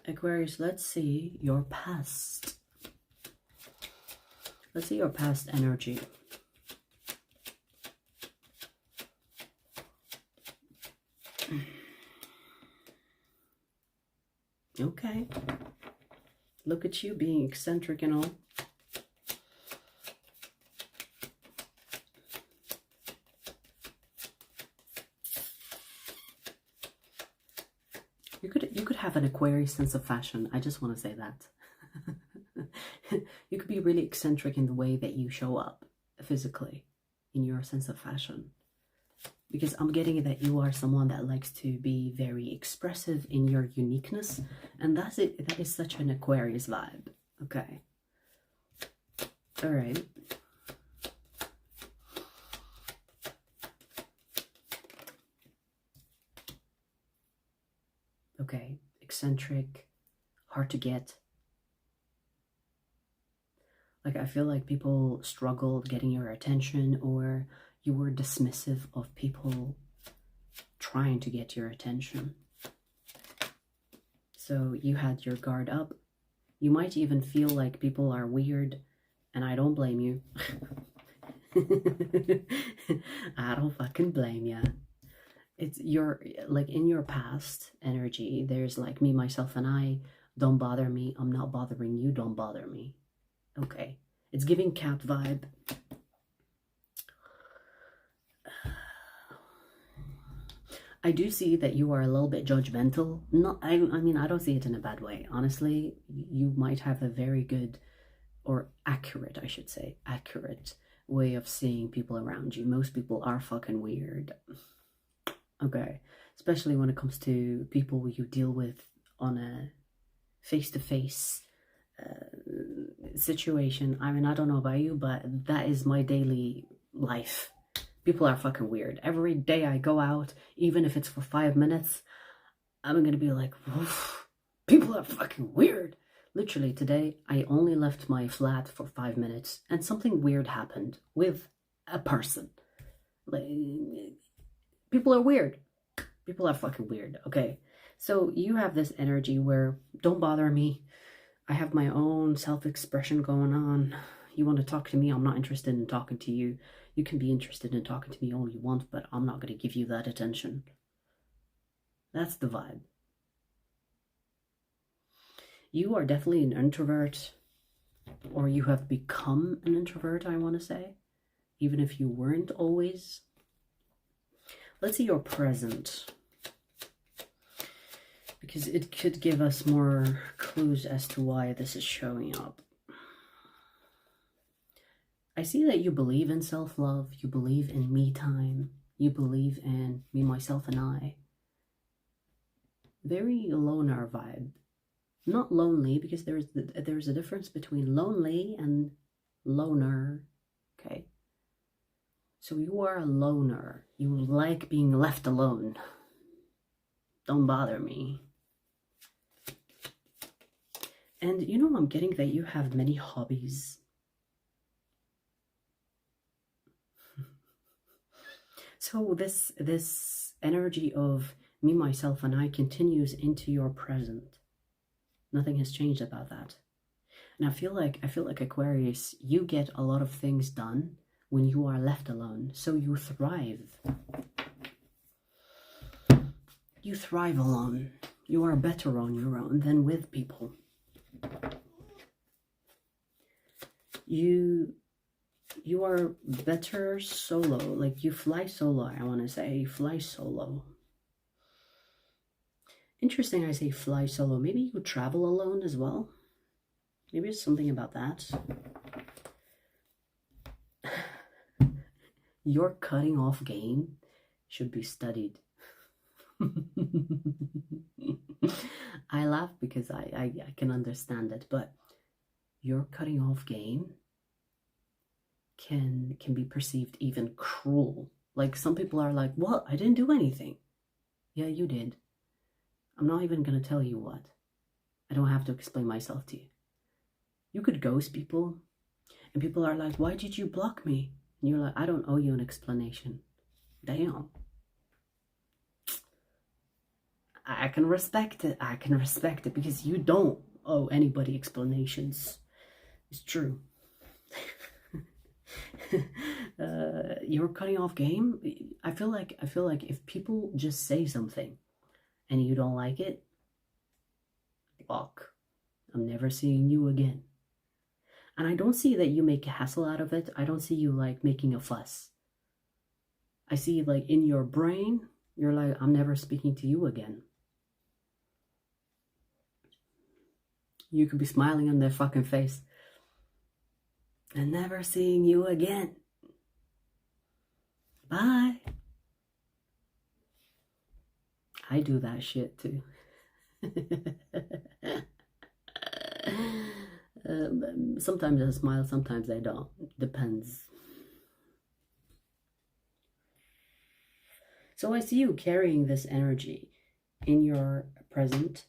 [SPEAKER 1] Aquarius, let's see your past. Let's see your past energy. Okay. Look at you being eccentric and all. You could have an Aquarius sense of fashion. I just want to say that. You could be really eccentric in the way that you show up physically in your sense of fashion. Because I'm getting that you are someone that likes to be very expressive in your uniqueness. And that's it. That is such an Aquarius vibe. Okay. All right. Okay. Eccentric. Hard to get. Like, I feel like people struggled getting your attention, or you were dismissive of people trying to get your attention. So you had your guard up. You might even feel like people are weird, and I don't blame you. I don't fucking blame you. It's your, like, in your past energy, there's like me, myself, and I. Don't bother me. I'm not bothering you. Don't bother me. Okay. It's giving cat vibe. I do see that you are a little bit judgmental. Not, I mean, I don't see it in a bad way. Honestly, you might have a very good, or accurate, I should say, accurate way of seeing people around you. Most people are fucking weird. Okay. Especially when it comes to people you deal with on a face-to-face situation. I mean, I don't know about you, but that is my daily life. People are fucking weird. Every day I go out, even if it's for 5 minutes, I'm gonna be like, woof, people are fucking weird. Literally today, I only left my flat for 5 minutes and something weird happened with a person. Like, people are weird. People are fucking weird, okay? So you have this energy where, don't bother me. I have my own self-expression going on. You want to talk to me? I'm not interested in talking to you. You can be interested in talking to me all you want, but I'm not going to give you that attention. That's the vibe. You are definitely an introvert, or you have become an introvert, I want to say, even if you weren't always. Let's see your present, because it could give us more clues as to why this is showing up. I see that you believe in self-love, you believe in me time, you believe in me, myself, and I. Very loner vibe. Not lonely, because there's a difference between lonely and loner, okay? So you are a loner. You like being left alone. Don't bother me. And you know, I'm getting that you have many hobbies. So this energy of me, myself, and I continues into your present. Nothing has changed about that. And I feel like Aquarius, you get a lot of things done when you are left alone. So you thrive. You thrive alone. You are better on your own than with people. You are better solo. Like, you fly solo, I want to say. You fly solo. Interesting, I say fly solo. Maybe you travel alone as well. Maybe it's something about that. Your cutting off game should be studied. I laugh because I can understand it, but your cutting off game can be perceived even cruel. Like, some people are like, what? I didn't do anything. Yeah, you did. I'm not even going to tell you what. I don't have to explain myself to you. You could ghost people. And people are like, why did you block me? And you're like, I don't owe you an explanation. Damn. I can respect it. I can respect it because you don't owe anybody explanations. It's true. You're cutting off game. I feel like if people just say something and you don't like it, block. I'm never seeing you again. And I don't see that you make a hassle out of it. I don't see you like making a fuss. I see like in your brain, you're like, I'm never speaking to you again. You could be smiling on their fucking face and never seeing you again. Bye. I do that shit too. Sometimes I smile, sometimes I don't. Depends. So I see you carrying this energy in your present.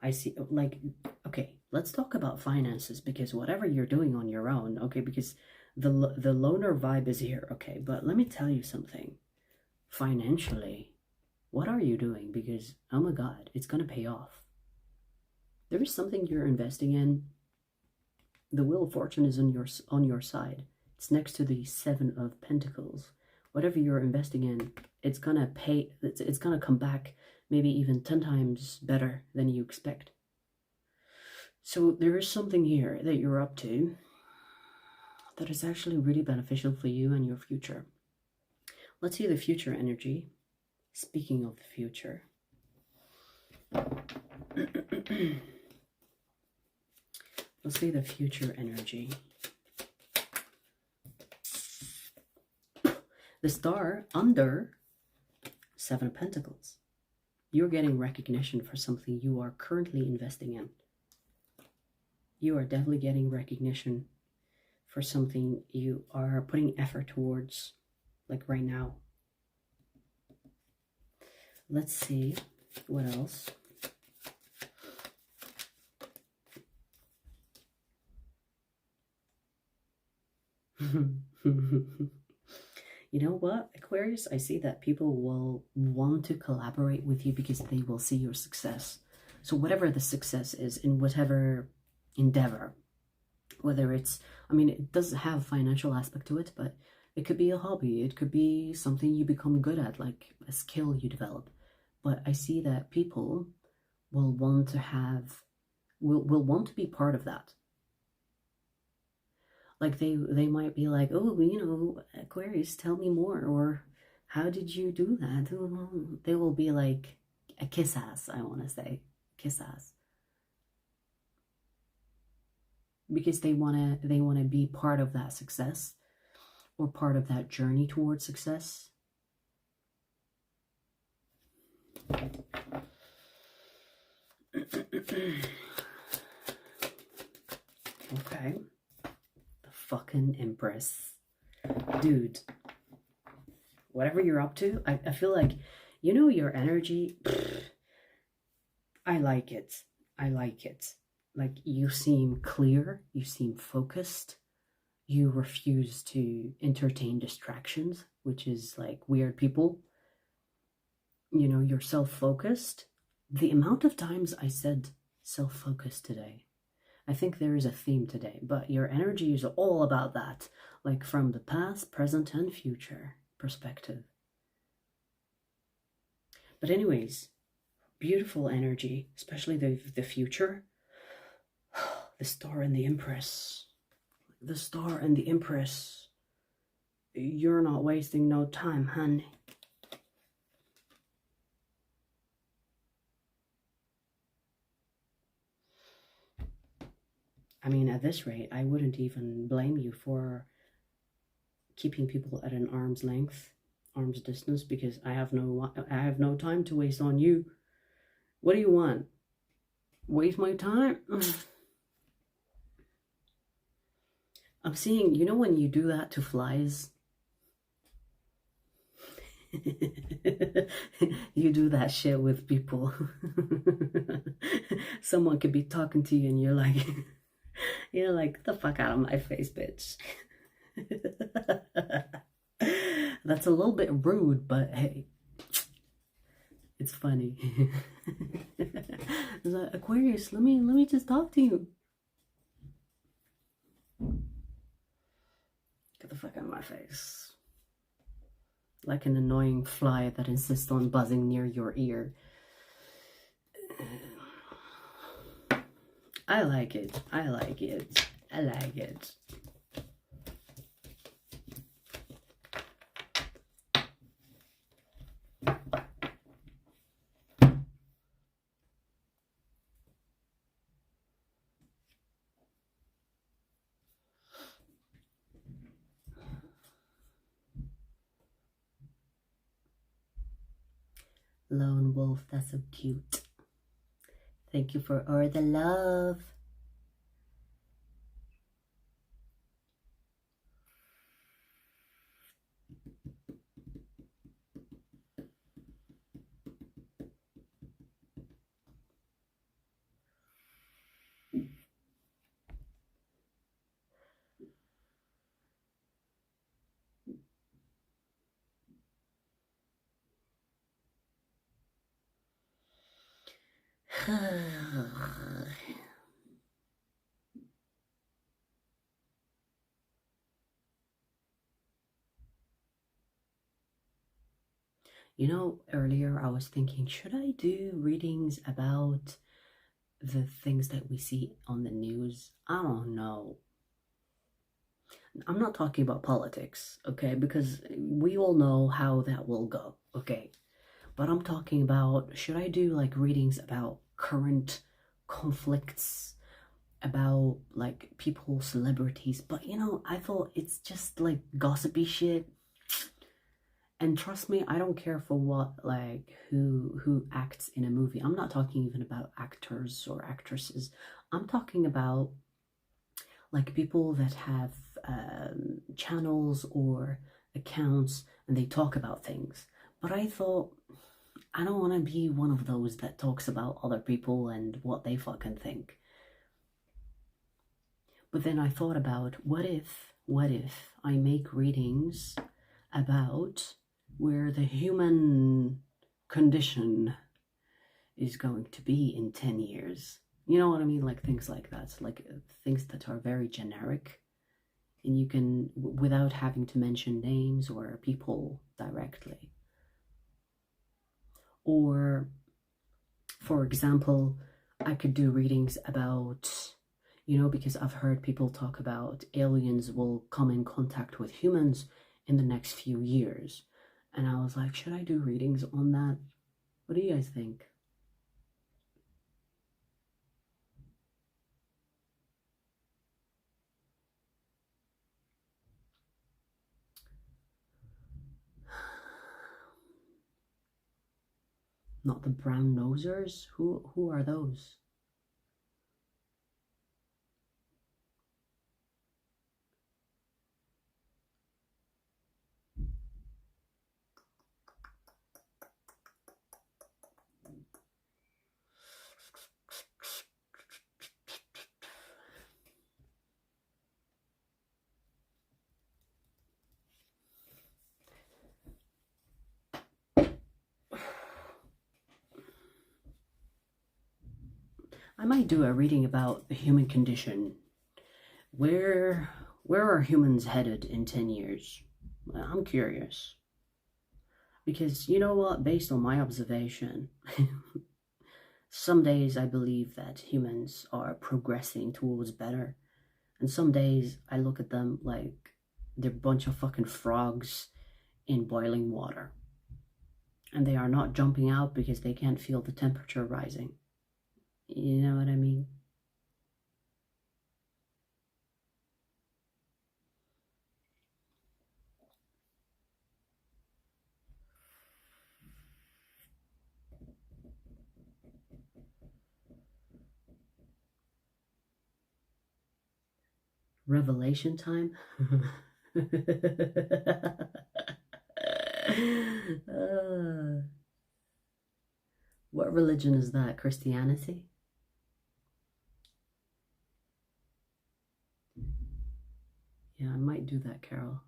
[SPEAKER 1] I see, like, okay, let's talk about finances, because whatever you're doing on your own, okay, because the loner vibe is here, okay, but let me tell you something. Financially, what are you doing? Because, oh my God, it's going to pay off. There is something you're investing in. The Wheel of Fortune is on your side. It's next to the Seven of Pentacles. Whatever you're investing in, it's going to pay, it's going to come back maybe even 10 times better than you expect. So there is something here that you're up to that is actually really beneficial for you and your future. Let's see the future energy. Speaking of the future. Let's see the future energy. The star under Seven of Pentacles. You're getting recognition for something you are currently investing in. You are definitely getting recognition for something you are putting effort towards, like right now. Let's see what else. You know what, Aquarius? I see that people will want to collaborate with you because they will see your success. So whatever the success is in whatever endeavor, whether it's, I mean, it doesn't have a financial aspect to it, but it could be a hobby. It could be something you become good at, like a skill you develop. But I see that people will want to have, will want to be part of that. Like they might be like, oh, you know, Aquarius, tell me more, or how did you do that? They will be like a kiss ass, I want to say, kiss ass, because they want to be part of that success or part of that journey towards success. Okay. Fucking Empress. Dude, whatever you're up to, I feel like, you know, your energy, I like it. I like it. Like, you seem clear, you seem focused, you refuse to entertain distractions, which is like weird people. You know, you're self-focused. The amount of times I said self-focused today, I think there is a theme today, but your energy is all about that, like from the past, present, and future perspective. But anyways, beautiful energy, especially the future. The Star and the Empress. The Star and the Empress. You're not wasting no time, honey. I mean, at this rate, I wouldn't even blame you for keeping people at an arm's length, arm's distance, because I have no time to waste on you. What do you want? Waste my time? I'm seeing, you know, when you do that to flies, you do that shit with people. Someone could be talking to you and you're like, You're like, get the fuck out of my face, bitch. That's a little bit rude, but hey, it's funny. It's like, Aquarius, let me just talk to you. Get the fuck out of my face. Like an annoying fly that insists on buzzing near your ear. I like it. I like it. I like it. Lone wolf, that's so cute. Thank you for all the love. You know, earlier I was thinking, should I do readings about the things that we see on the news? I don't know. I'm not talking about politics, okay? Because we all know how that will go, okay? But I'm talking about, should I do like readings about current conflicts, about like people, celebrities? But you know, I thought it's just like gossipy shit. And trust me, I don't care for what, like, who acts in a movie. I'm not talking even about actors or actresses. I'm talking about, like, people that have channels or accounts and they talk about things. But I thought, I don't want to be one of those that talks about other people and what they fucking think. But then I thought about, what if I make readings about where the human condition is going to be in 10 years. You know what I mean? Like things like that. Like things that are very generic. And you can, without having to mention names or people directly. Or, for example, I could do readings about, you know, because I've heard people talk about aliens will come in contact with humans in the next few years. And I was like, should I do readings on that? What do you guys think? Not the brown nosers? Who are those? I might do a reading about the human condition. Where are humans headed in 10 years? I'm curious. Because you know what? Based on my observation, some days I believe that humans are progressing towards better. And some days I look at them like they're a bunch of fucking frogs in boiling water. And they are not jumping out because they can't feel the temperature rising. You know what I mean? Revelation time? What religion is that? Christianity? Yeah, I might do that, Carol.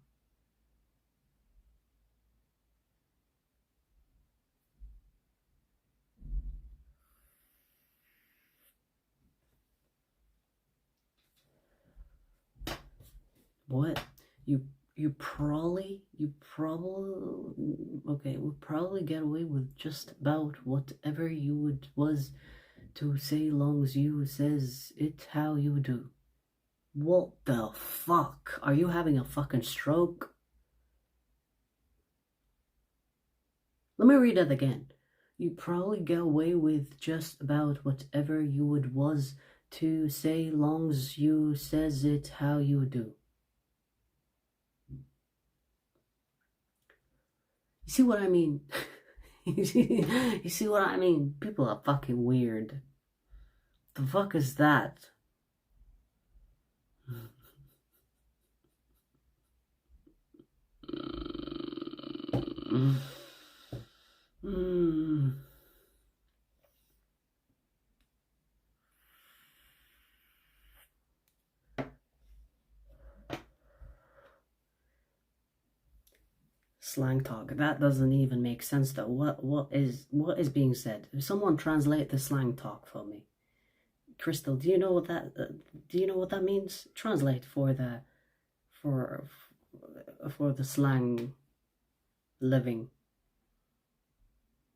[SPEAKER 1] What? You probably okay, would probably get away with just about whatever you was to say, long as you says it how you do. What the fuck? Are you having a fucking stroke? Let me read that again. You probably get away with just about whatever you was to say, long as you says it how you do. You see what I mean? you see what I mean? People are fucking weird. The fuck is that? Slang talk. That doesn't even make sense though. What is being said? If someone translate the slang talk for me. Crystal, do you know what that means? Translate for the slang living.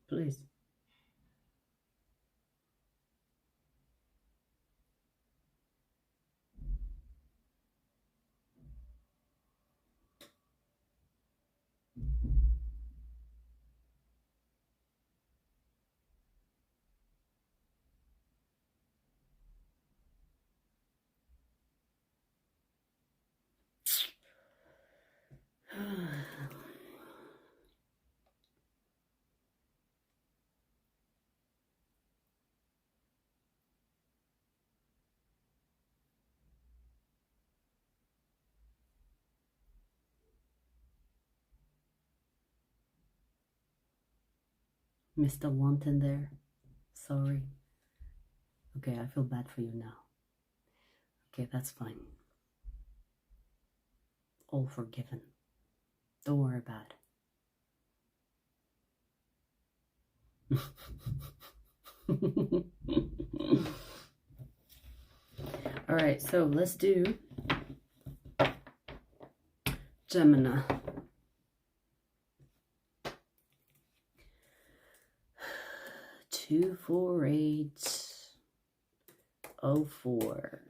[SPEAKER 1] Please. Mr. Wanton there. Sorry. Okay, I feel bad for you now. Okay, that's fine. All forgiven. Don't worry about it. Alright, so let's do Gemini. Two, 4, 8, 04.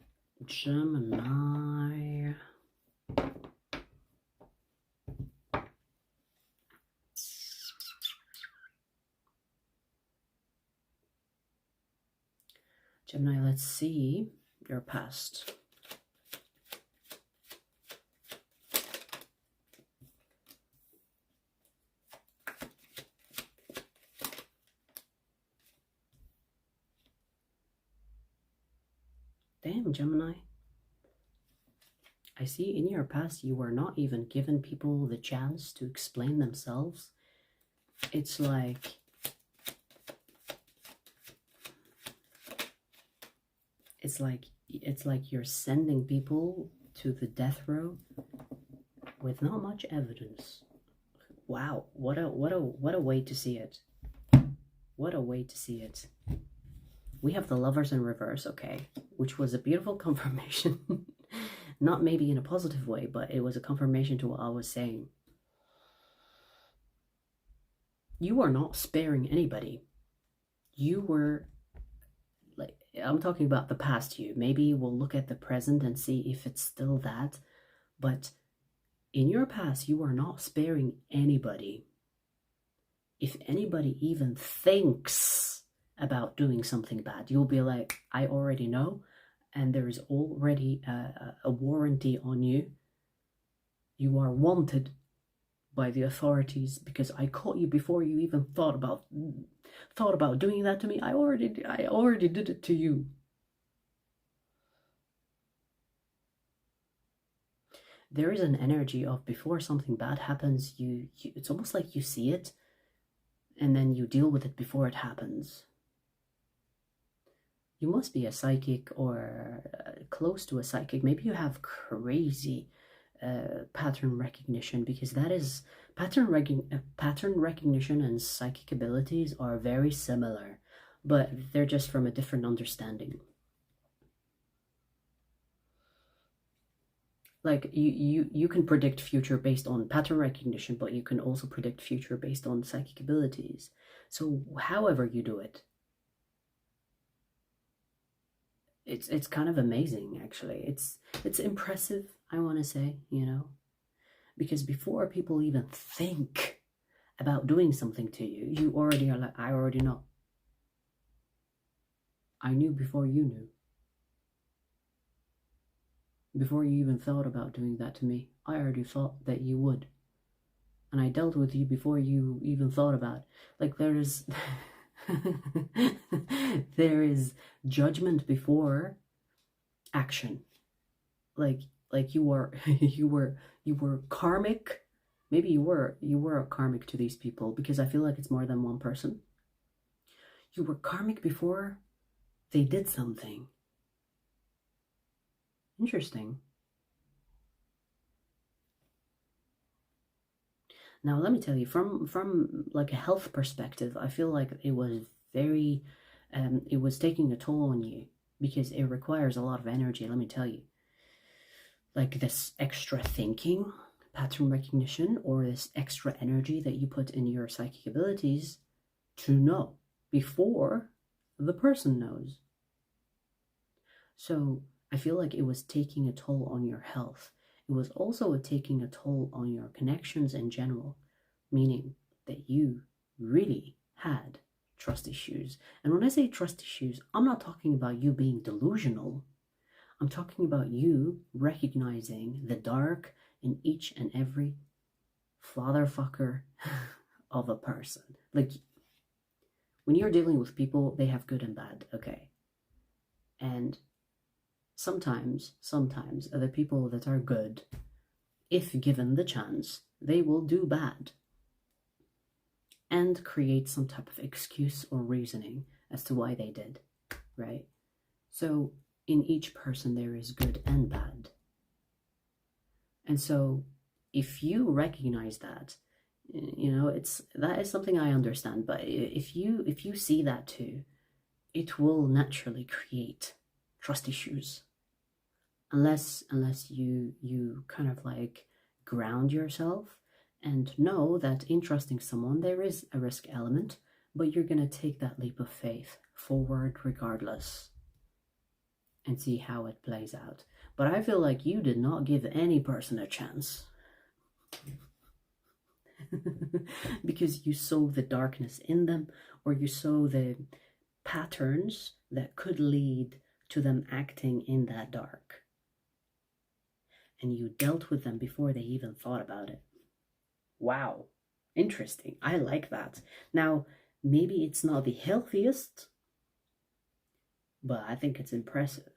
[SPEAKER 1] Gemini. Gemini, let's see your past. Damn, Gemini. I see in your past you were not even given people the chance to explain themselves. It's like you're sending people to the death row with not much evidence. Wow, what a way to see it. What a way to see it. We have the Lovers in reverse, okay, which was a beautiful confirmation. Not maybe in a positive way, but it was a confirmation to what I was saying. You are not sparing anybody. You were, like, I'm talking about the past you. Maybe we'll look at the present and see if it's still that. But in your past, you are not sparing anybody. If anybody even thinks about doing something bad, you'll be like, I already know, and there is already a warranty on you. You are wanted by the authorities because I caught you before you even thought about doing that to me. I already did it to you. There is an energy of before something bad happens, you it's almost like you see it and then you deal with it before it happens. You must be a psychic or close to a psychic. Maybe you have crazy pattern recognition, because that is pattern recognition and psychic abilities are very similar, but they're just from a different understanding. Like you can predict future based on pattern recognition, but you can also predict future based on psychic abilities. So however you do it, it's kind of amazing, actually. It's impressive, I want to say, you know, because before people even think about doing something to you, you already are like, I already know. I knew before you knew. Before you even thought about doing that to me, I already thought that you would. And I dealt with you before you even thought about it. Like, there is there is judgment before action. Like you were you were karmic. Maybe you were a karmic to these people, because I feel like it's more than one person. You were karmic before they did something. Interesting. Now, let me tell you, from like a health perspective, I feel like it was very, it was taking a toll on you, because it requires a lot of energy, let me tell you. Like this extra thinking, pattern recognition, or this extra energy that you put in your psychic abilities to know before the person knows. So I feel like it was taking a toll on your health. It was also taking a toll on your connections in general, meaning that you really had trust issues. And when I say trust issues, I'm not talking about you being delusional. I'm talking about you recognizing the dark in each and every fatherfucker of a person. Like, when you're dealing with people, they have good and bad, okay? And sometimes the people that are good, if given the chance, they will do bad and create some type of excuse or reasoning as to why they did, right? So in each person there is good and bad. And so if you recognize that, you know, that is something I understand, but if you see that too, it will naturally create trust issues. Unless you kind of like ground yourself and know that in trusting someone there is a risk element, but you're going to take that leap of faith forward regardless and see how it plays out. But I feel like you did not give any person a chance. Because you saw the darkness in them, or you saw the patterns that could lead to them acting in that dark. And you dealt with them before they even thought about it. Wow. Interesting. I like that. Now, maybe it's not the healthiest, but I think it's impressive,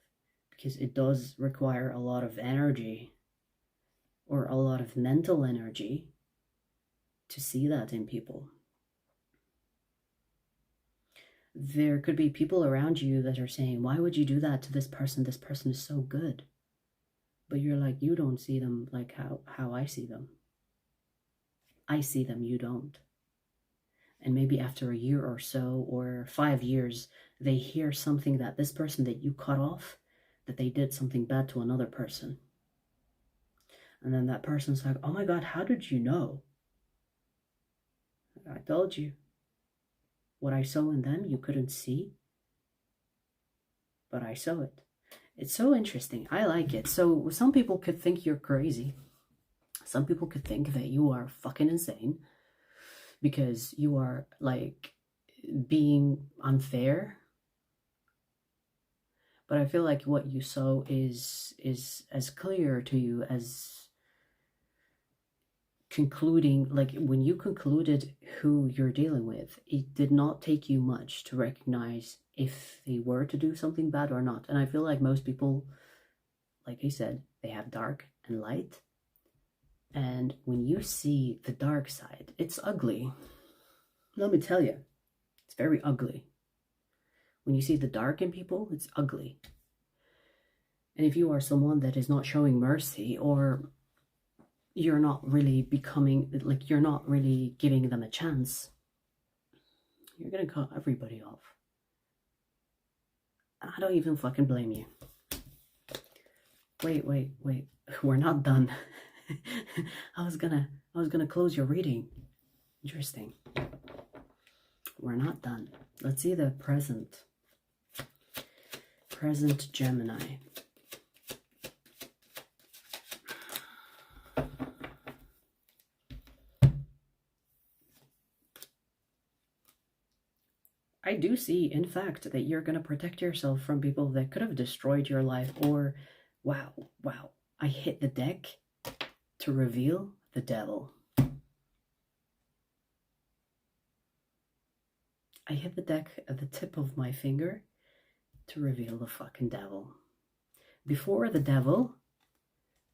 [SPEAKER 1] because it does require a lot of energy, or a lot of mental energy, to see that in people. There could be people around you that are saying, why would you do that to this person? This person is so good. But you're like, you don't see them like how I see them. I see them, you don't. And maybe after a year or so, or 5 years, they hear something that this person that you cut off, that they did something bad to another person. And then that person's like, oh my God, how did you know? I told you. What I saw in them, you couldn't see. But I saw it. It's so interesting. I like it. So some people could think you're crazy. Some people could think that you are fucking insane, because you are like being unfair. But I feel like what you saw is as clear to you as concluding, like when you concluded who you're dealing with, it did not take you much to recognize if they were to do something bad or not. And I feel like most people, like I said, they have dark and light. And when you see the dark side, it's ugly. Let me tell you, it's very ugly. When you see the dark in people, it's ugly. And if you are someone that is not showing mercy, or you're not really becoming, like, you're not really giving them a chance. You're gonna cut everybody off. I don't even fucking blame you. Wait. We're not done. I was gonna close your reading. Interesting. We're not done. Let's see the present. Present Gemini. I do see, in fact, that you're going to protect yourself from people that could have destroyed your life. Or, wow, I hit the deck to reveal the devil. I hit the deck at the tip of my finger to reveal the fucking devil. Before the devil,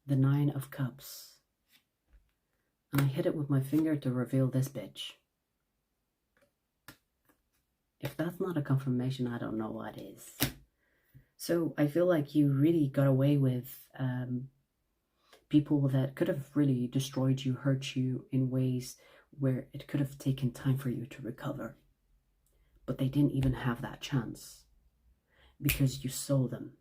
[SPEAKER 1] the 9 of Cups. And I hit it with my finger to reveal this bitch. If that's not a confirmation, I don't know what is. So I feel like you really got away with people that could have really destroyed you, hurt you in ways where it could have taken time for you to recover. But they didn't even have that chance because you saw them.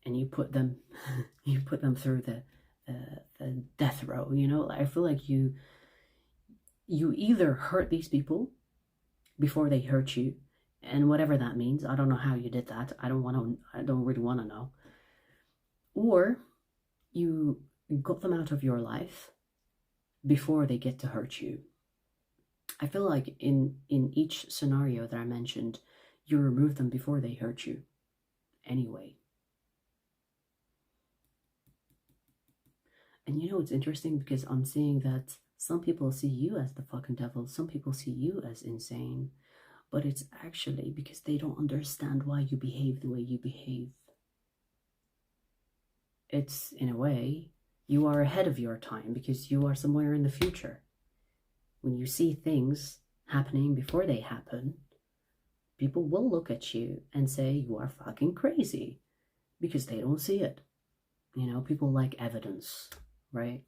[SPEAKER 1] And you put them through the death row, you know? I feel like you either hurt these people before they hurt you, and whatever that means. I don't know how you did that. I don't really want to know. Or you got them out of your life before they get to hurt you. I feel like in each scenario that I mentioned, you remove them before they hurt you anyway. And you know, it's interesting because I'm seeing that some people see you as the fucking devil. Some people see you as insane. But it's actually because they don't understand why you behave the way you behave. It's, in a way, you are ahead of your time because you are somewhere in the future. When you see things happening before they happen, people will look at you and say you are fucking crazy because they don't see it. You know, people like evidence, right?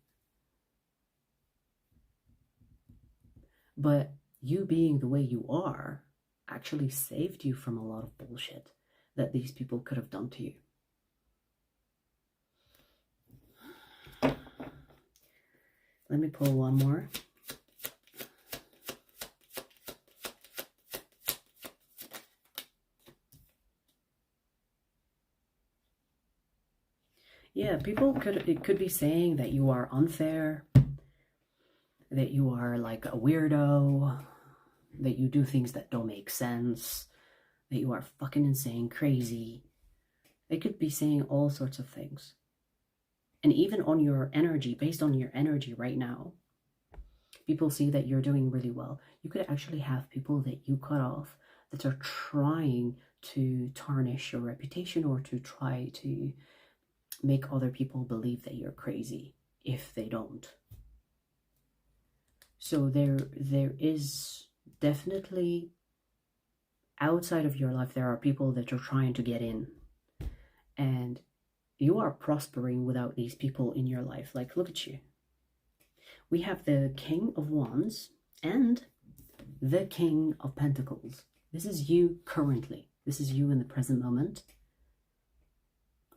[SPEAKER 1] But you being the way you are actually saved you from a lot of bullshit that these people could have done to you. Let me pull one more. Yeah, people could be saying that you are unfair, that you are like a weirdo, that you do things that don't make sense, that you are fucking insane, crazy. They could be saying all sorts of things. And even on your energy, based on your energy right now, people see that you're doing really well. You could actually have people that you cut off that are trying to tarnish your reputation or to try to make other people believe that you're crazy if they don't. So there is definitely, outside of your life, there are people that are trying to get in. And you are prospering without these people in your life. Like, look at you. We have the King of Wands and the King of Pentacles. This is you currently. This is you in the present moment.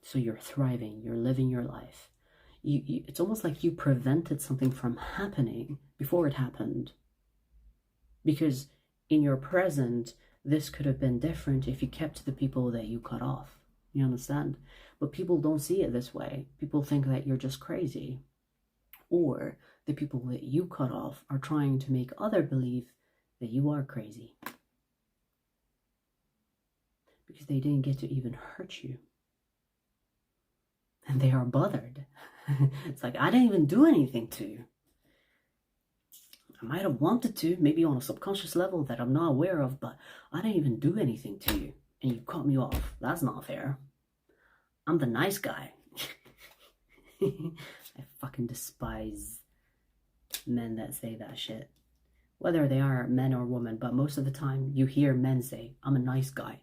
[SPEAKER 1] So you're thriving. You're living your life. It's almost like you prevented something from happening before it happened. Because in your present, this could have been different if you kept the people that you cut off. You understand? But people don't see it this way. People think that you're just crazy. Or the people that you cut off are trying to make others believe that you are crazy. Because they didn't get to even hurt you. And they are bothered. It's like, I didn't even do anything to you. I might have wanted to, maybe on a subconscious level that I'm not aware of, but I didn't even do anything to you. And you cut me off. That's not fair. I'm the nice guy. I fucking despise men that say that shit. Whether they are men or women, but most of the time you hear men say, I'm a nice guy.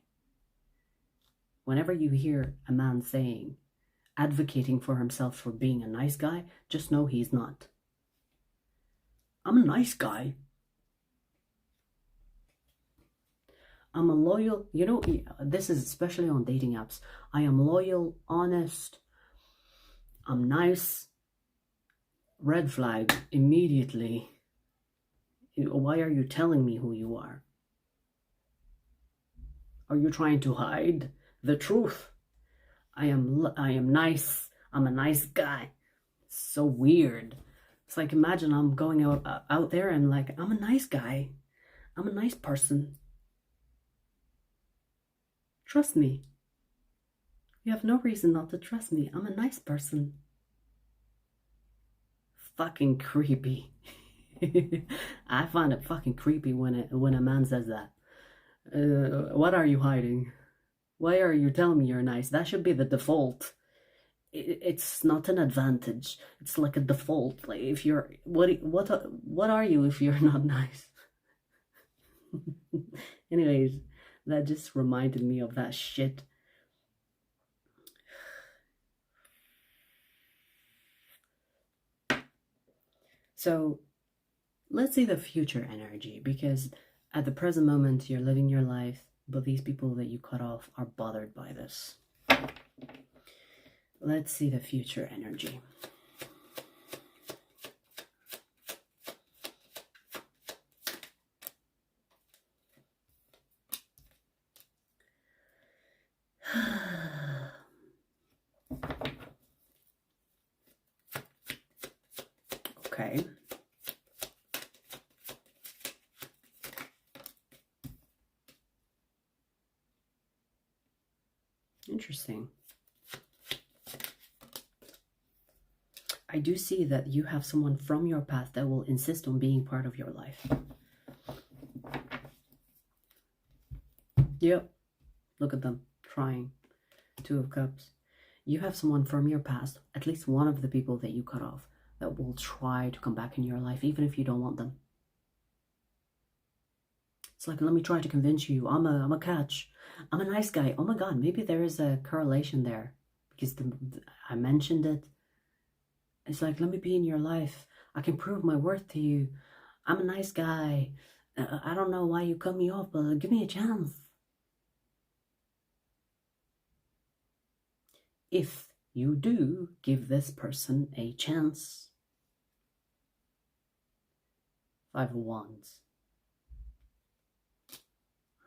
[SPEAKER 1] Whenever you hear a man saying, advocating for himself for being a nice guy, just know he's not. I'm a nice guy. I'm a loyal, you know, this is especially on dating apps. I am loyal, honest, I'm nice. Red flag immediately. Why are you telling me who you are? Are you trying to hide the truth? I am nice. I'm a nice guy. It's so weird. It's like, imagine I'm going out there and like, I'm a nice guy. I'm a nice person. Trust me. You have no reason not to trust me. I'm a nice person. Fucking creepy. I find it fucking creepy when a man says that. What are you hiding? Why are you telling me you're nice? That should be the default. It's not an advantage. It's like a default. Like if you're what are you if you're not nice? Anyways, that just reminded me of that shit. So let's see the future energy, because at the present moment you're living your life, but these people that you cut off are bothered by this. Let's see the future energy. Okay. Interesting. I do see that you have someone from your past that will insist on being part of your life. Yep. Look at them trying. Two of Cups. You have someone from your past, at least one of the people that you cut off, that will try to come back in your life, even if you don't want them. It's like, let me try to convince you. I'm a catch. I'm a nice guy. Oh my God, maybe there is a correlation there, because I mentioned it. It's like, let me be in your life. I can prove my worth to you. I'm a nice guy. I don't know why you cut me off, but give me a chance. If you do give this person a chance. 5 of Wands.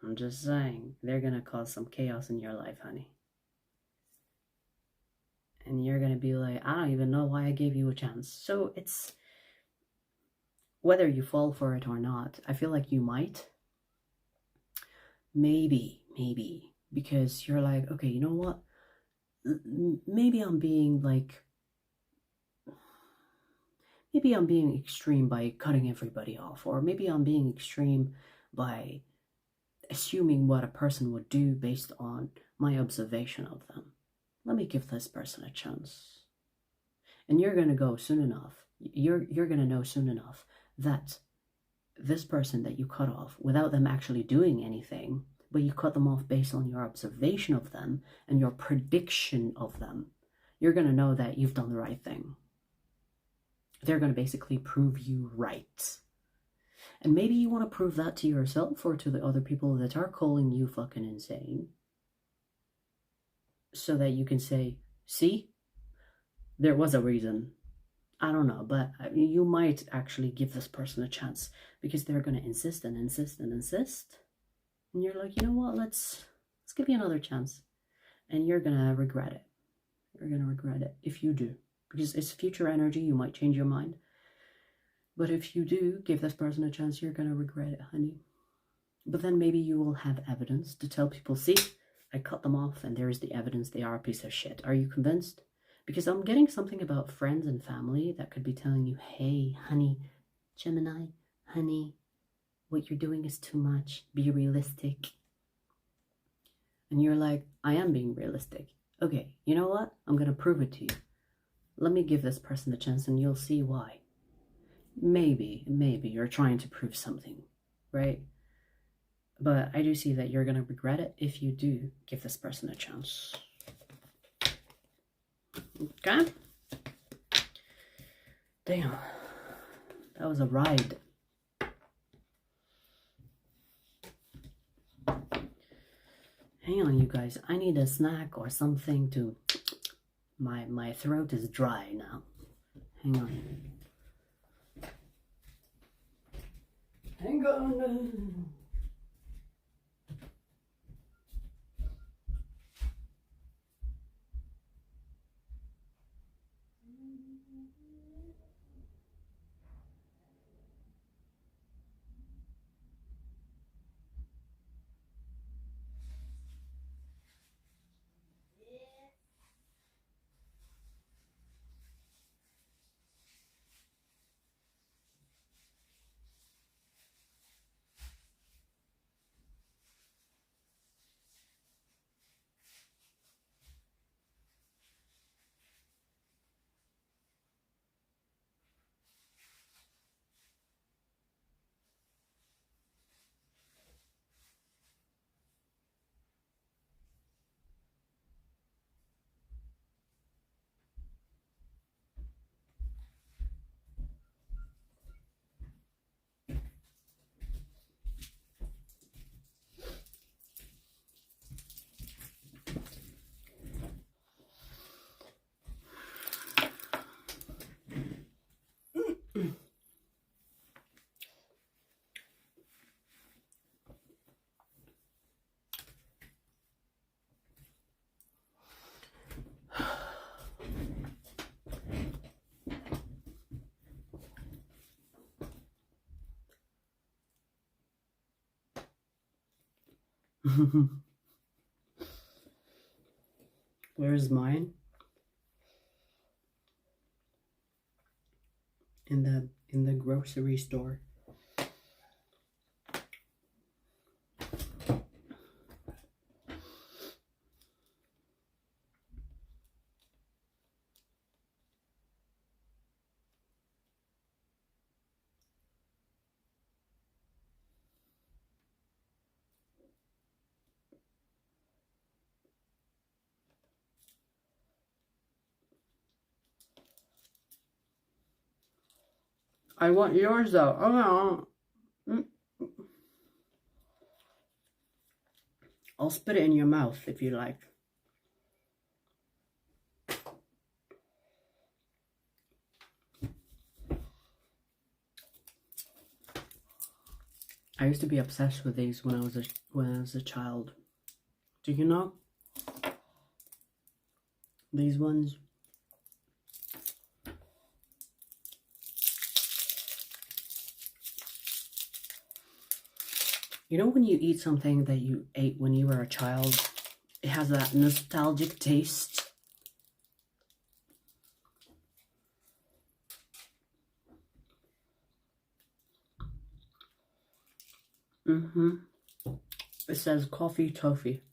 [SPEAKER 1] I'm just saying, they're going to cause some chaos in your life, honey. And you're going to be like, I don't even know why I gave you a chance. So it's, whether you fall for it or not, I feel like you might. Maybe. Because you're like, okay, you know what? Maybe I'm being extreme by cutting everybody off. Or maybe I'm being extreme by assuming what a person would do based on my observation of them. Let me give this person a chance. And you're going to go soon enough. You're going to know soon enough that this person that you cut off, without them actually doing anything, but you cut them off based on your observation of them and your prediction of them, you're going to know that you've done the right thing. They're going to basically prove you right. And maybe you want to prove that to yourself or to the other people that are calling you fucking insane, so that you can say, see, there was a reason. I don't know, but you might actually give this person a chance, because they're going to insist and insist and insist. And you're like, you know what, let's give you another chance. And you're going to regret it. You're going to regret it if you do. Because it's future energy, you might change your mind. But if you do give this person a chance, you're going to regret it, honey. But then maybe you will have evidence to tell people, see, I cut them off and there's the evidence they are a piece of shit. Are you convinced? Because I'm getting something about friends and family that could be telling you, hey, honey, Gemini, honey, what you're doing is too much. Be realistic. And you're like, I am being realistic. Okay, you know what? I'm going to prove it to you. Let me give this person a chance and you'll see why. Maybe you're trying to prove something, right? But I do see that you're going to regret it if you do give this person a chance. Okay? Damn. That was a ride. Hang on, you guys. I need a snack or something to... My throat is dry now. Hang on. Hang on. Where's mine? In the grocery store. I want yours though. Oh no. I'll spit it in your mouth if you like. I used to be obsessed with these when I was a child. Do you know? These ones. You know when you eat something that you ate when you were a child, it has that nostalgic taste. It says coffee toffee.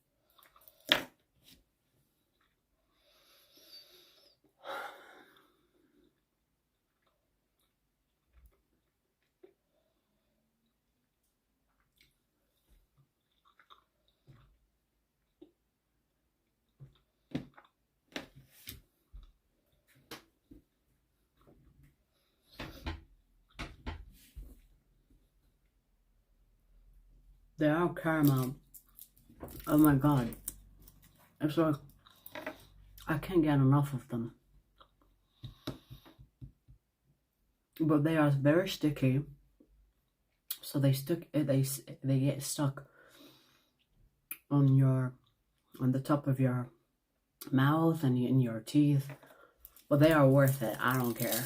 [SPEAKER 1] They are caramel. Oh my god. It's like, I can't get enough of them. But they are very sticky. So they get stuck on the top of your mouth and in your teeth. But they are worth it. I don't care.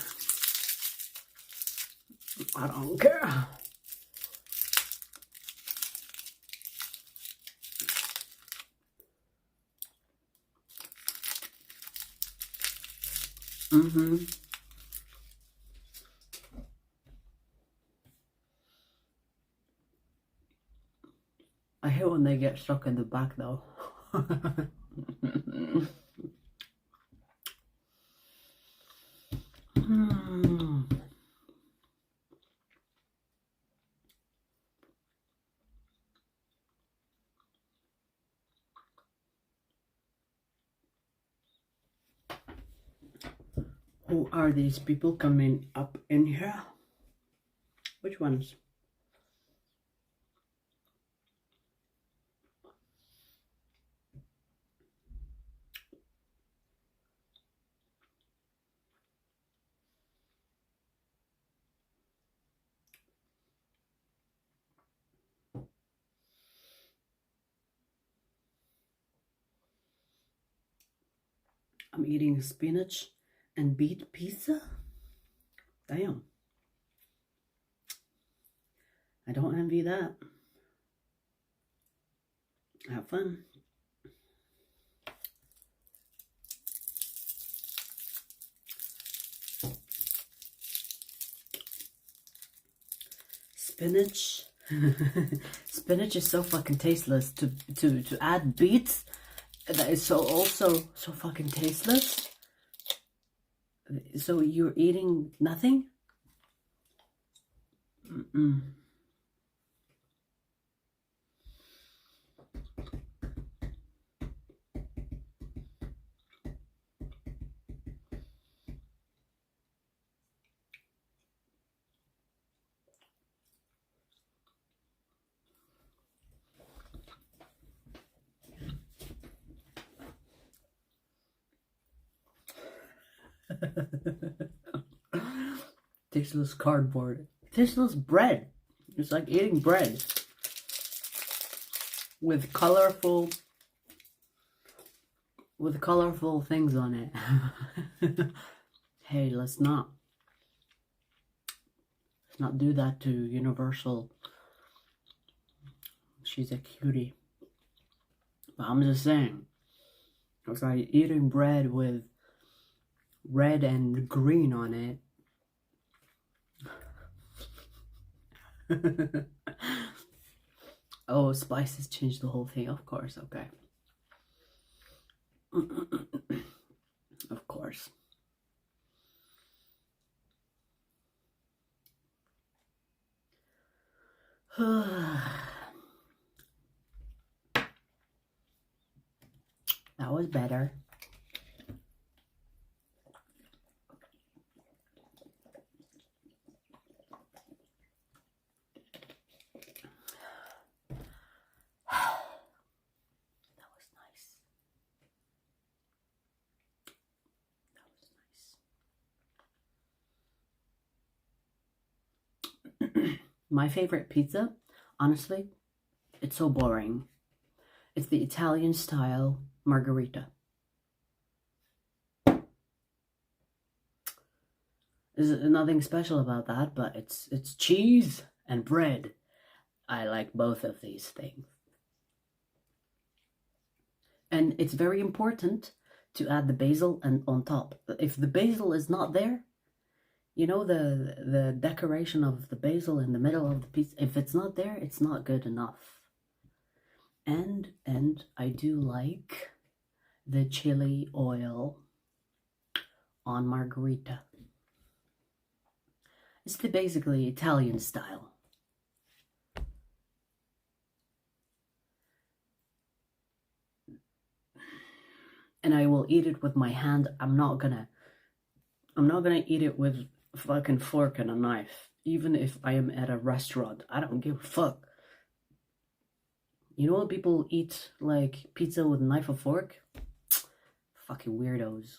[SPEAKER 1] I don't care. I hate when they get stuck in the back though. Who are these people coming up in here? Which ones? I'm eating spinach and beet pizza? Damn. I don't envy that. Have fun. Spinach. Spinach is so fucking tasteless. To add beets, that is also so fucking tasteless. So you're eating nothing? Mm-mm. Tasteless cardboard. Tasteless bread. It's like eating bread with colorful things on it. Hey, let's not do that to Universal. She's a cutie. But I'm just saying, it's like eating bread with red and green on it. Oh, spices changed the whole thing. Of course, okay. Of course. That was better. My favorite pizza, honestly, it's so boring. It's the Italian style margherita. There's nothing special about that, but it's cheese and bread. I like both of these things. And it's very important to add the basil and on top. If the basil is not there, you know, the decoration of the basil in the middle of the pizza, if it's not there, it's not good enough. And I do like the chili oil on margherita. It's the basically Italian style. And I will eat it with my hand. I'm not gonna eat it with a fucking fork and a knife. Even if I am at a restaurant, I don't give a fuck. You know when people eat like pizza with a knife or fork? Fucking weirdos.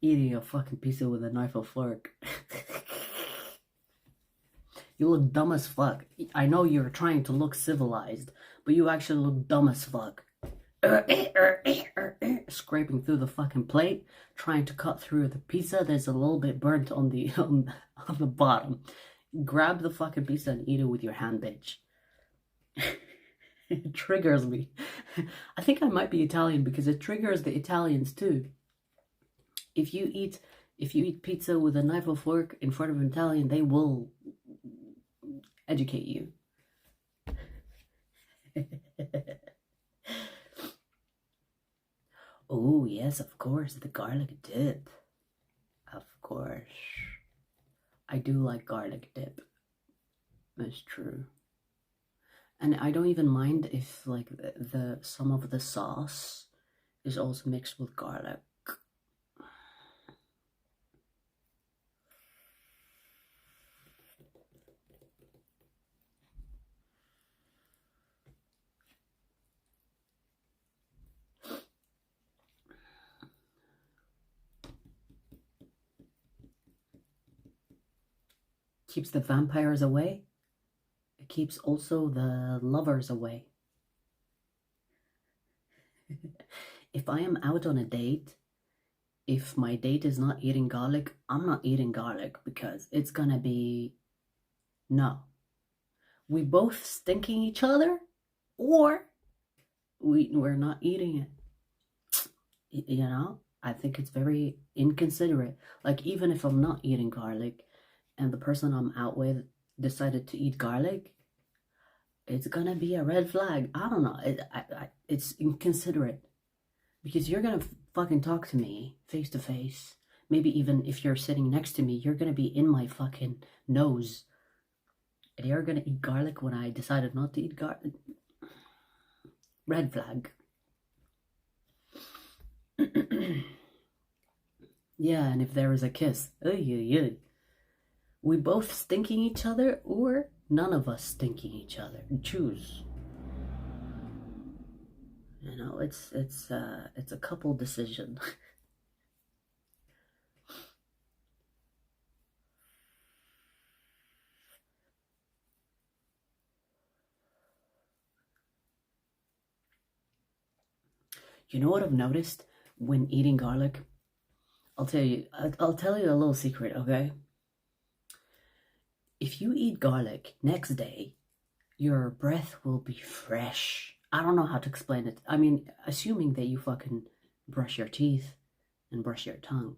[SPEAKER 1] Eating a fucking pizza with a knife or fork. You look dumb as fuck. I know you're trying to look civilized, but you actually look dumb as fuck. Scraping through the fucking plate, trying to cut through the pizza. There's a little bit burnt on the on the bottom. Grab the fucking pizza and eat it with your hand, bitch. It triggers me. I think I might be Italian because it triggers the Italians too. If you eat pizza with a knife or fork in front of an Italian, they will educate you. Oh, yes, of course, the garlic dip. Of course. I do like garlic dip. That's true. And I don't even mind if like some of the sauce is also mixed with garlic. keeps the vampires away. It keeps also the lovers away. If I am out on a date, if my date is not eating garlic, I'm not eating garlic because it's gonna be, no. We both stinking each other, or we're not eating it. You know, I think it's very inconsiderate. Like, even if I'm not eating garlic and the person I'm out with decided to eat garlic, it's gonna be a red flag. I don't know. It's inconsiderate. Because you're gonna fucking talk to me face to face. Maybe even if you're sitting next to me, you're gonna be in my fucking nose. And you're gonna eat garlic when I decided not to eat garlic. Red flag. Yeah, and if there is a kiss, we both stinking each other, or none of us stinking each other. Choose. You know, it's a couple decision. You know what I've noticed when eating garlic? I'll tell you a little secret, okay? If you eat garlic next day, your breath will be fresh. I don't know how to explain it. I mean, assuming that you fucking brush your teeth and brush your tongue.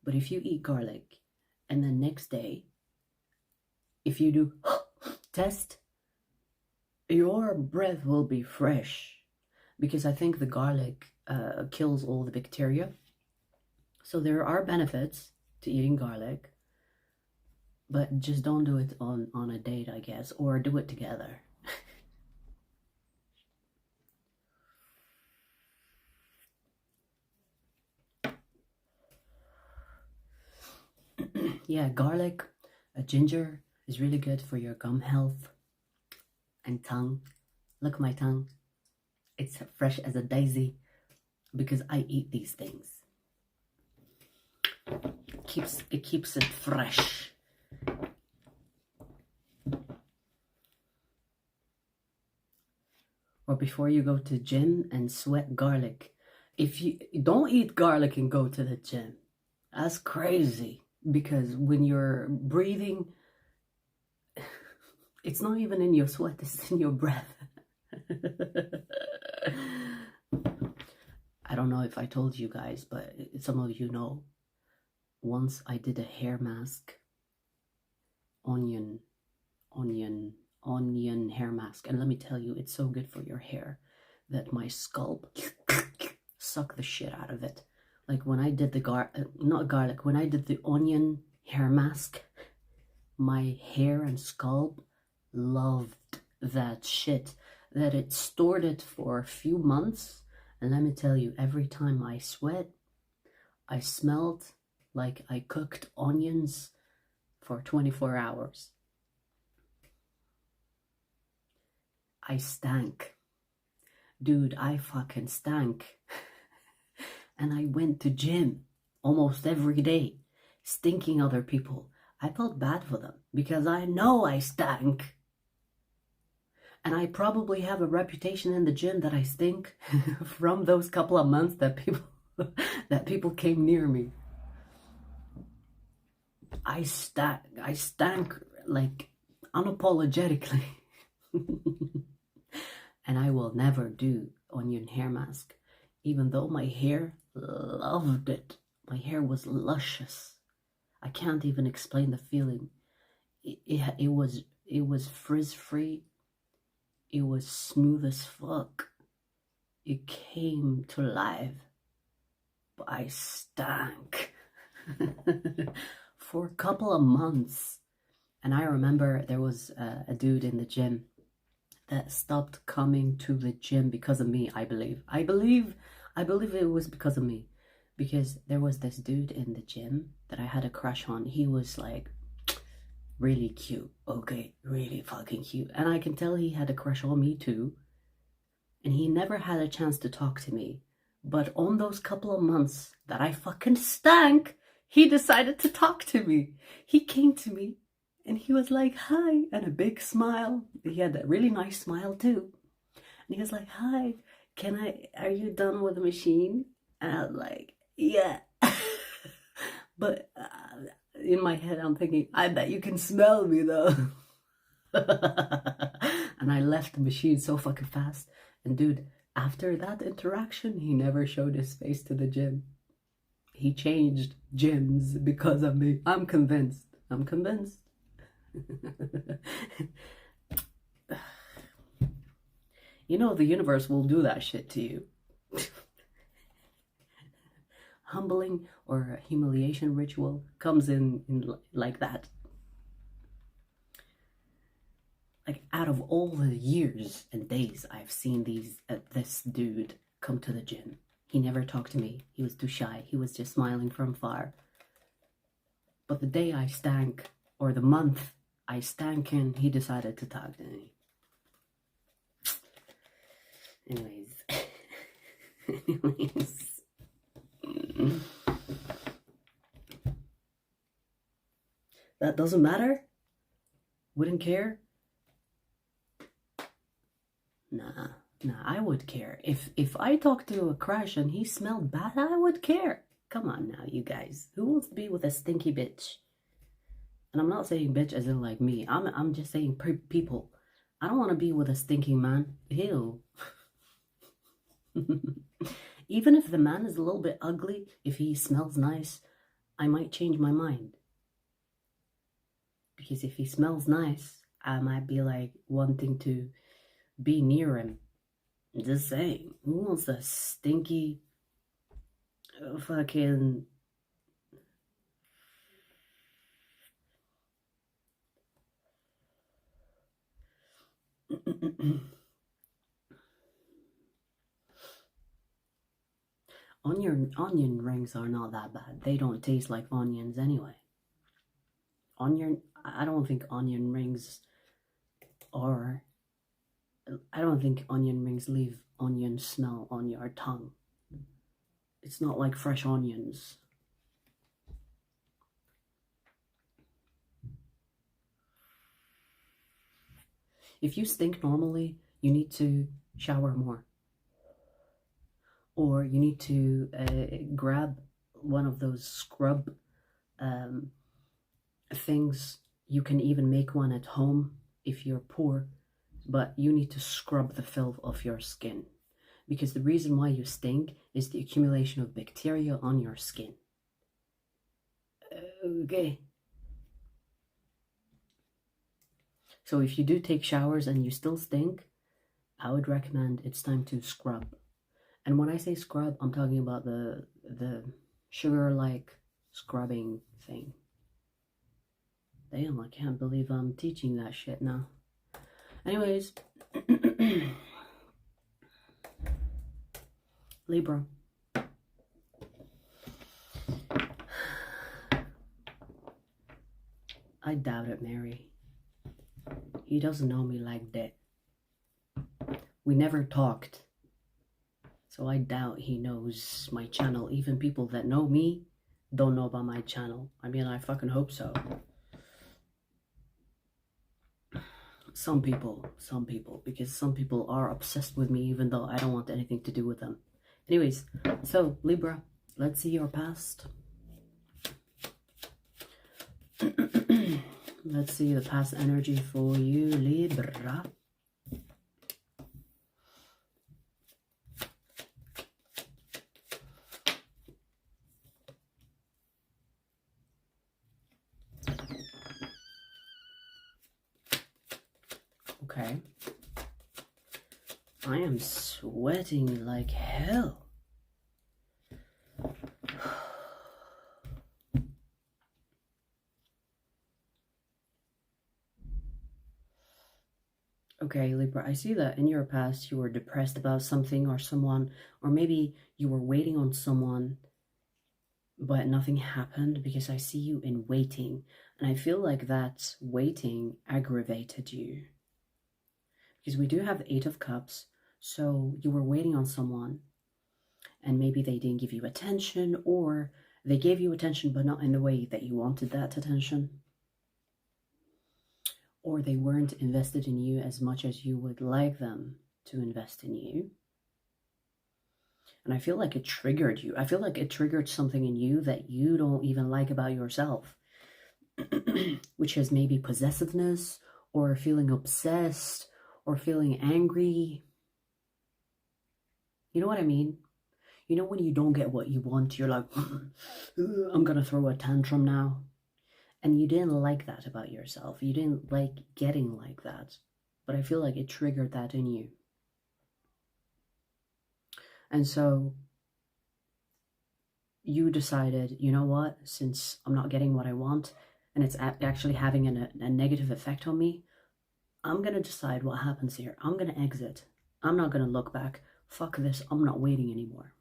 [SPEAKER 1] But if you eat garlic and then next day, if you do test, your breath will be fresh. Because I think the garlic kills all the bacteria. So there are benefits to eating garlic. But just don't do it on a date, I guess. Or do it together. Yeah, garlic, ginger is really good for your gum health and tongue. Look at my tongue. It's fresh as a daisy because I eat these things. It keeps it fresh. Or before you go to gym and sweat garlic. If you don't eat garlic and go to the gym, that's crazy. Because when you're breathing, it's not even in your sweat, it's in your breath. I don't know if I told you guys, but some of you know. Once I did a hair mask, onion hair mask, and let me tell you, it's so good for your hair that my scalp sucked the shit out of it. Like when I did the when I did the onion hair mask, my hair and scalp loved that shit, that it stored it for a few months. And let me tell you, every time I sweat, I smelled like I cooked onions for 24 hours. I stank. Dude, I fucking stank. And I went to gym almost every day, stinking other people. I felt bad for them because I know I stank. And I probably have a reputation in the gym that I stink from those couple of months that people came near me. I stank like unapologetically. And I will never do onion hair mask, even though my hair loved it. My hair was luscious. I can't even explain the feeling. It was frizz-free. It was smooth as fuck. It came to life. But I stank for a couple of months. And I remember there was a dude in the gym that stopped coming to the gym because of me, I believe. I believe it was because of me. Because there was this dude in the gym that I had a crush on. He was like really cute. Okay, really fucking cute. And I can tell he had a crush on me too. And he never had a chance to talk to me. But on those couple of months that I fucking stank, he decided to talk to me. He came to me And he was like, hi, and a big smile. He had a really nice smile too. And he was like, hi, are you done with the machine? And I was like, yeah. But in my head, I'm thinking, I bet you can smell me though. And I left the machine so fucking fast. And dude, after that interaction, he never showed his face to the gym. He changed gyms because of me. I'm convinced. I'm convinced. You know, the universe will do that shit to you. Humbling or humiliation ritual comes in like that. Like, out of all the years and days I've seen this dude come to the gym, he never talked to me. He was too shy. He was just smiling from far. But the day I stank, or the month I stank in, he decided to talk to me. Anyways. That doesn't matter? Wouldn't care? Nah, I would care. If I talked to a crush and he smelled bad, I would care. Come on now, you guys. Who wants to be with a stinky bitch? And I'm not saying bitch as in like me. I'm just saying people. I don't want to be with a stinking man. Ew. Even if the man is a little bit ugly, if he smells nice, I might change my mind. Because if he smells nice, I might be like wanting to be near him. I'm just saying. Who wants a stinky fucking onion rings are not that bad. They don't taste like onions anyway. I don't think onion rings leave onion smell on your tongue. It's not like fresh onions. If you stink normally, you need to shower more. Or you need to grab one of those scrub things. You can even make one at home if you're poor, but you need to scrub the filth off your skin. Because the reason why you stink is the accumulation of bacteria on your skin. Okay. So if you do take showers and you still stink, I would recommend it's time to scrub. And when I say scrub, I'm talking about the sugar-like scrubbing thing. Damn, I can't believe I'm teaching that shit now. Anyways, Libra. I doubt it, Mary. He doesn't know me like that. We never talked. So I doubt he knows my channel. Even people that know me don't know about my channel. I mean, I fucking hope so. Some people, because some people are obsessed with me even though I don't want anything to do with them. Anyways, so Libra, let's see your past. Let's see the past energy for you, Libra. Okay. I am sweating like hell. Okay, Libra, I see that in your past you were depressed about something or someone, or maybe you were waiting on someone, but nothing happened, because I see you in waiting. And I feel like that waiting aggravated you. Because we do have the Eight of Cups, so you were waiting on someone, and maybe they didn't give you attention, or they gave you attention but not in the way that you wanted that attention. or they weren't invested in you as much as you would like them to invest in you. And I feel like it triggered you. I feel like it triggered something in you that you don't even like about yourself, which is maybe possessiveness, or feeling obsessed, or feeling angry. You know what I mean? You know when you don't get what you want, you're like, I'm gonna throw a tantrum now. And you didn't like that about yourself. You didn't like getting like that. But I feel like it triggered that in you. And so you decided, you know what, since I'm not getting what I want, and it's actually having a negative effect on me, I'm going to decide what happens here. I'm going to exit. I'm not going to look back. Fuck this. I'm not waiting anymore.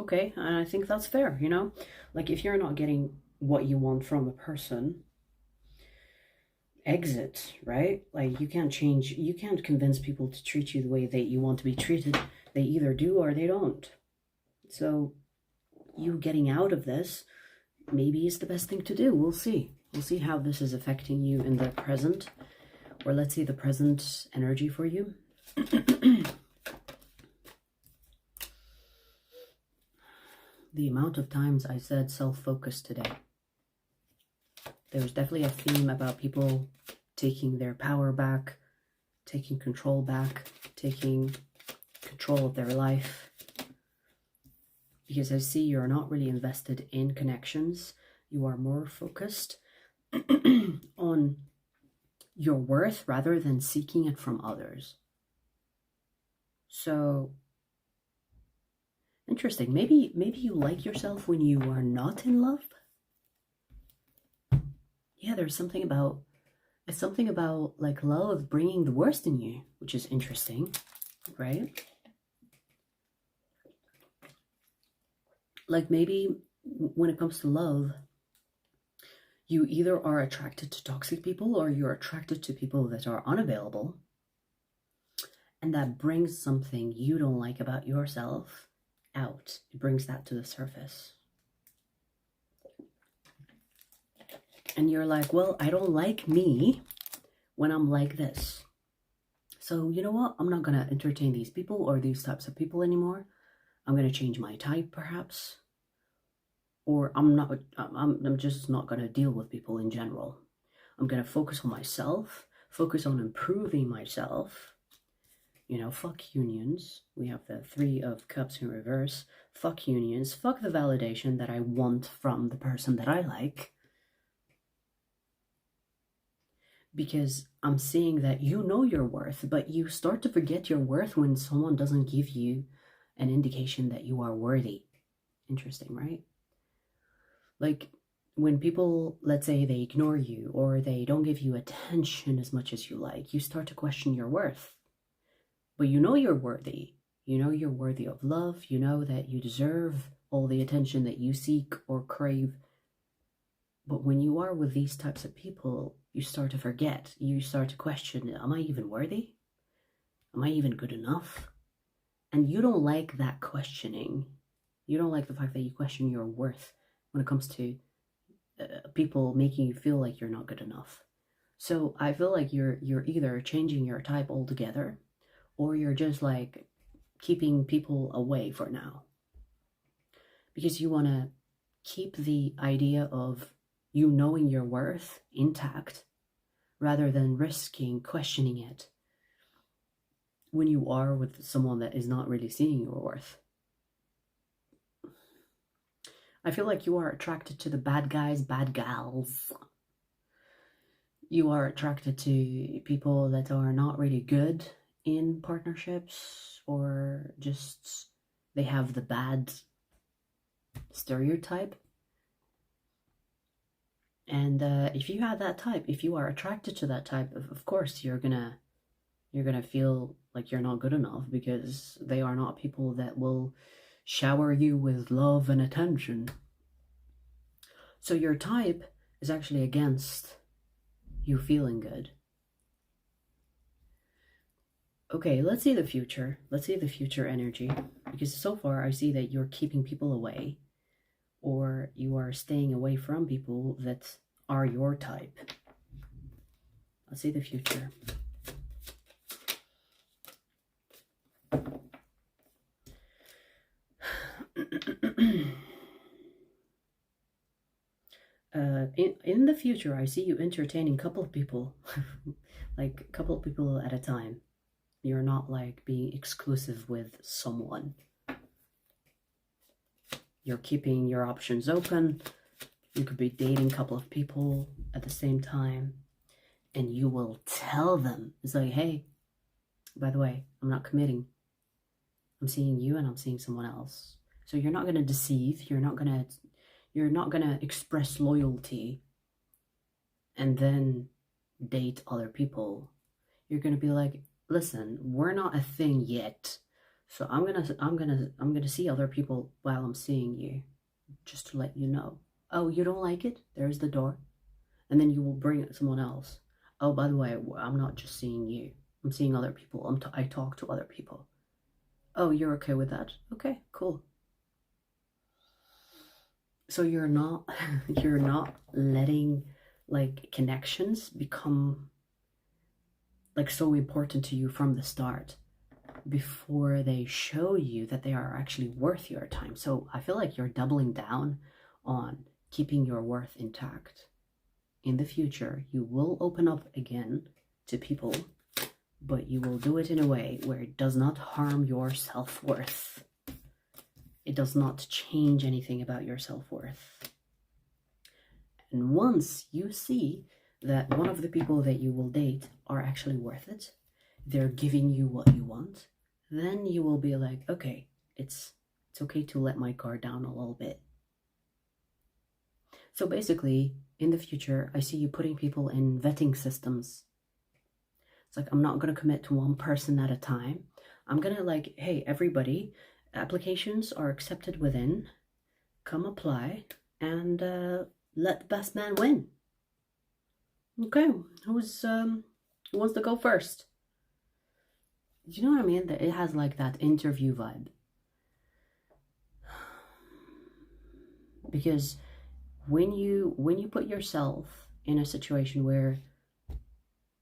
[SPEAKER 1] Okay, and I think that's fair, you know? Like, if you're not getting what you want from a person, exit, right? Like, you can't convince people to treat you the way that you want to be treated. They either do or they don't. So, you getting out of this maybe is the best thing to do. We'll see. We'll see how this is affecting you in the present. Or let's see the present energy for you. The amount of times I said self-focus today. There's definitely a theme about people taking their power back, taking control back, taking control of their life. Because I see you're not really invested in connections. You are more focused on your worth rather than seeking it from others. So, interesting. Maybe you like yourself when you are not in love. Yeah, there's something about, it's something about like love bringing the worst in you, which is interesting, right? Like maybe when it comes to love, you either are attracted to toxic people or you're attracted to people that are unavailable. And that brings something you don't like about yourself out. It brings that to the surface. And you're like, well, I don't like me when I'm like this. So you know what? I'm not going to entertain these people or these types of people anymore. I'm going to change my type, perhaps. Or I'm just not going to deal with people in general. I'm going to focus on myself, focus on improving myself. You know, fuck unions. We have the 3 of Cups in reverse. Fuck unions. Fuck the validation that I want from the person that I like. Because I'm seeing that you know your worth, but you start to forget your worth when someone doesn't give you an indication that you are worthy. Interesting, right? Like when people, let's say they ignore you or they don't give you attention as much as you like, you start to question your worth. But you know you're worthy. You know you're worthy of love. You know that you deserve all the attention that you seek or crave. But when you are with these types of people, you start to forget. You start to question, am I even worthy? Am I even good enough? And you don't like that questioning. You don't like the fact that you question your worth when it comes to people making you feel like you're not good enough. So I feel like you're either changing your type altogether, or you're just like keeping people away for now. Because you want to keep the idea of you knowing your worth intact rather than risking questioning it when you are with someone that is not really seeing your worth. I feel like you are attracted to the bad guys, bad gals. You are attracted to people that are not really good in partnerships, or just they have the bad stereotype. And if you have that type, if you are attracted to that type, of course you're gonna feel like you're not good enough, because they are not people that will shower you with love and attention. So your type is actually against you feeling good. Okay, let's see the future. Let's see the future energy. Because so far I see that you're keeping people away, or you are staying away from people that are your type. Let's see the future. In the future, I see you entertaining a couple of people, like a couple of people at a time. You're not like being exclusive with someone. You're keeping your options open. You could be dating a couple of people at the same time, and you will tell them, it's like, hey, by the way, I'm not committing. I'm seeing you and I'm seeing someone else. So you're not going to deceive. You're not going to express loyalty and then date other people. You're going to be like, listen, we're not a thing yet. So I'm going to see other people while I'm seeing you, just to let you know. Oh, you don't like it? There's the door. And then you will bring someone else. Oh, by the way, I'm not just seeing you. I'm seeing other people. I talk to other people. Oh, you're okay with that? Okay, cool. So you're not letting like connections become like so important to you from the start before they show you that they are actually worth your time. So I feel like you're doubling down on keeping your worth intact. In the future, you will open up again to people, but you will do it in a way where it does not harm your self-worth. It does not change anything about your self-worth. And once you see that one of the people that you will date are actually worth it, they're giving you what you want, then you will be like, okay, it's okay to let my guard down a little bit. So basically, in the future, I see you putting people in vetting systems. It's like, I'm not going to commit to one person at a time. I'm going to like, hey, everybody, applications are accepted within. Come apply and let the best man win. Okay, who wants to go first? Do you know what I mean? That it has like that interview vibe. Because when you put yourself in a situation where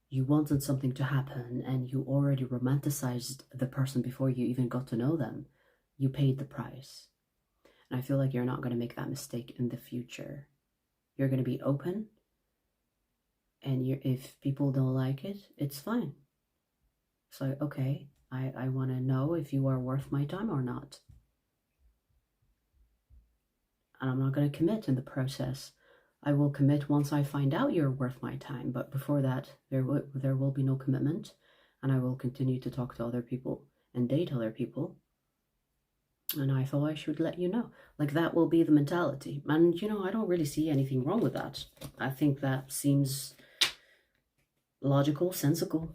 [SPEAKER 1] you wanted something to happen and you already romanticized the person before you even got to know them, you paid the price. And I feel like you're not going to make that mistake in the future. You're going to be open, and if people don't like it, it's fine. So, okay, I want to know if you are worth my time or not. And I'm not going to commit in the process. I will commit once I find out you're worth my time. But before that, there will be no commitment. And I will continue to talk to other people and date other people. And I thought I should let you know. Like, that will be the mentality. And, you know, I don't really see anything wrong with that. I think that seems logical, sensible.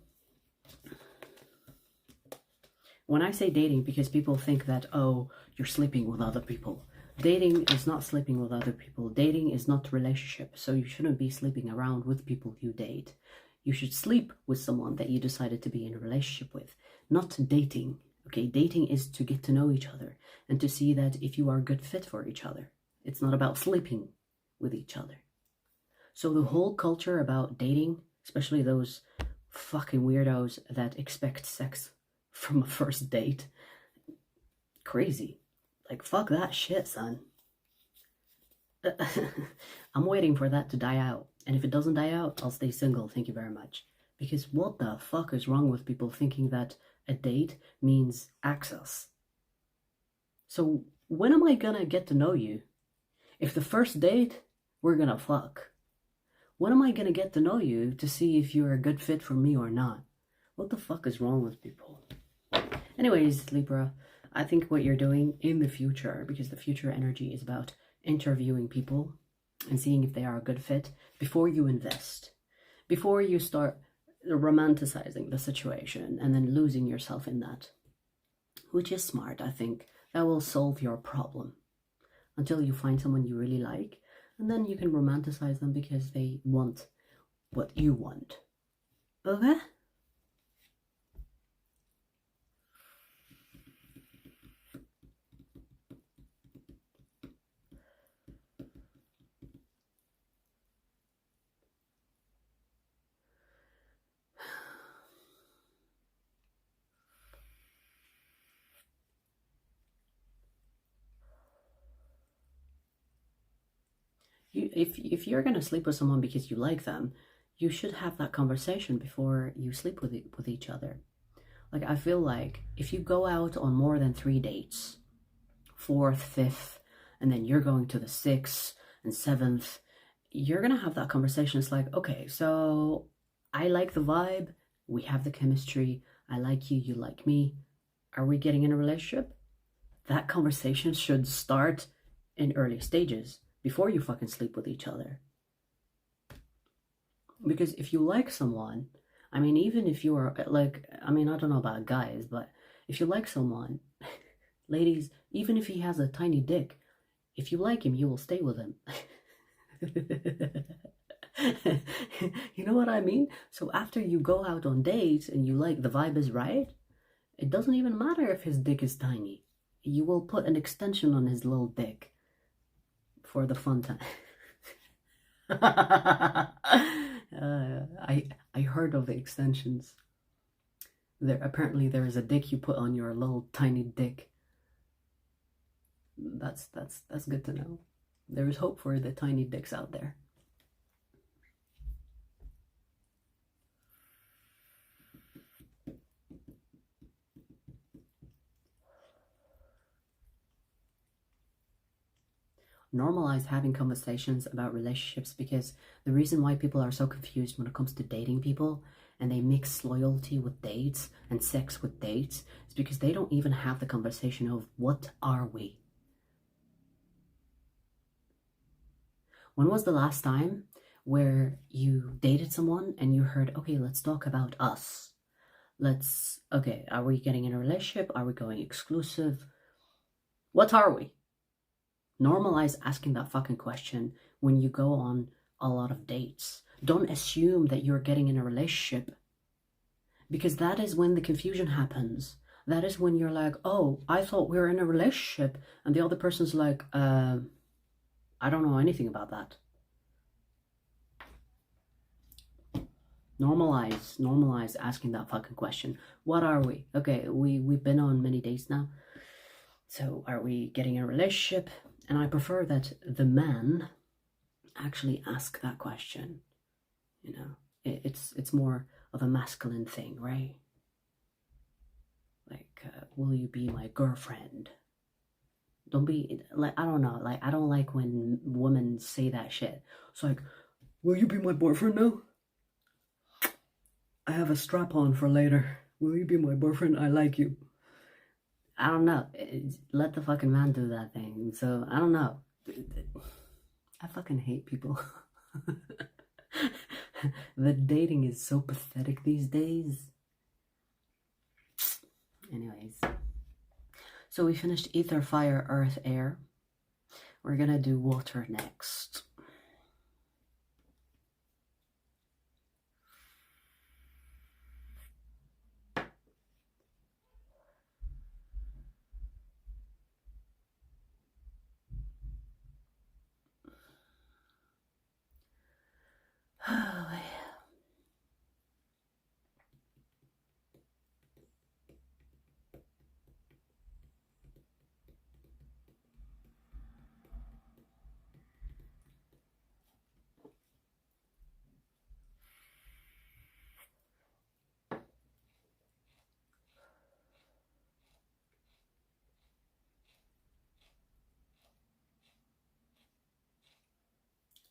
[SPEAKER 1] When I say dating, because people think that, oh, you're sleeping with other people. Dating is not sleeping with other people. Dating is not relationship. So you shouldn't be sleeping around with people you date. You should sleep with someone that you decided to be in a relationship with, not dating. Okay, dating is to get to know each other and to see that if you are a good fit for each other. It's not about sleeping with each other. So the whole culture about dating, especially those fucking weirdos that expect sex from a first date, crazy. Like, fuck that shit, son. I'm waiting for that to die out. And if it doesn't die out, I'll stay single. Thank you very much. Because what the fuck is wrong with people thinking that a date means access? So when am I gonna get to know you? If the first date, we're gonna fuck. When am I gonna get to know you to see if you're a good fit for me or not? What the fuck is wrong with people? Anyways, Libra, I think what you're doing in the future, because the future energy is about interviewing people and seeing if they are a good fit before you invest, before you start romanticizing the situation and then losing yourself in that, which is smart. I think that will solve your problem until you find someone you really like, and then you can romanticize them because they want what you want. Okay? if you're gonna sleep with someone because you like them, you should have that conversation before you sleep with each other. Like, I feel like if you go out on more than 3 dates, fourth, fifth, and then you're going to the sixth and seventh, you're gonna have that conversation. It's like, okay, so I like the vibe, we have the chemistry, I like you, you like me. Are we getting in a relationship? That conversation should start in early stages before you fucking sleep with each other. Because if you like someone, I mean, even if you are like, I mean, I don't know about guys, but if you like someone, ladies, even if he has a tiny dick, if you like him, you will stay with him. You know what I mean? So after you go out on dates and you like, the vibe is right, it doesn't even matter if his dick is tiny. You will put an extension on his little dick for the fun time. I heard of the extensions. Apparently there is a dick you put on your little tiny dick. That's good to know. There is hope for the tiny dicks out there. Normalize having conversations about relationships, because the reason why people are so confused when it comes to dating people and they mix loyalty with dates and sex with dates is because they don't even have the conversation of what are we? When was the last time where you dated someone and you heard, okay, let's talk about us. Okay, are we getting in a relationship? Are we going exclusive? What are we? Normalize asking that fucking question when you go on a lot of dates. Don't assume that you're getting in a relationship, because that is when the confusion happens. That is when you're like, oh, I thought we were in a relationship, and the other person's like, I don't know anything about that. Normalize asking that fucking question. What are we? Okay, we've been on many dates now. So are we getting in a relationship? And I prefer that the man actually ask that question. You know, it's more of a masculine thing, right? Like, will you be my girlfriend? Don't be like, I don't know, like, I don't like when women say that shit. It's like, will you be my boyfriend now? I have a strap on for later. Will you be my boyfriend? I like you. I don't know. Let the fucking man do that thing. So, I don't know. I fucking hate people. The dating is so pathetic these days. Anyways. So we finished ether, fire, earth, air. We're gonna do water next.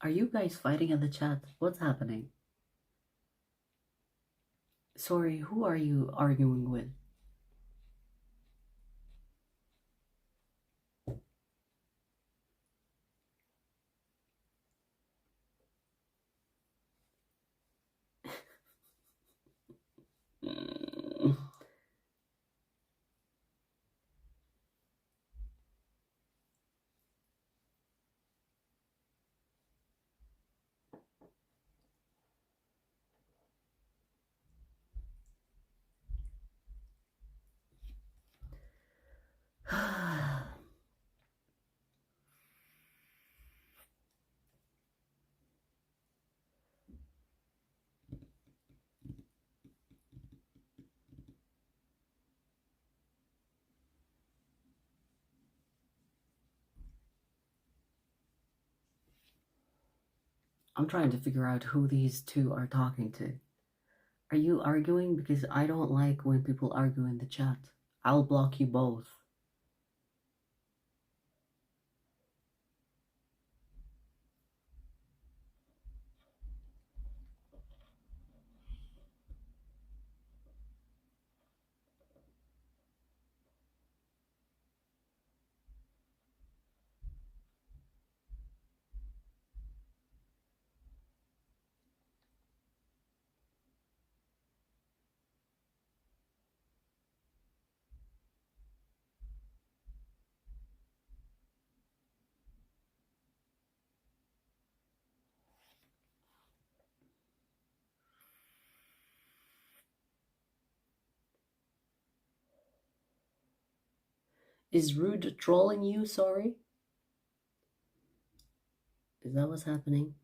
[SPEAKER 1] Are you guys fighting in the chat? What's happening? Sorry, who are you arguing with? I'm trying to figure out who these two are talking to. Are you arguing? Because I don't like when people argue in the chat. I'll block you both. Is Rude trolling you, sorry? Is that what's happening?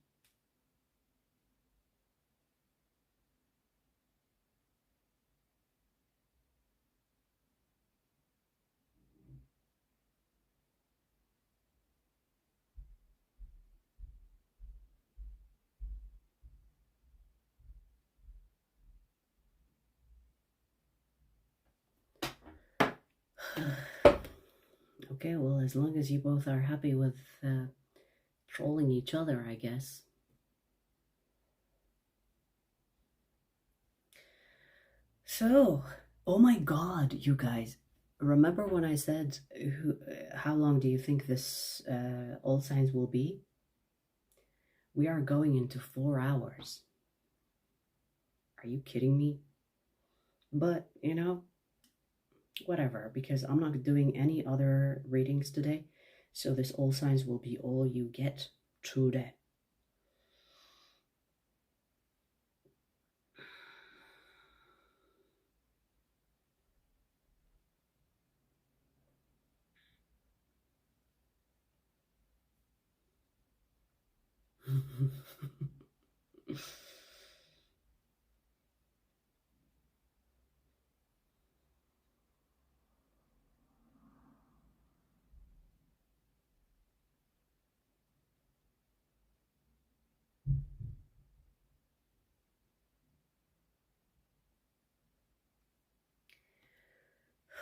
[SPEAKER 1] Okay, well, as long as you both are happy with trolling each other, I guess. So, oh my god, you guys. Remember when I said, how long do you think this all signs will be? We are going into 4 hours. Are you kidding me? But, you know, whatever, because I'm not doing any other readings today. So this all signs will be all you get today.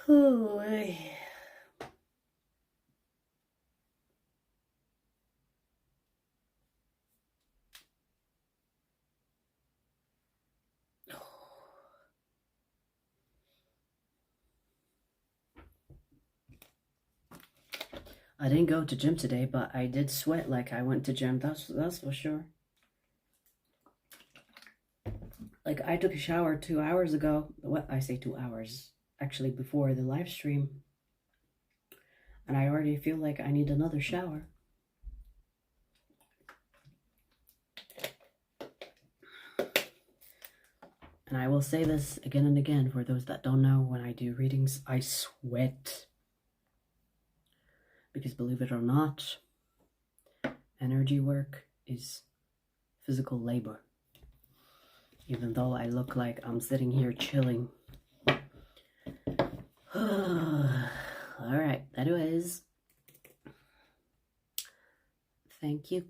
[SPEAKER 1] Oh, I didn't go to gym today, but I did sweat like I went to gym. That's for sure. Like, I took a shower 2 hours ago. What? I say 2 hours. Actually, before the live stream. And I already feel like I need another shower. And I will say this again and again for those that don't know, when I do readings, I sweat. Because believe it or not, energy work is physical labor. Even though I look like I'm sitting here chilling. Alright, anyways. Thank you,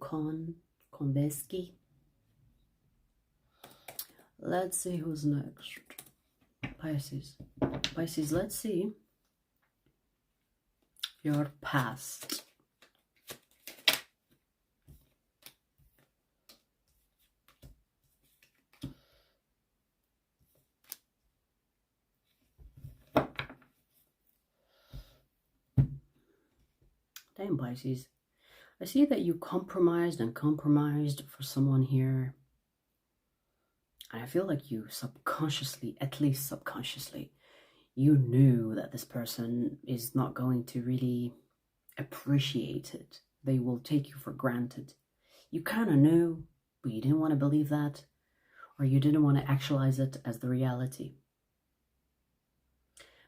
[SPEAKER 1] Konbeski. Let's see who's next. Pisces. Pisces, let's see your past. Damn, Pisces. I see that you compromised and compromised for someone here. And I feel like you subconsciously, at least subconsciously, you knew that this person is not going to really appreciate it. They will take you for granted. You kind of knew, but you didn't want to believe that, or you didn't want to actualize it as the reality.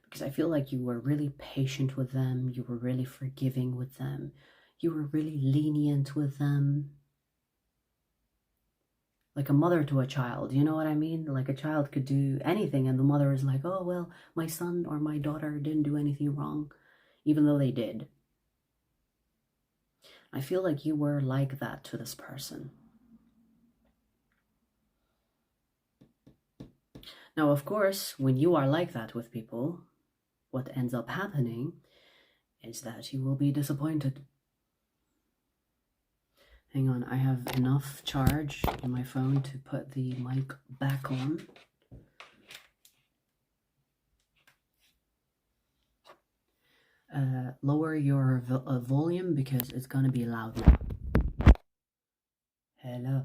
[SPEAKER 1] Because I feel like you were really patient with them, you were really forgiving with them, you were really lenient with them. Like a mother to a child, you know what I mean? Like a child could do anything and the mother is like, oh, well, my son or my daughter didn't do anything wrong, even though they did. I feel like you were like that to this person. Now, of course, when you are like that with people, what ends up happening is that you will be disappointed. Hang on, I have enough charge in my phone to put the mic back on. Lower your volume because it's gonna be loud now. Hello.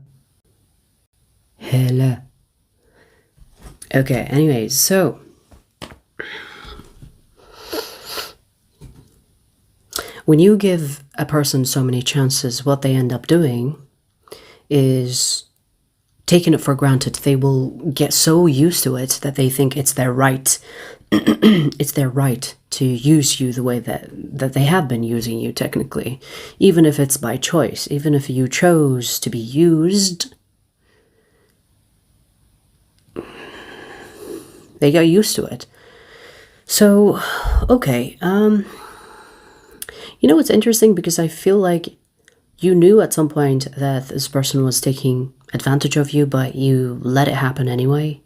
[SPEAKER 1] Hello. Okay, anyways, so when you give a person so many chances, what they end up doing is taking it for granted. They will get so used to it that they think it's their right. It's their right to use you the way that they have been using you, technically. Even if it's by choice, even if you chose to be used, they got used to it. So, okay, you know, it's interesting because I feel like you knew at some point that this person was taking advantage of you, but you let it happen anyway.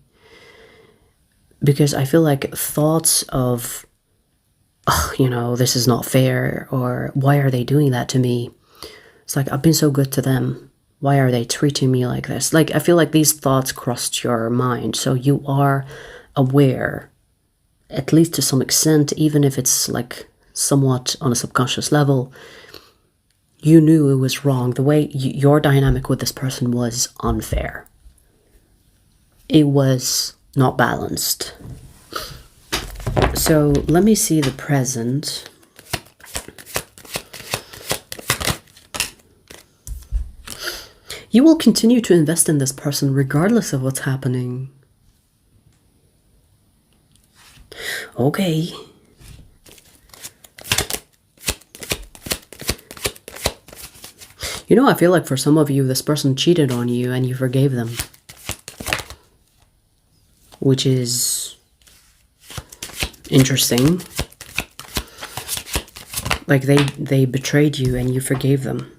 [SPEAKER 1] Because I feel like thoughts of, oh, you know, this is not fair, or why are they doing that to me? It's like, I've been so good to them. Why are they treating me like this? Like, I feel like these thoughts crossed your mind. So you are aware, at least to some extent, even if it's like somewhat on a subconscious level, you knew it was wrong. The way your dynamic with this person was unfair. It was not balanced. So let me see the present. You will continue to invest in this person regardless of what's happening. Okay. You know, I feel like for some of you, this person cheated on you and you forgave them. Which is interesting. Like they betrayed you and you forgave them.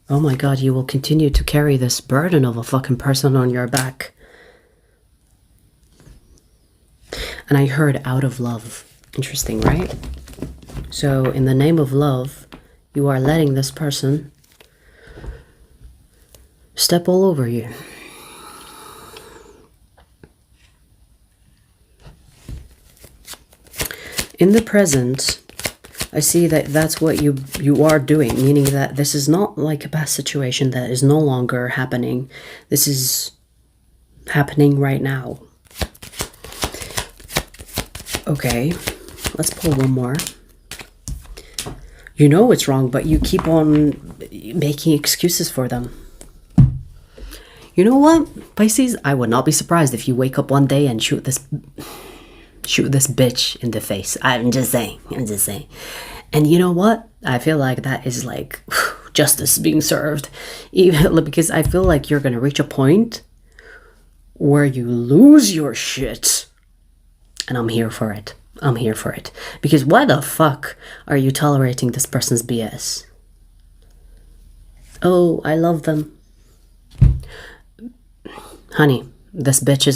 [SPEAKER 1] Oh my god, you will continue to carry this burden of a fucking person on your back. And I heard out of love. Interesting, right? So in the name of love, you are letting this person step all over you. In the present, I see that that's what you are doing, meaning that this is not like a past situation that is no longer happening. This is happening right now. Okay, let's pull one more. You know it's wrong, but you keep on making excuses for them. You know what, Pisces? I would not be surprised if you wake up one day and shoot this bitch in the face. I'm just saying. And you know what? I feel like that is like justice being served. Even because I feel like you're going to reach a point where you lose your shit. And I'm here for it. I'm here for it. Because why the fuck are you tolerating this person's BS? Oh, I love them. Honey, this bitch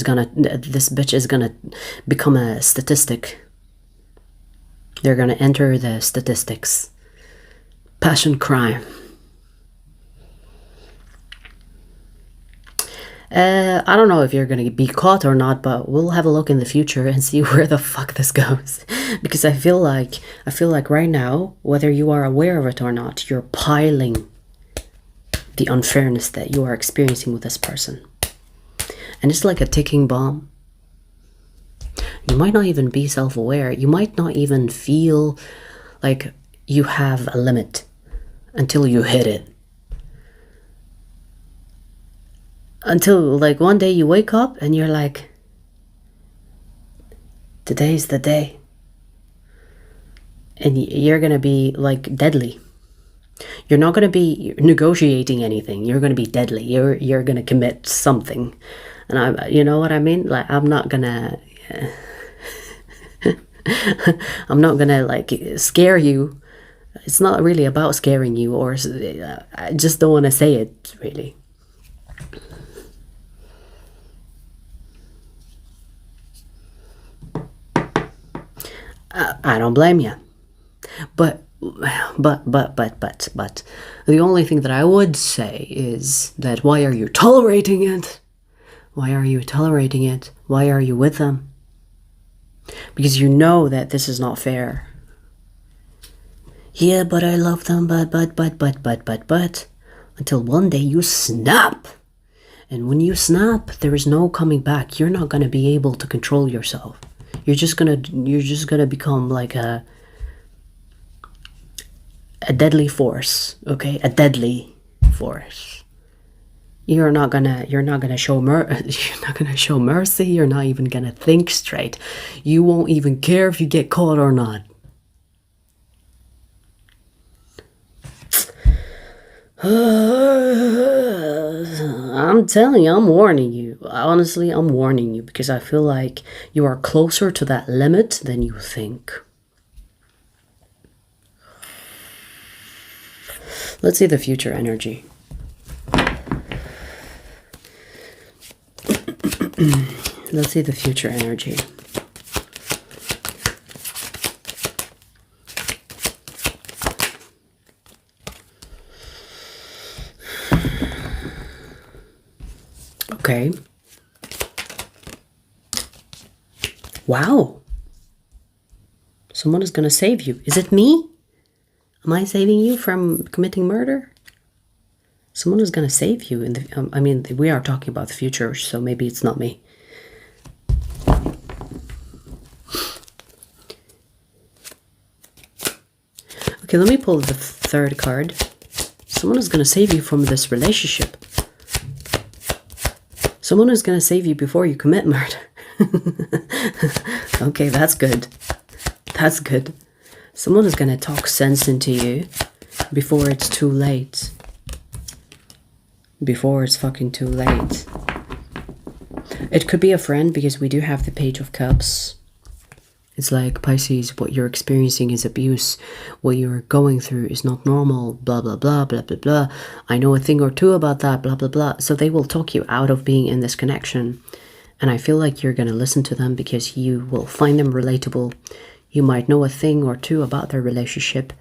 [SPEAKER 1] is gonna become a statistic. They're gonna enter the statistics. Passion crime. I don't know if you're gonna be caught or not, but we'll have a look in the future and see where the fuck this goes. Because I feel like right now, whether you are aware of it or not, you're piling the unfairness that you are experiencing with this person. And it's like a ticking bomb. You might not even be self-aware. You might not even feel like you have a limit until you hit it. Until like one day you wake up and you're like, today's the day. And you're going to be like deadly. You're not going to be negotiating anything. You're going to be deadly. You're going to commit something. And you know what I mean? Like, I'm not going to like scare you. It's not really about scaring you, or I just don't want to say it really. I don't blame you. But the only thing that I would say is that why are you tolerating it? Why are you tolerating it? Why are you with them? Because you know that this is not fair. Yeah, but I love them, but, until one day you snap. And when you snap, there is no coming back. You're not going to be able to control yourself. You're just going to become like a deadly force, okay? A deadly force. You're not gonna show mercy. You're not even gonna think straight. You won't even care if you get caught or not. I'm telling you, I'm warning you. Honestly, I'm warning you because I feel like you are closer to that limit than you think. Let's see the future energy. Let's see the future energy. Okay. Wow. Someone is going to save you. Is it me? Am I saving you from committing murder? Someone is going to save you. I mean, we are talking about the future, so maybe it's not me. Okay, let me pull the third card. Someone is going to save you from this relationship. Someone is going to save you before you commit murder. Okay, that's good. That's good. Someone is going to talk sense into you before it's too late. Before it's fucking too late. It could be a friend because we do have the Page of Cups. It's like, Pisces, what you're experiencing is abuse. What you're going through is not normal. Blah, blah, blah, blah, blah, blah. I know a thing or two about that, blah, blah, blah. So they will talk you out of being in this connection. And I feel like you're going to listen to them because you will find them relatable. You might know a thing or two about their relationship.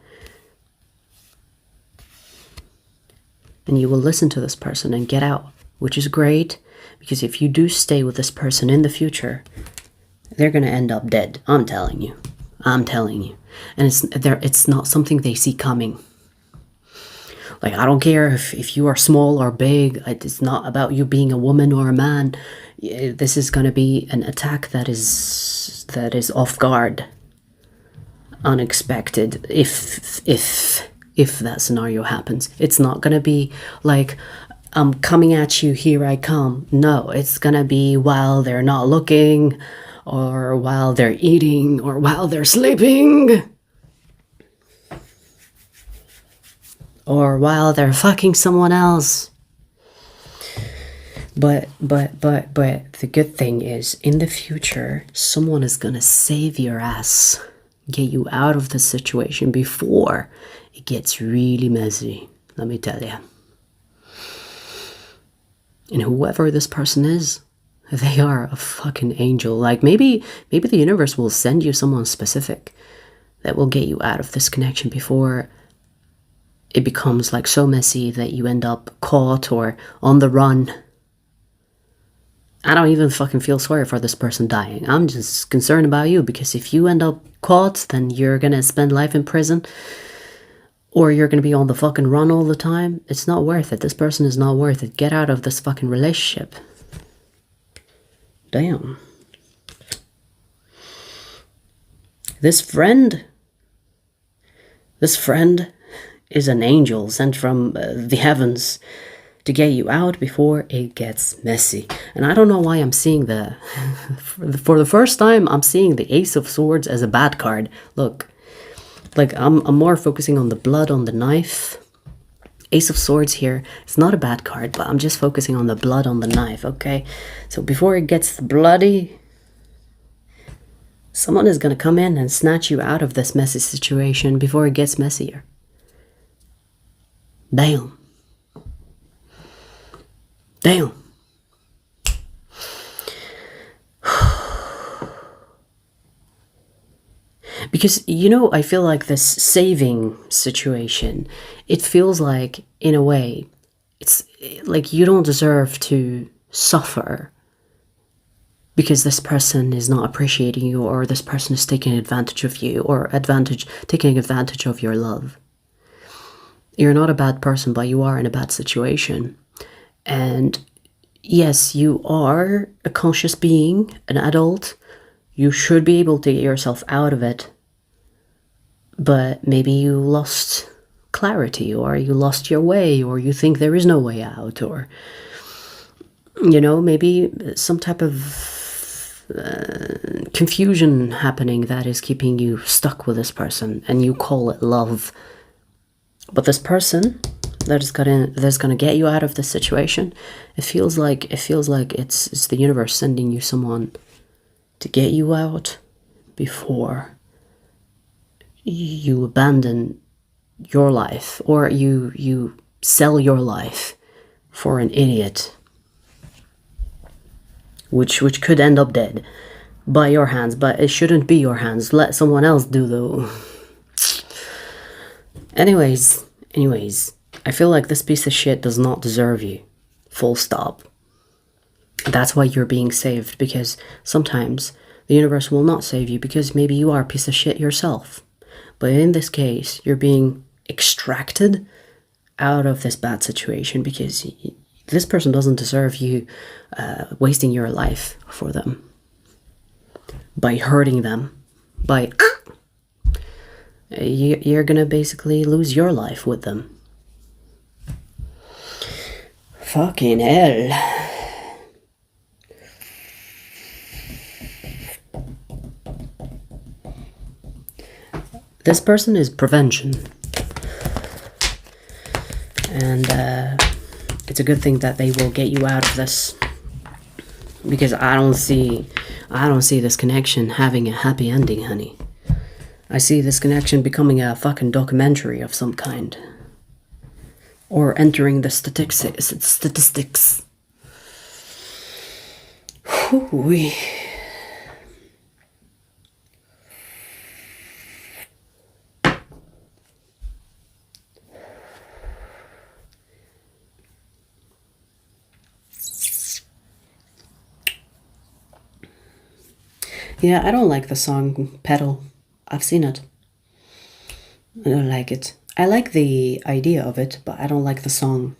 [SPEAKER 1] And you will listen to this person and get out, which is great. Because if you do stay with this person in the future, they're going to end up dead. I'm telling you. I'm telling you. And it's not something they see coming. Like, I don't care if you are small or big. It's not about you being a woman or a man. This is going to be an attack that is off guard. Unexpected. If that scenario happens. It's not going to be like, I'm coming at you, here I come. No, it's going to be while they're not looking, or while they're eating, or while they're sleeping, or while they're fucking someone else. But the good thing is, in the future, someone is gonna save your ass, get you out of the situation before it gets really messy, let me tell you. And whoever this person is, they are a fucking angel. Like, maybe the universe will send you someone specific that will get you out of this connection before it becomes like so messy that you end up caught or on the run. I don't even fucking feel sorry for this person dying. I'm just concerned about you, because if you end up caught, then you're gonna spend life in prison, or you're gonna be on the fucking run all the time. It's not worth it. This person is not worth it. Get out of this fucking relationship. Damn. This friend is an angel sent from the heavens to get you out before it gets messy. And I don't know why I'm seeing for the first time, I'm seeing the Ace of Swords as a bad card. Look, like I'm more focusing on the blood on the knife. Ace of Swords here, it's not a bad card, but I'm just focusing on the blood on the knife, okay? So before it gets bloody, someone is going to come in and snatch you out of this messy situation before it gets messier. Damn. Damn. Because, you know, I feel like this saving situation, it feels like, in a way, it's like you don't deserve to suffer because this person is not appreciating you, or this person is taking advantage of you, or taking advantage of your love. You're not a bad person, but you are in a bad situation. And yes, you are a conscious being, an adult. You should be able to get yourself out of it. But maybe you lost clarity, or you lost your way, or you think there is no way out, or, you know, maybe some type of confusion happening that is keeping you stuck with this person, and you call it love. But this person that's gonna get you out of this situation, it feels like it's the universe sending you someone to get you out before you abandon your life, or you sell your life for an idiot, which could end up dead by your hands. But it shouldn't be your hands. Let someone else do though. Anyways, I feel like this piece of shit does not deserve you. Full stop. That's why you're being saved, because sometimes the universe will not save you because maybe you are a piece of shit yourself. But in this case, you're being extracted out of this bad situation because this person doesn't deserve you wasting your life for them, by hurting them, by you're gonna basically lose your life with them. Fucking hell. This person is prevention. And it's a good thing that they will get you out of this, because I don't see this connection having a happy ending, honey. I see this connection becoming a fucking documentary of some kind, or entering the statistics. Whew. Yeah, I don't like the song Petal. I've seen it. I don't like it. I like the idea of it, but I don't like the song.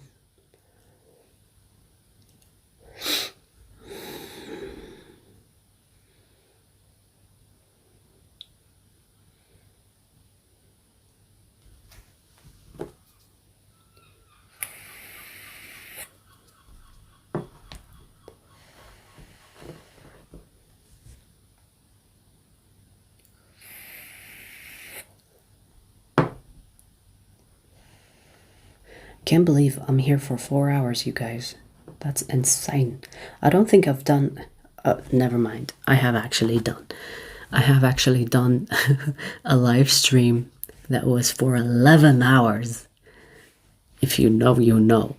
[SPEAKER 1] Can't believe I'm here for 4 hours, you guys. That's insane. I don't think I've done... never mind. I have actually done a live stream that was for 11 hours. If you know, you know.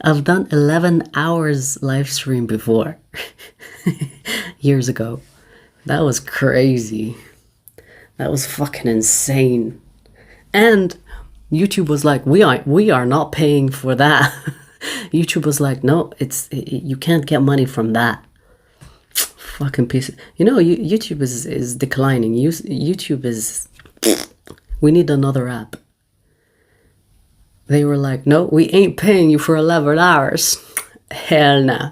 [SPEAKER 1] I've done 11 hours live stream before. Years ago. That was crazy. That was fucking insane. And YouTube was like, we are not paying for that. YouTube was like, no, you can't get money from that. Fucking piece of, you know, YouTube is declining. YouTube is, we need another app. They were like, no, we ain't paying you for 11 hours. Hell nah.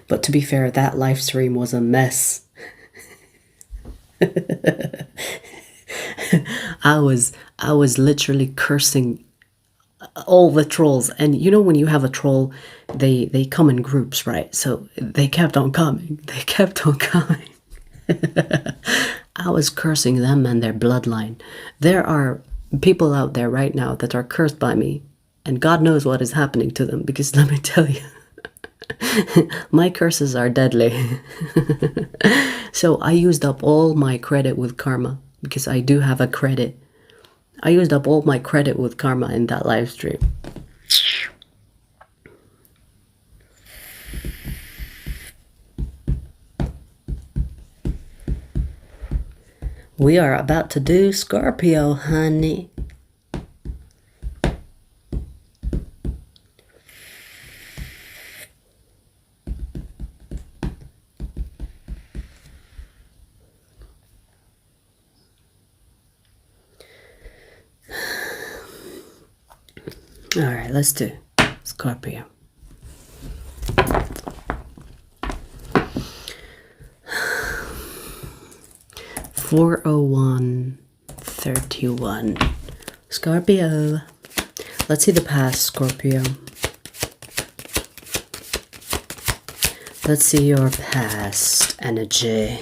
[SPEAKER 1] But to be fair, that live stream was a mess. I was literally cursing all the trolls. And you know, when you have a troll, they come in groups, right? So they kept on coming. I was cursing them and their bloodline. There are people out there right now that are cursed by me, and God knows what is happening to them, because let me tell you, my curses are deadly. So I used up all my credit with karma, because I do have a credit. I used up all my credit with karma in that live stream. We are about to do Scorpio, honey. All right, let's do Scorpio. (40131) Scorpio. Let's see the past, Scorpio. Let's see your past energy.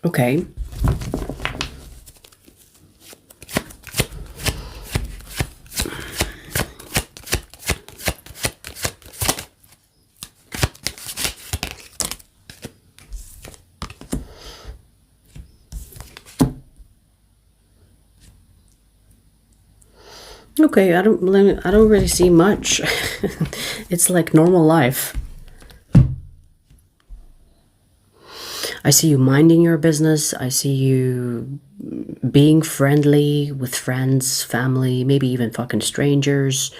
[SPEAKER 1] Okay. Okay, I don't really see much. It's like normal life. I see you minding your business. I see you being friendly with friends, family, maybe even fucking strangers.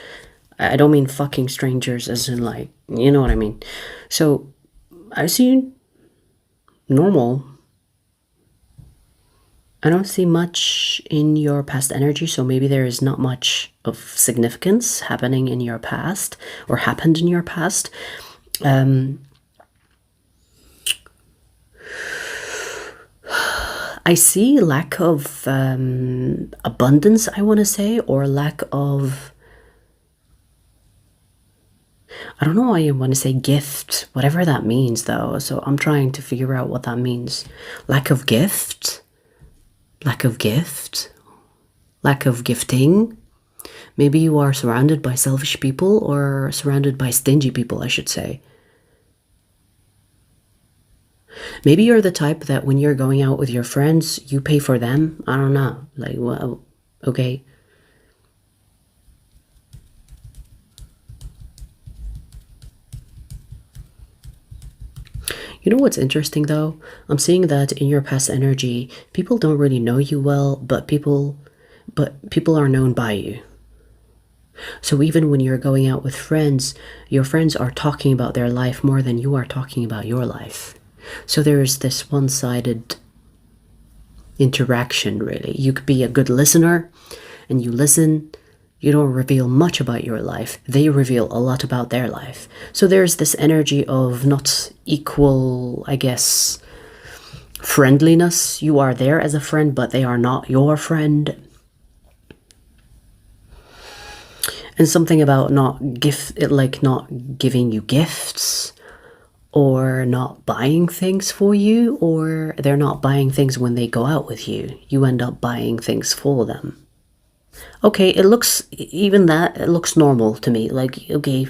[SPEAKER 1] I don't mean fucking strangers as in like, you know what I mean. So I see normal. I don't see much in your past energy, so maybe there is not much of significance happening in your past or happened in your past. I see lack of abundance, I want to say, or lack of, I don't know why I want to say gift, whatever that means though. So I'm trying to figure out what that means. Lack of gift? Lack of gift? Lack of gifting? Maybe you are surrounded by selfish people or surrounded by stingy people, I should say. Maybe you're the type that when you're going out with your friends, you pay for them. I don't know. Like, well, okay. You know what's interesting though? I'm seeing that in your past energy, people don't really know you well, but people are known by you. So even when you're going out with friends, your friends are talking about their life more than you are talking about your life. So there's this one-sided interaction, really. You could be a good listener and you listen. You don't reveal much about your life. They reveal a lot about their life. So there's this energy of not equal, I guess, friendliness. You are there as a friend, but they are not your friend. And something about not giving you gifts, or not buying things for you, or they're not buying things when they go out with you. You end up buying things for them. Okay, it looks normal to me. Like, okay,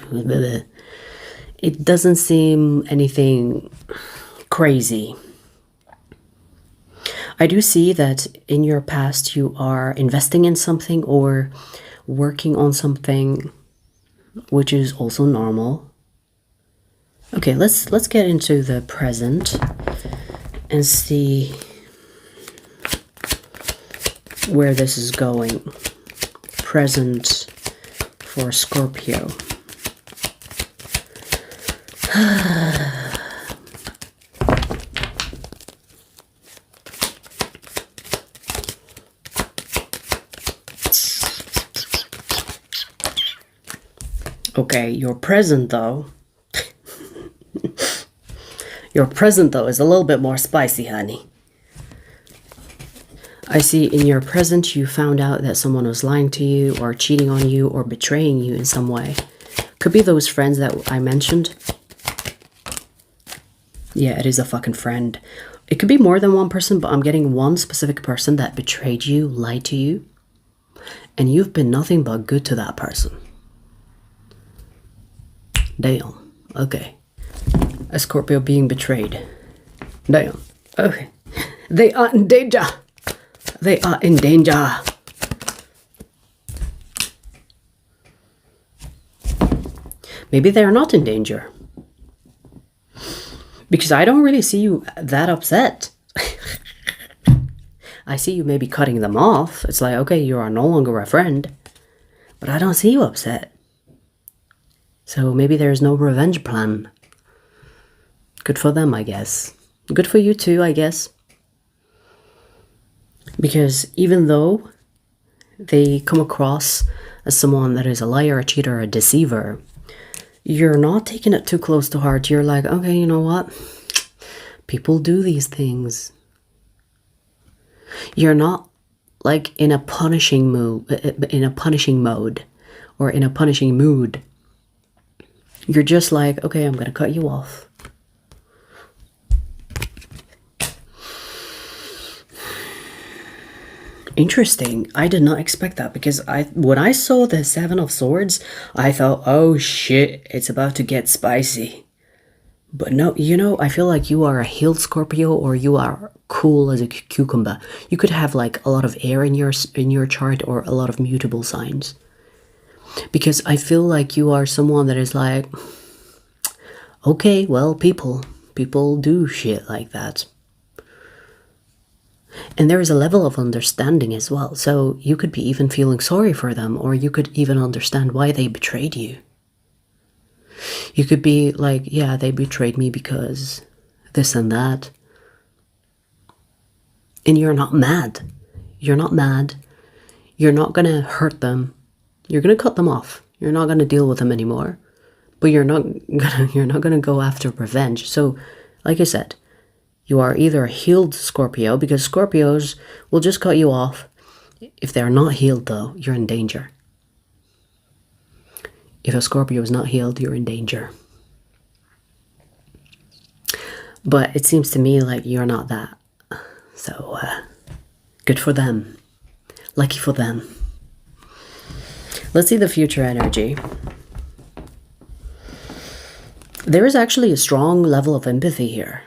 [SPEAKER 1] it doesn't seem anything crazy. I do see that in your past you are investing in something or working on something, which is also normal. Okay, let's get into the present and see where this is going. Present for Scorpio. Okay, your present though. Your present though is a little bit more spicy, honey. I see in your present you found out that someone was lying to you or cheating on you or betraying you in some way. Could be those friends that I mentioned. Yeah, it is a fucking friend. It could be more than one person, but I'm getting one specific person that betrayed you, lied to you, and you've been nothing but good to that person. Damn. Okay. A Scorpio being betrayed. Damn. Okay. They are in danger. They are in danger. Maybe they're not in danger. Because I don't really see you that upset. I see you maybe cutting them off. It's like, okay, you are no longer a friend. But I don't see you upset. So maybe there's no revenge plan. Good for them, I guess. Good for you too, I guess. Because even though they come across as someone that is a liar, a cheater, a deceiver, you're not taking it too close to heart. You're like, okay, you know what? People do these things. You're not like in a punishing mode, or in a punishing mood. You're just like, okay, I'm gonna cut you off. Interesting. I did not expect that, because when I saw the Seven of Swords, I thought, oh shit, it's about to get spicy. But no, you know, I feel like you are a healed Scorpio, or you are cool as a cucumber. You could have like a lot of air in your chart, or a lot of mutable signs. Because I feel like you are someone that is like, okay, well, people do shit like that. And there is a level of understanding as well. So you could be even feeling sorry for them, or you could even understand why they betrayed you. You could be like, yeah, they betrayed me because this and that. And you're not mad. You're not mad. You're not going to hurt them. You're going to cut them off. You're not going to deal with them anymore. But you're not going to go after revenge. So, like I said, you are either a healed Scorpio, because Scorpios will just cut you off. If they're not healed, though, you're in danger. If a Scorpio is not healed, you're in danger. But it seems to me like you're not that. So, good for them. Lucky for them. Let's see the future energy. There is actually a strong level of empathy here.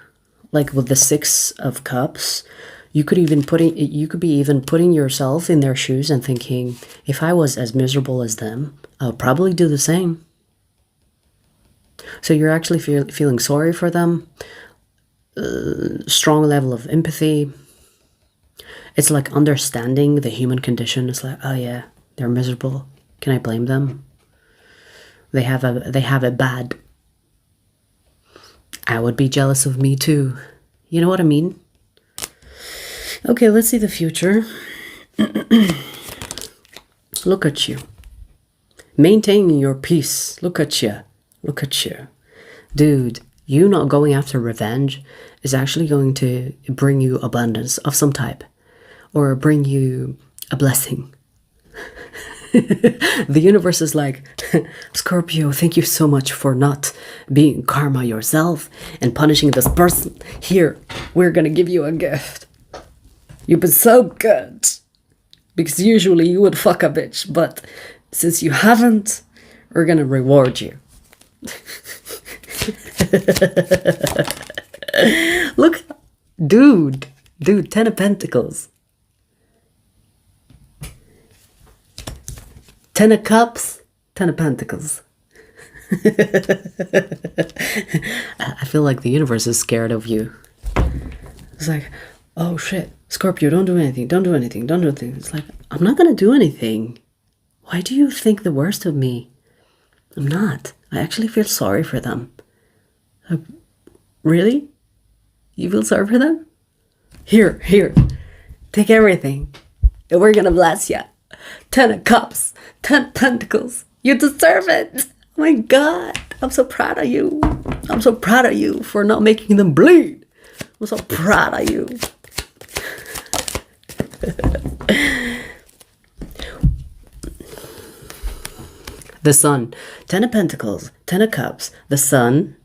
[SPEAKER 1] Like with the Six of Cups, you could be even putting yourself in their shoes and thinking, if I was as miserable as them, I would probably do the same. So you're actually feeling sorry for them. Strong level of empathy. It's like understanding the human condition. It's like, oh yeah, they're miserable. Can I blame them? They have it bad. I would be jealous of me too. You know what I mean? Okay, let's see the future. Look at you. Maintaining your peace. Look at you. Look at you. Dude, you not going after revenge is actually going to bring you abundance of some type. Or bring you a blessing. The universe is like, Scorpio, thank you so much for not being karma yourself and punishing this person. Here, we're gonna give you a gift. You've been so good. Because usually you would fuck a bitch, but since you haven't, we're gonna reward you. Look, dude, 10 of Pentacles. 10 of Cups, 10 of Pentacles. I feel like the universe is scared of you. It's like, oh shit, Scorpio, don't do anything, don't do anything, don't do anything. It's like, I'm not gonna do anything. Why do you think the worst of me? I'm not. I actually feel sorry for them. Like, really? You feel sorry for them? Here, take everything. And we're gonna bless you. 10 of Cups, 10 of Pentacles. You deserve it. Oh my God. I'm so proud of you. I'm so proud of you for not making them bleed. I'm so proud of you. The Sun. 10 of Pentacles, 10 of Cups. The Sun.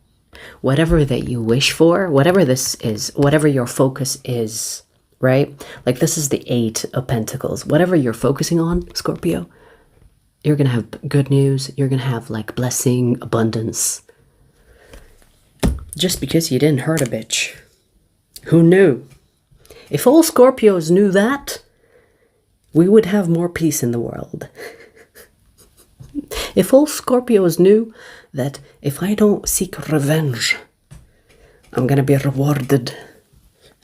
[SPEAKER 1] Whatever that you wish for, whatever this is, whatever your focus is, right? Like this is the 8 of Pentacles. Whatever you're focusing on, Scorpio, you're going to have good news. You're going to have like blessing, abundance. just because you didn't hurt a bitch. Who knew? If all Scorpios knew that, we would have more peace in the world. If all Scorpios knew that if I don't seek revenge, I'm gonna be rewarded,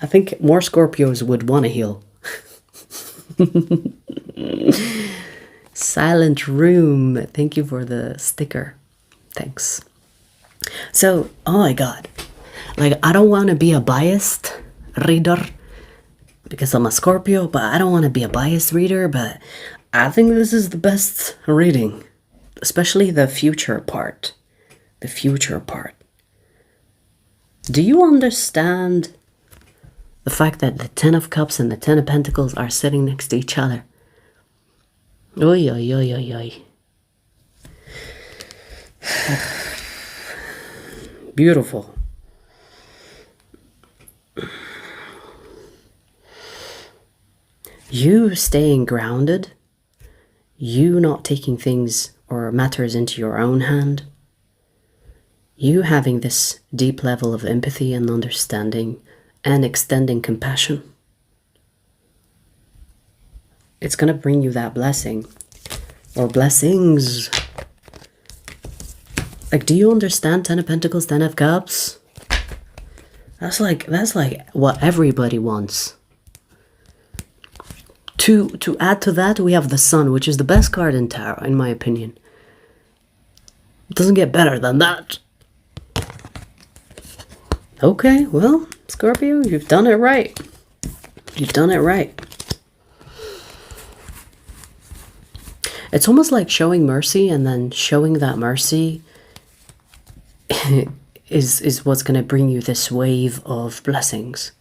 [SPEAKER 1] I think more Scorpios would want to heal. Silent Room, thank you for the sticker. Thanks. So, oh my god. Like, I don't want to be a biased reader because I'm a Scorpio, but I don't want to be a biased reader, but I think this is the best reading. Especially the future part. The future part. Do you understand the fact that the 10 of Cups and the 10 of Pentacles are sitting next to each other? Oy, oy, oy, oy, oy. Beautiful. You staying grounded, you not taking things or matters into your own hand, you having this deep level of empathy and understanding and extending compassion. It's going to bring you that blessing or blessings. Like, do you understand 10 of Pentacles, 10 of Cups? That's like what everybody wants. To add to that, we have the Sun, which is the best card in tarot, in my opinion. It doesn't get better than that. Okay, well, Scorpio, you've done it right. You've done it right. It's almost like showing mercy, and then showing that mercy is what's going to bring you this wave of blessings.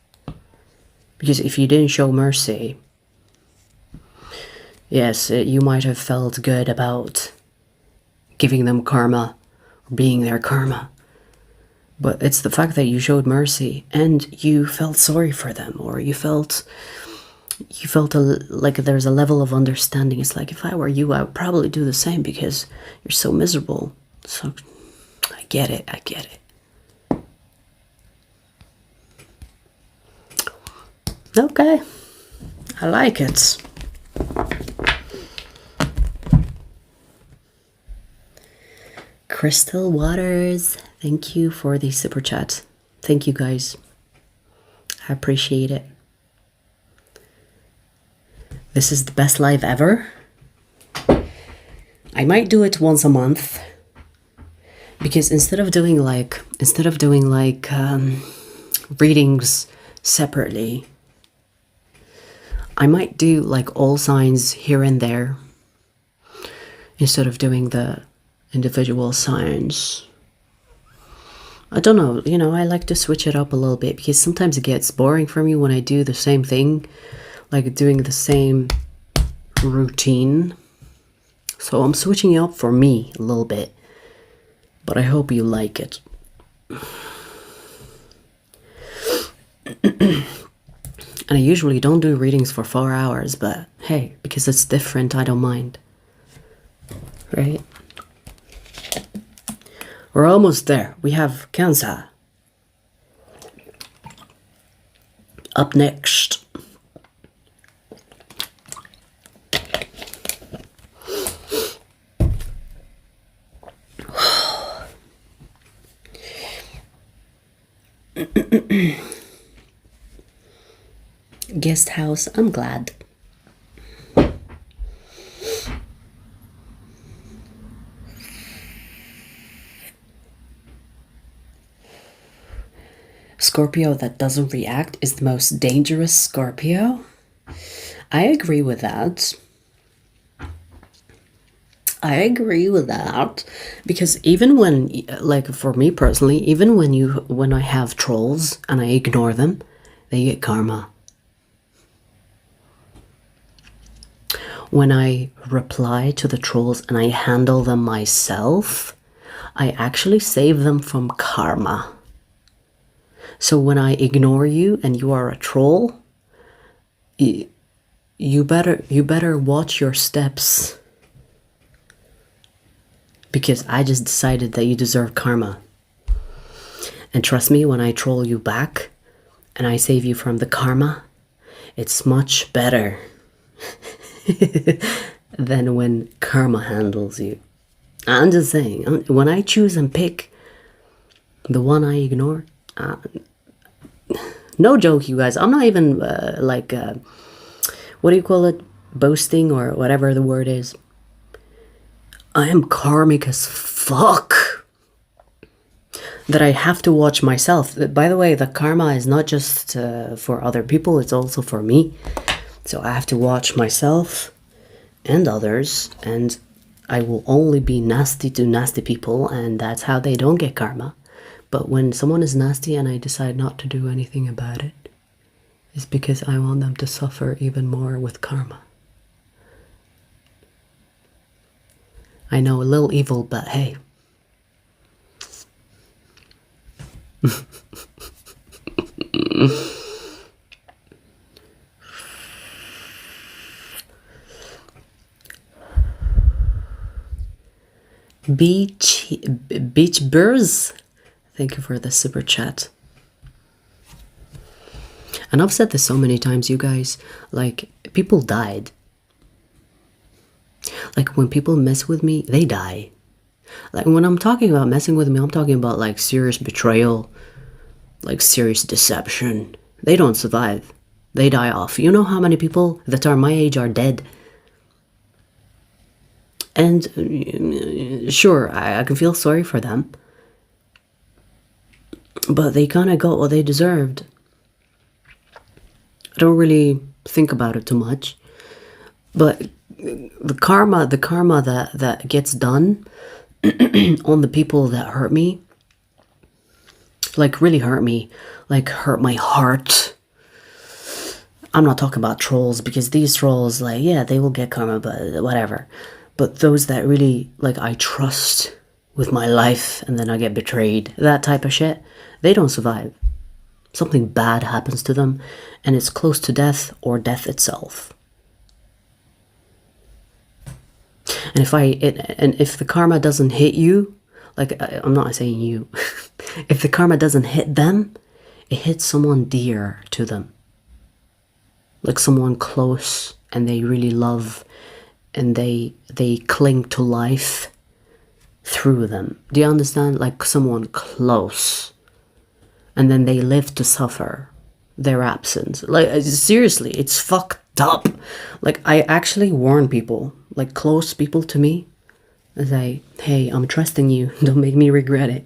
[SPEAKER 1] Because if you didn't show mercy, yes, you might have felt good about giving them karma, or being their karma. But it's the fact that you showed mercy and you felt sorry for them, or you felt like there's a level of understanding. It's like, if I were you, I would probably do the same because you're so miserable. So I get it. I get it. Okay. I like it. Crystal Waters, thank you for the super chat. Thank you guys. I appreciate it. This is the best live ever. I might do it once a month because instead of doing like readings separately, I might do like all signs here and there instead of doing the individual signs. I don't know, you know, I like to switch it up a little bit because sometimes it gets boring for me when I do the same thing, like doing the same routine. So I'm switching it up for me a little bit, but I hope you like it. And I usually don't do readings for 4 hours, but hey, because it's different, I don't mind. Right? We're almost there. We have Cancer. Up next. Guest house, I'm glad. Scorpio that doesn't react is the most dangerous Scorpio. I agree with that. I agree with that. Because even when, like for me personally, even when I have trolls and I ignore them, they get karma. When I reply to the trolls and I handle them myself, I actually save them from karma. So when I ignore you and you are a troll, you better watch your steps. Because I just decided that you deserve karma. And trust me, when I troll you back and I save you from the karma, it's much better than when karma handles you. I'm just saying, when I choose and pick the one I ignore, no joke, you guys, I'm not even what do you call it? Boasting or whatever the word is. I am karmic as fuck. That I have to watch myself. By the way, the karma is not just for other people, it's also for me. So I have to watch myself and others, and I will only be nasty to nasty people, and that's how they don't get karma. But when someone is nasty and I decide not to do anything about it, it's because I want them to suffer even more with karma. I know, a little evil, but hey. Beach Birds, thank you for the super chat. And I've said this so many times, you guys, like, people died. Like, when people mess with me, they die. Like, when I'm talking about messing with me, I'm talking about, like, serious betrayal, like, serious deception. They don't survive. They die off. You know how many people that are my age are dead? And sure, I can feel sorry for them. But they kind of got what they deserved. I don't really think about it too much. But the karma that gets done on the people that hurt me, like really hurt me, like hurt my heart. I'm not talking about trolls, because these trolls, like, yeah, they will get karma, but whatever. But those that really, like, I trust with my life and then I get betrayed, that type of shit, they don't survive. Something bad happens to them and it's close to death or death itself. And if the karma doesn't hit you, like, I'm not saying you, if the karma doesn't hit them, it hits someone dear to them. Like someone close and they really love and they cling to life through them. Do you understand? Like someone close. And then they live to suffer their absence. Like, seriously, it's fucked up. Like, I actually warn people, like close people to me, and say, hey, I'm trusting you, don't make me regret it.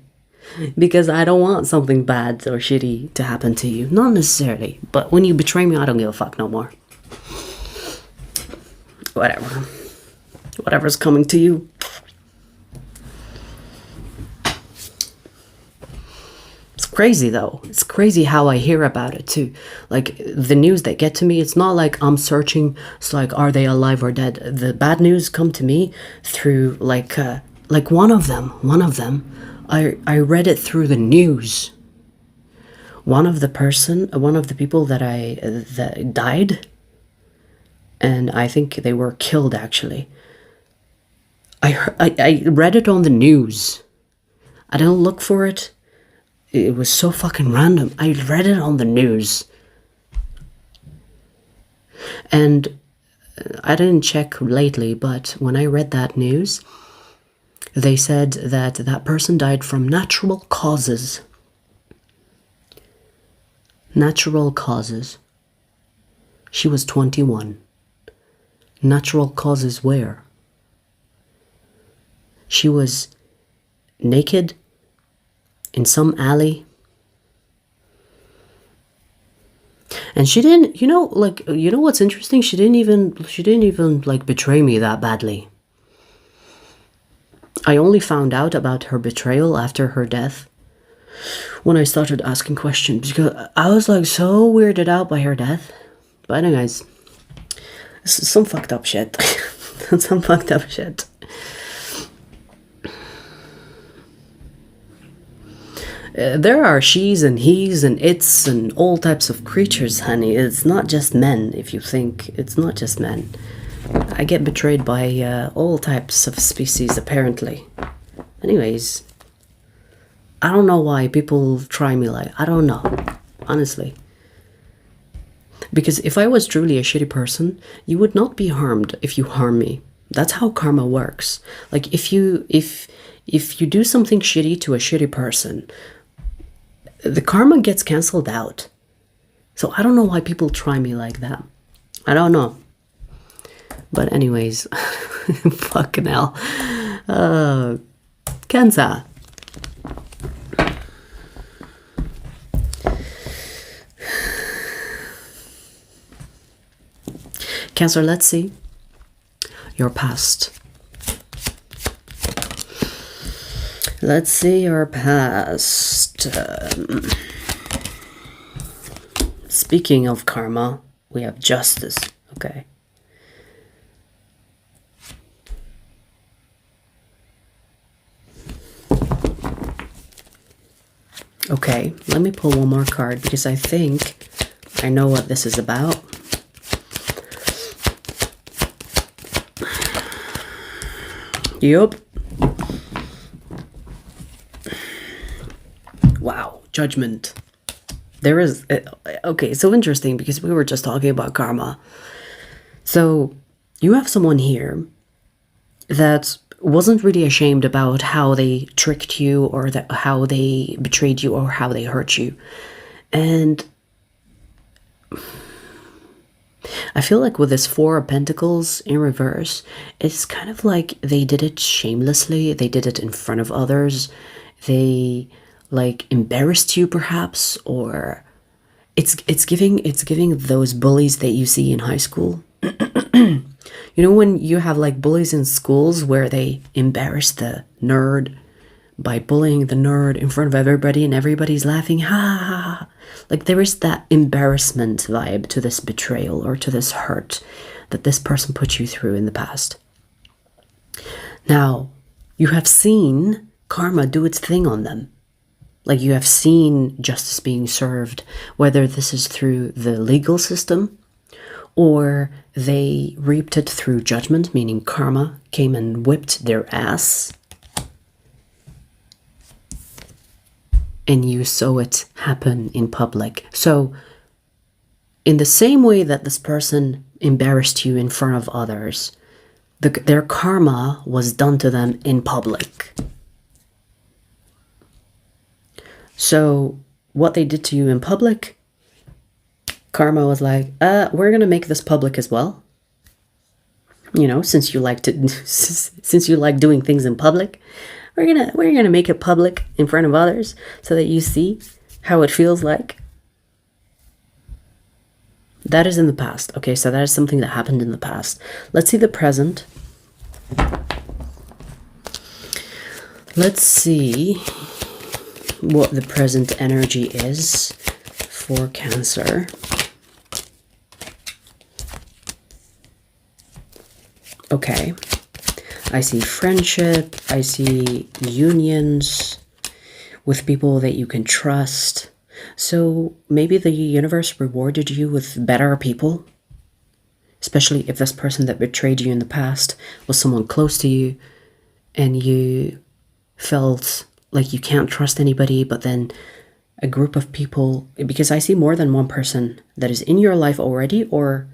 [SPEAKER 1] Because I don't want something bad or shitty to happen to you. Not necessarily, but when you betray me, I don't give a fuck no more. Whatever. Whatever's coming to you. Crazy though. It's crazy how I hear about it too. Like the news that get to me, it's not like I'm searching. It's like, are they alive or dead? The bad news come to me through like one of them. I read it through the news. One of the people that died, and I think they were killed actually. I read it on the news. I didn't look for it. It was so fucking random. I read it on the news. And I didn't check lately, but when I read that news, they said that that person died from natural causes. Natural causes. She was 21. Natural causes where? She was naked in some alley, and she didn't, you know what's interesting, she didn't even like betray me that badly. I only found out about her betrayal after her death, when I started asking questions, because I was like so weirded out by her death. But anyways, this is some fucked up shit. Some fucked up shit. There are she's and he's and it's and all types of creatures, honey. It's not just men, if you think. It's not just men. I get betrayed by all types of species, apparently. Anyways, I don't know why people try me like, I don't know, honestly. Because if I was truly a shitty person, you would not be harmed if you harm me. That's how karma works. Like if you do something shitty to a shitty person, the karma gets canceled out. So I don't know why people try me like that. I don't know. But anyways, fucking hell. Cancer. Cancer, let's see your past. Let's see your past. Speaking of karma, we have justice. Okay. Okay, let me pull one more card because I think I know what this is about. Yup. Wow, judgment. There is... Okay, so interesting because we were just talking about karma. So, you have someone here that wasn't really ashamed about how they tricked you or how they betrayed you or how they hurt you. And I feel like with this Four of Pentacles in reverse, it's kind of like they did it shamelessly. They did it in front of others. They like embarrassed you perhaps, or it's giving those bullies that you see in high school. You know when you have like bullies in schools where they embarrass the nerd by bullying the nerd in front of everybody and everybody's laughing, ha ha ha. Like there is that embarrassment vibe to this betrayal or to this hurt that this person put you through in the past. Now, you have seen karma do its thing on them. Like you have seen justice being served, whether this is through the legal system or they reaped it through judgment, meaning karma came and whipped their ass. And you saw it happen in public. So, in the same way that this person embarrassed you in front of others, their karma was done to them in public. So, what they did to you in public, karma was like, we're gonna make this public as well. You know, since you like doing things in public, we're gonna make it public in front of others so that you see how it feels like. That is in the past. Okay, so that is something that happened in the past. Let's see the present. Let's see what the present energy is for Cancer. Okay. I see friendship, I see unions with people that you can trust. So maybe the universe rewarded you with better people, especially if this person that betrayed you in the past was someone close to you and you felt like you can't trust anybody, but then a group of people, because I see more than one person that is in your life already, or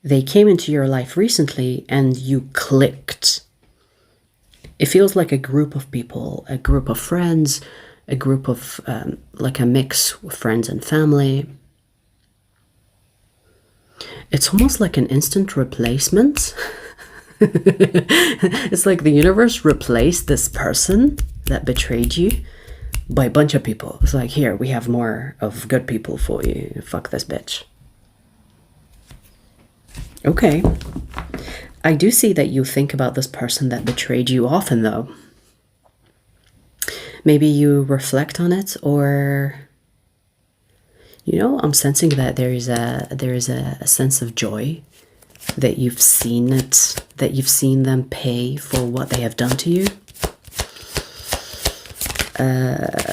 [SPEAKER 1] they came into your life recently and you clicked. It feels like a group of people, a group of friends, a group of, like a mix of friends and family. It's almost like an instant replacement. It's like the universe replaced this person that betrayed you by a bunch of people. It's like, here, we have more of good people for you. Fuck this bitch. Okay. I do see that you think about this person that betrayed you often, though. Maybe you reflect on it, or, you know, I'm sensing that there is a sense of joy that you've seen it, that you've seen them pay for what they have done to you.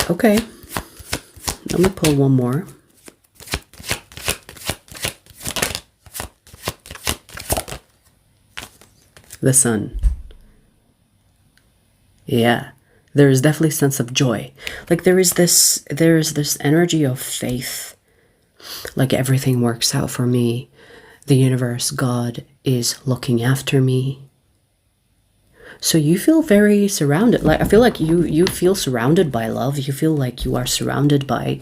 [SPEAKER 1] Okay. Let me pull one more. The Sun. Yeah. There is definitely a sense of joy. Like there is this energy of faith. Like everything works out for me. The universe, God is looking after me. So you feel very surrounded. Like I feel like you feel surrounded by love. You feel like you are surrounded by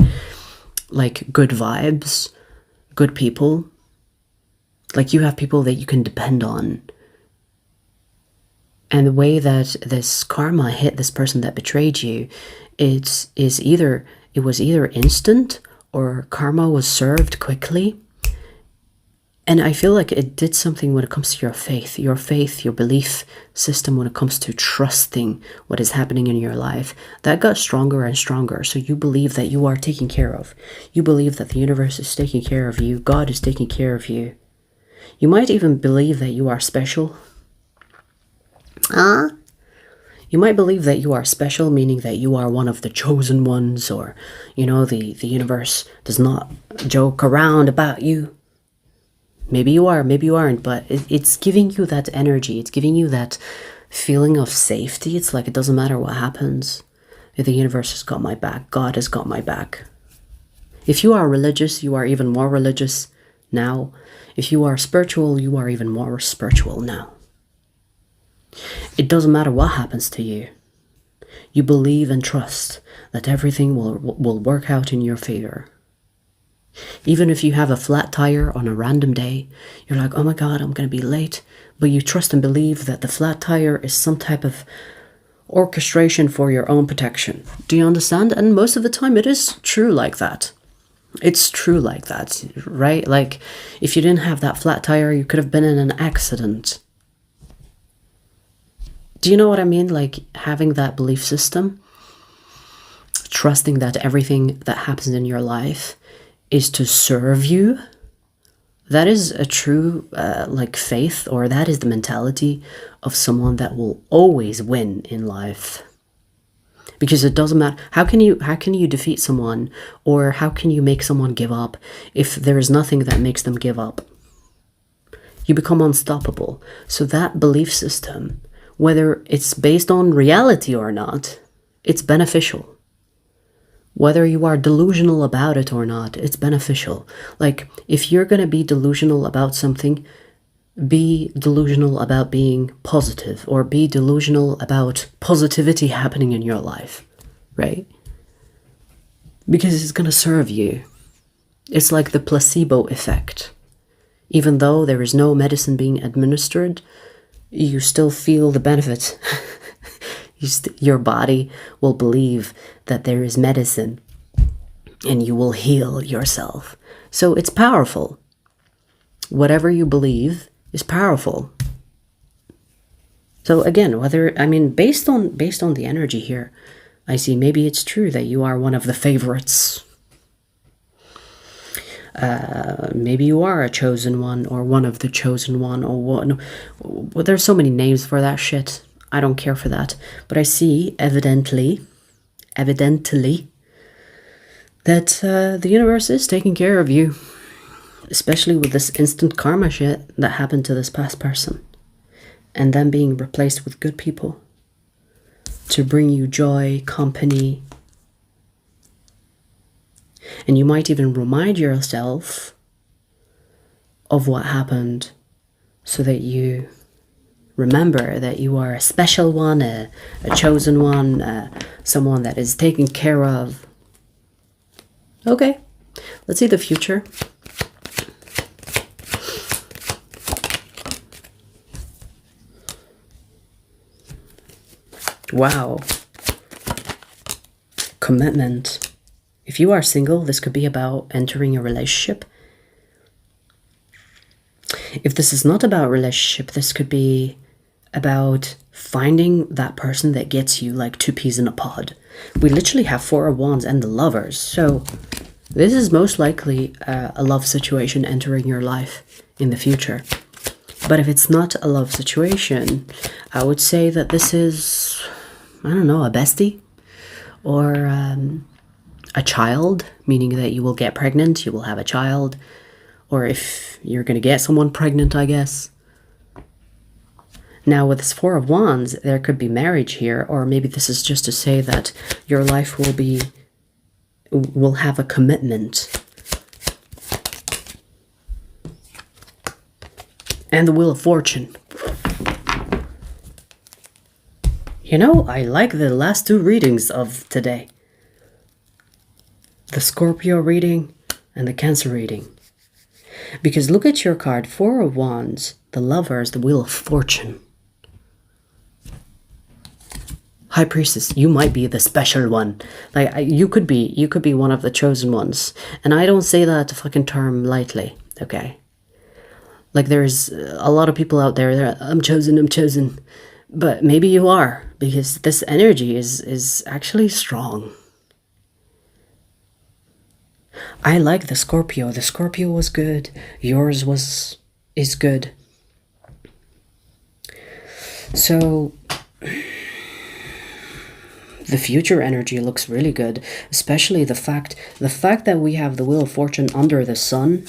[SPEAKER 1] like good vibes, good people. Like you have people that you can depend on. And the way that this karma hit this person that betrayed you, it was either instant or karma was served quickly. And I feel like it did something when it comes to your faith, your belief system, when it comes to trusting what is happening in your life. That got stronger and stronger. So you believe that you are taken care of. You believe that the universe is taking care of you. God is taking care of you. You might even believe that you are special. You might believe that you are special, meaning that you are one of the chosen ones, or, the universe does not joke around about you. Maybe you are, maybe you aren't, but it's giving you that energy. It's giving you that feeling of safety. It's like it doesn't matter what happens. The universe has got my back. God has got my back. If you are religious, you are even more religious now. If you are spiritual, you are even more spiritual now. It doesn't matter what happens to you. You believe and trust that everything will work out in your favor. Even if you have a flat tire on a random day, you're like, oh my God, I'm going to be late. But you trust and believe that the flat tire is some type of orchestration for your own protection. Do you understand? And most of the time it is true like that. It's true like that, right? Like if you didn't have that flat tire, you could have been in an accident. Do you know what I mean? Like having that belief system, trusting that everything that happens in your life is to serve you. That is a true faith, or that is the mentality of someone that will always win in life. Because it doesn't matter. How can you defeat someone, or how can you make someone give up if there is nothing that makes them give up? You become unstoppable. So that belief system, whether it's based on reality or not, it's beneficial. Whether you are delusional about it or not, it's beneficial. Like, if you're going to be delusional about something, be delusional about being positive, or be delusional about positivity happening in your life, right? Because it's going to serve you. It's like the placebo effect. Even though there is no medicine being administered, you still feel the benefits. Your body will believe that there is medicine and you will heal yourself. So it's powerful. Whatever you believe is powerful. So again, based on the energy here, I see maybe it's true that you are one of the favorites. Maybe you are a chosen one, or one of the chosen one, or what? No, well, there's so many names for that shit. I don't care for that. But I see evidently, that the universe is taking care of you. Especially with this instant karma shit that happened to this past person. And then being replaced with good people. To bring you joy, company. And you might even remind yourself of what happened, so that you remember that you are a special one, a chosen one, someone that is taken care of. Okay, let's see the future. Wow. Commitment. If you are single, this could be about entering a relationship. If this is not about a relationship, this could be about finding that person that gets you like two peas in a pod. We literally have Four of Wands and the Lovers. So this is most likely a love situation entering your life in the future. But if it's not a love situation, I would say that this is, I don't know, a bestie, or a child, meaning that you will get pregnant, you will have a child, or if you're going to get someone pregnant, I guess. Now with this Four of Wands, there could be marriage here, or maybe this is just to say that your life will have a commitment. And the Wheel of Fortune. You know, I like the last two readings of today. The Scorpio reading and the Cancer reading. Because look at your card, Four of Wands, the Lovers, the Wheel of Fortune. High Priestess, you might be the special one. Like, you could be one of the chosen ones. And I don't say that fucking term lightly, okay? Like, there's a lot of people out there that I'm chosen. But maybe you are, because this energy is actually strong. I like the Scorpio. The Scorpio was good. Yours is good. So the future energy looks really good, especially the fact that we have the Wheel of Fortune under the sun.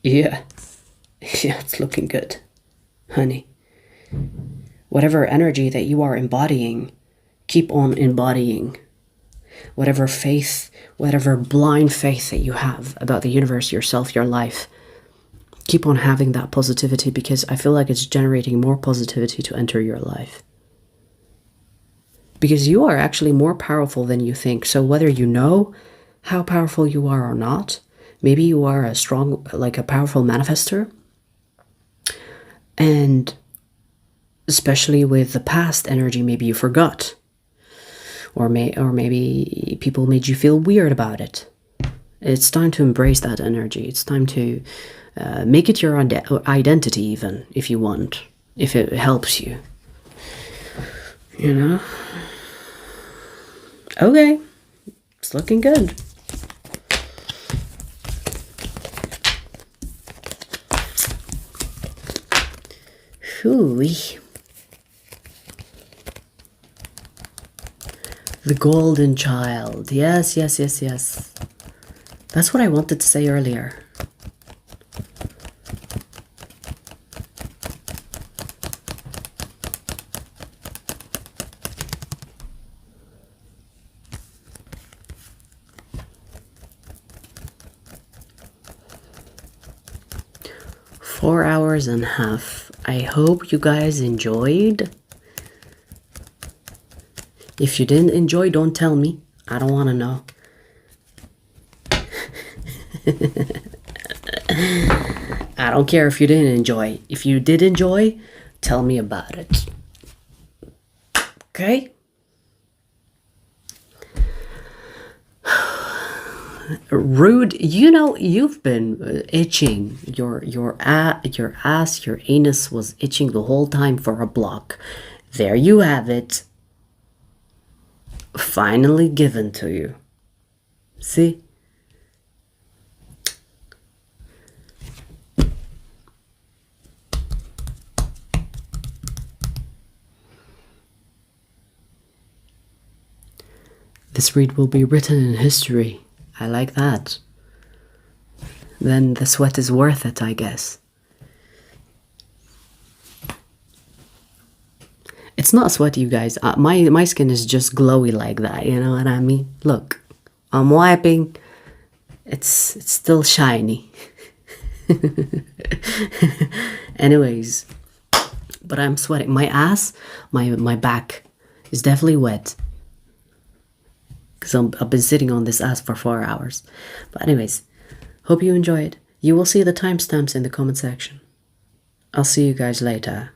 [SPEAKER 1] Yeah, it's looking good, honey. Whatever energy that you are embodying, keep on embodying. Whatever faith, whatever blind faith that you have about the universe, yourself, your life, keep on having that positivity, because I feel like it's generating more positivity to enter your life. Because you are actually more powerful than you think. So whether you know how powerful you are or not, maybe you are a strong, like a powerful manifester. And especially with the past energy, maybe you forgot. Or maybe people made you feel weird about it. It's time to embrace that energy. It's time to make it your identity, even, if you want. If it helps you. You know? Okay. It's looking good. Hooey. The Golden Child. Yes. That's what I wanted to say earlier. Four hours and a half. I hope you guys enjoyed. If you didn't enjoy, don't tell me. I don't want to know. I don't care if you didn't enjoy. If you did enjoy, tell me about it. Okay? Rude, you know, you've been itching. Your ass, your anus was itching the whole time for a block. There you have it. Finally given to you. See? This read will be written in history. I like that. Then the sweat is worth it, I guess. It's not sweaty, you guys. My skin is just glowy like that, you know what I mean? Look, I'm wiping. It's still shiny. Anyways, but I'm sweating. My ass, my back is definitely wet. Because I've been sitting on this ass for 4 hours. But anyways, hope you enjoyed. You will see the timestamps in the comment section. I'll see you guys later.